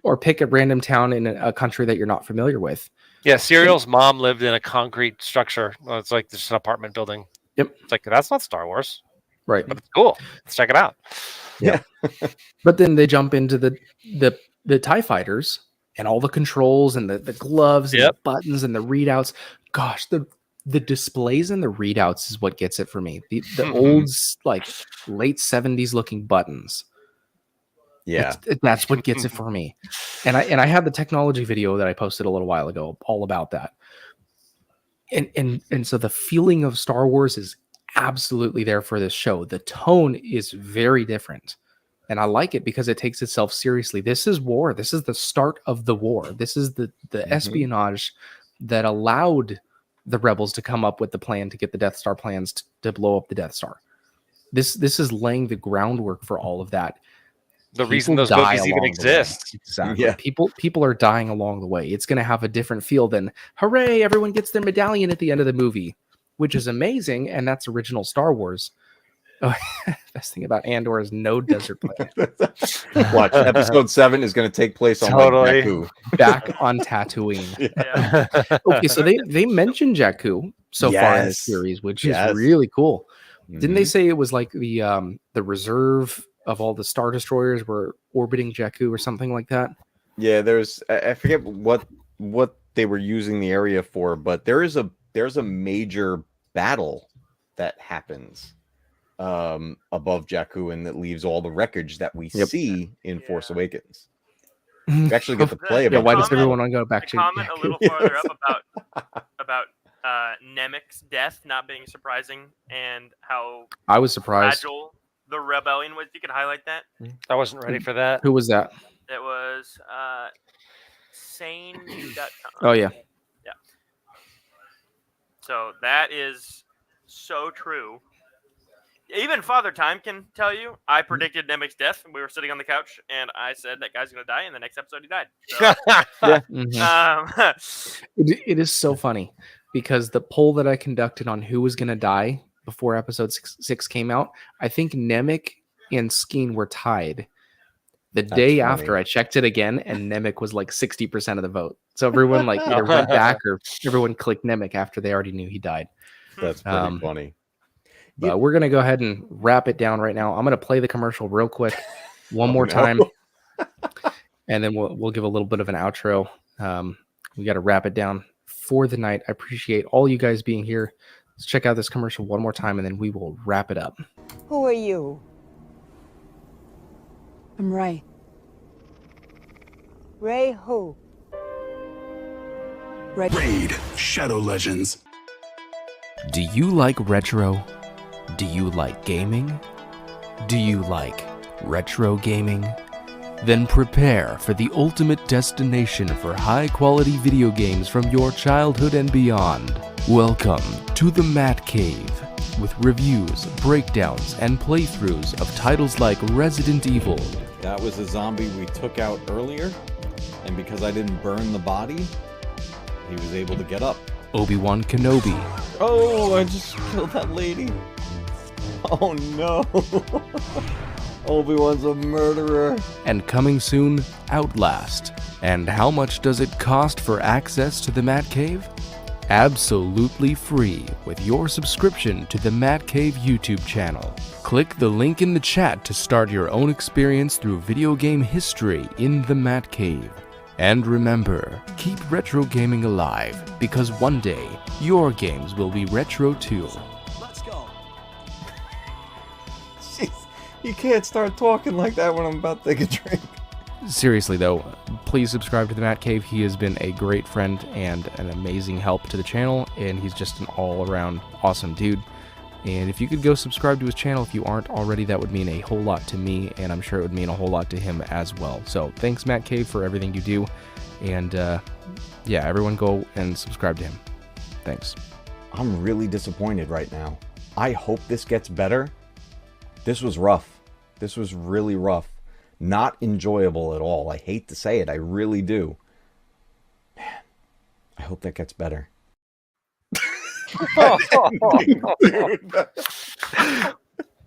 or pick a random town in a country that you're not familiar with. Yeah, Serial's mom lived in a concrete structure. Well, it's like just an apartment building. Yep. It's like, that's not Star Wars. Right. But it's cool. Let's check it out. Yeah. But then they jump into the TIE fighters and all the controls and the gloves and the buttons and the readouts. Gosh, the displays and the readouts is what gets it for me. The old, like, late 70s looking buttons. Yeah. That's what gets it for me. And I had the technology video that I posted a little while ago all about that. And so the feeling of Star Wars is absolutely there for this show. The tone is very different. And I like it because it takes itself seriously. This is war. This is the start of the war. This is the espionage that allowed the rebels to come up with the plan to get the Death Star plans to blow up the Death Star. This is laying the groundwork for all of that. The reason those movies even exist. Exactly. Yeah. People are dying along the way. It's going to have a different feel than, hooray, everyone gets their medallion at the end of the movie, which is amazing. And that's original Star Wars. Oh, best thing about Andor is no desert planet. Watch, episode 7 is going to take place on Jakku. Back on Tatooine. Yeah. Okay, so they mentioned Jakku so far in the series, which is really cool. Didn't they say it was like the reserve of all the Star Destroyers were orbiting Jakku or something like that? Yeah, I forget what they were using the area for, but there's a major battle that happens above Jakku, and that leaves all the wreckage that we see in Force Awakens. We actually get to play about. Why does everyone want to go back to comment Jakku? a little farther up about Nemec's death not being surprising, and how I was surprised fragile the rebellion was. You could highlight that. I wasn't ready for that. Who was that? It was sane.com. Oh yeah. Yeah. So that is so true. Even Father Time can tell you. I predicted Nemec's death. We were sitting on the couch, and I said that guy's gonna die. In the next episode, he died. So, It is so funny because the poll that I conducted on who was going to die before episode 6 came out, I think Nemec and Skeen were tied. The day after, I checked it again, and Nemec was like 60% of the vote. So everyone like either went back or everyone clicked Nemec after they already knew he died. That's pretty funny. But we're going to go ahead and wrap it down right now. I'm going to play the commercial real quick one more time, and then we'll give a little bit of an outro. We got to wrap it down for the night. I appreciate all you guys being here. Let's check out this commercial one more time, and then we will wrap it up. Who are you? I'm Ray. Ray who? Raid Shadow Legends. Do you like retro? Do you like gaming? Do you like retro gaming? Then prepare for the ultimate destination for high-quality video games from your childhood and beyond. Welcome to the Matt Cave, with reviews, breakdowns, and playthroughs of titles like Resident Evil. That was a zombie we took out earlier, and because I didn't burn the body, he was able to get up. Obi-Wan Kenobi. Oh, I just killed that lady. Oh no. Obi-Wan's a murderer. And coming soon, Outlast. And how much does it cost for access to the Matt Cave? Absolutely free with your subscription to the Matt Cave YouTube channel. Click the link in the chat to start your own experience through video game history in the Matt Cave. And remember, keep retro gaming alive, because one day, your games will be retro too. Let's go. Jeez, you can't start talking like that when I'm about to take a drink. Seriously though, please subscribe to the Matt Cave. He has been a great friend and an amazing help to the channel, and he's just an all-around awesome dude. And if you could go subscribe to his channel if you aren't already, that would mean a whole lot to me, and I'm sure it would mean a whole lot to him as well. So thanks, Matt Cave, for everything you do. And yeah, everyone go and subscribe to him. Thanks. I'm really disappointed right now. I hope this gets better. This was rough. This was really rough. Not enjoyable at all. I hate to say it. I really do. Man, I hope that gets better.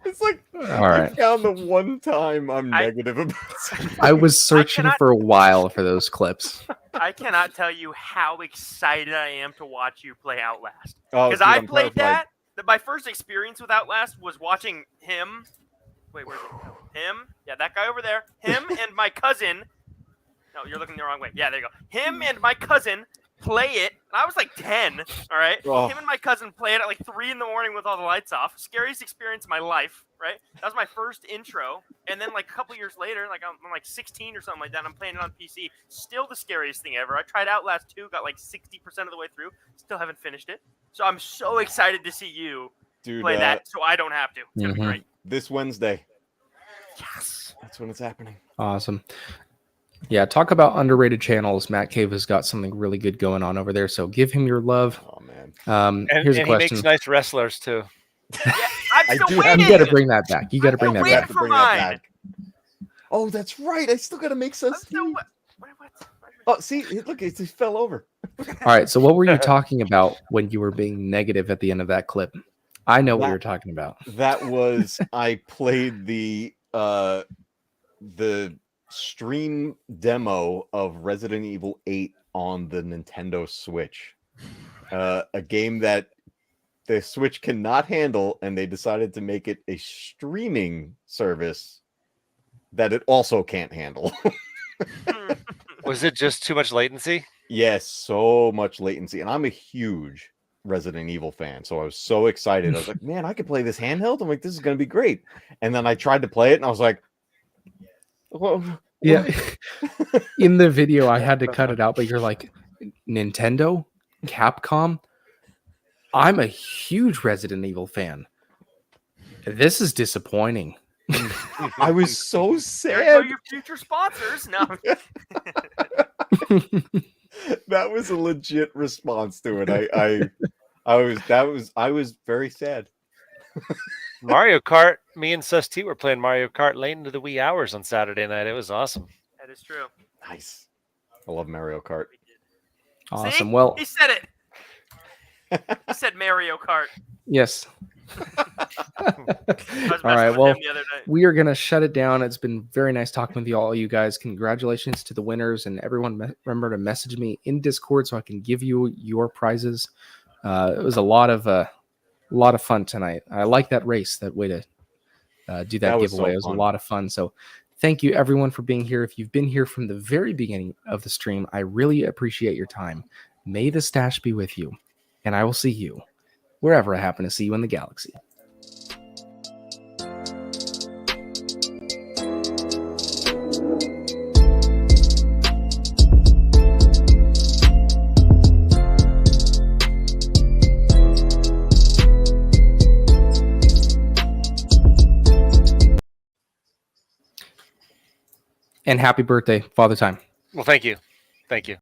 It's like, all right. I found the one time I'm negative about something. I was searching for a while for those clips. I cannot tell you how excited I am to watch you play Outlast. Oh, Because dude, I I'm played terrified. that. My first experience with Outlast was watching him. Wait, where's it? Him? Yeah, that guy over there. Him and my cousin. No, you're looking the wrong way. Yeah, there you go. Him and my cousin play it. And I was like 10. All right. Oh. Him and my cousin play it at like 3 in the morning with all the lights off. Scariest experience of my life. Right. That was my first intro. And then like a couple years later, like I'm like 16 or something like that. I'm playing it on PC. Still the scariest thing ever. I tried Outlast 2, got like 60% of the way through. Still haven't finished it. So I'm so excited to see you play that so I don't have to. It's going to be great. This Wednesday. Yes. That's when it's happening. Awesome. Yeah, talk about underrated channels. Matt Cave has got something really good going on over there, so give him your love. Oh man. Here's a question. He makes nice wrestlers too. Yeah, I'm still waiting. You got to bring that back. You got to bring that back. For mine. Oh, that's right. I still got to make sense. Oh, see, look, it just fell over. All right. So, what were you talking about when you were being negative at the end of that clip? I know what you're talking about. That was I played the stream demo of Resident Evil 8 on the Nintendo Switch, a game that the Switch cannot handle, and they decided to make it a streaming service that it also can't handle. Was it just too much latency? Yes, so much latency. And I'm a huge Resident Evil fan, so I was so excited. I was like, man, I could play this handheld. I'm like, this is going to be great. And then I tried to play it, and I was like, whoa. Yeah. In the video, I had to cut it out, but you're like, Nintendo? Capcom? I'm a huge Resident Evil fan. This is disappointing. I was so sad. There go your future sponsors. No. That was a legit response to it. I was very sad. Mario Kart. Me and Sus T were playing Mario Kart late into the wee hours on Saturday night. It was awesome. That is true. Nice. I love Mario Kart. Awesome. See? Well, He said it. He said Mario Kart. yes. I was All right. messing with Well, him the other night. we are going to shut it down. It's been very nice talking with you all, you guys. Congratulations to the winners, and everyone remember to message me in Discord so I can give you your prizes. It was a lot of fun tonight. I like that race, that way to do that was so giveaway. It was a fun. lot of fun. So thank you everyone for being here. If you've been here from the very beginning of the stream, I really appreciate your time. May the stash be with you, and I will see you wherever I happen to see you in the galaxy. And happy birthday, Father Time. Well, thank you. Thank you.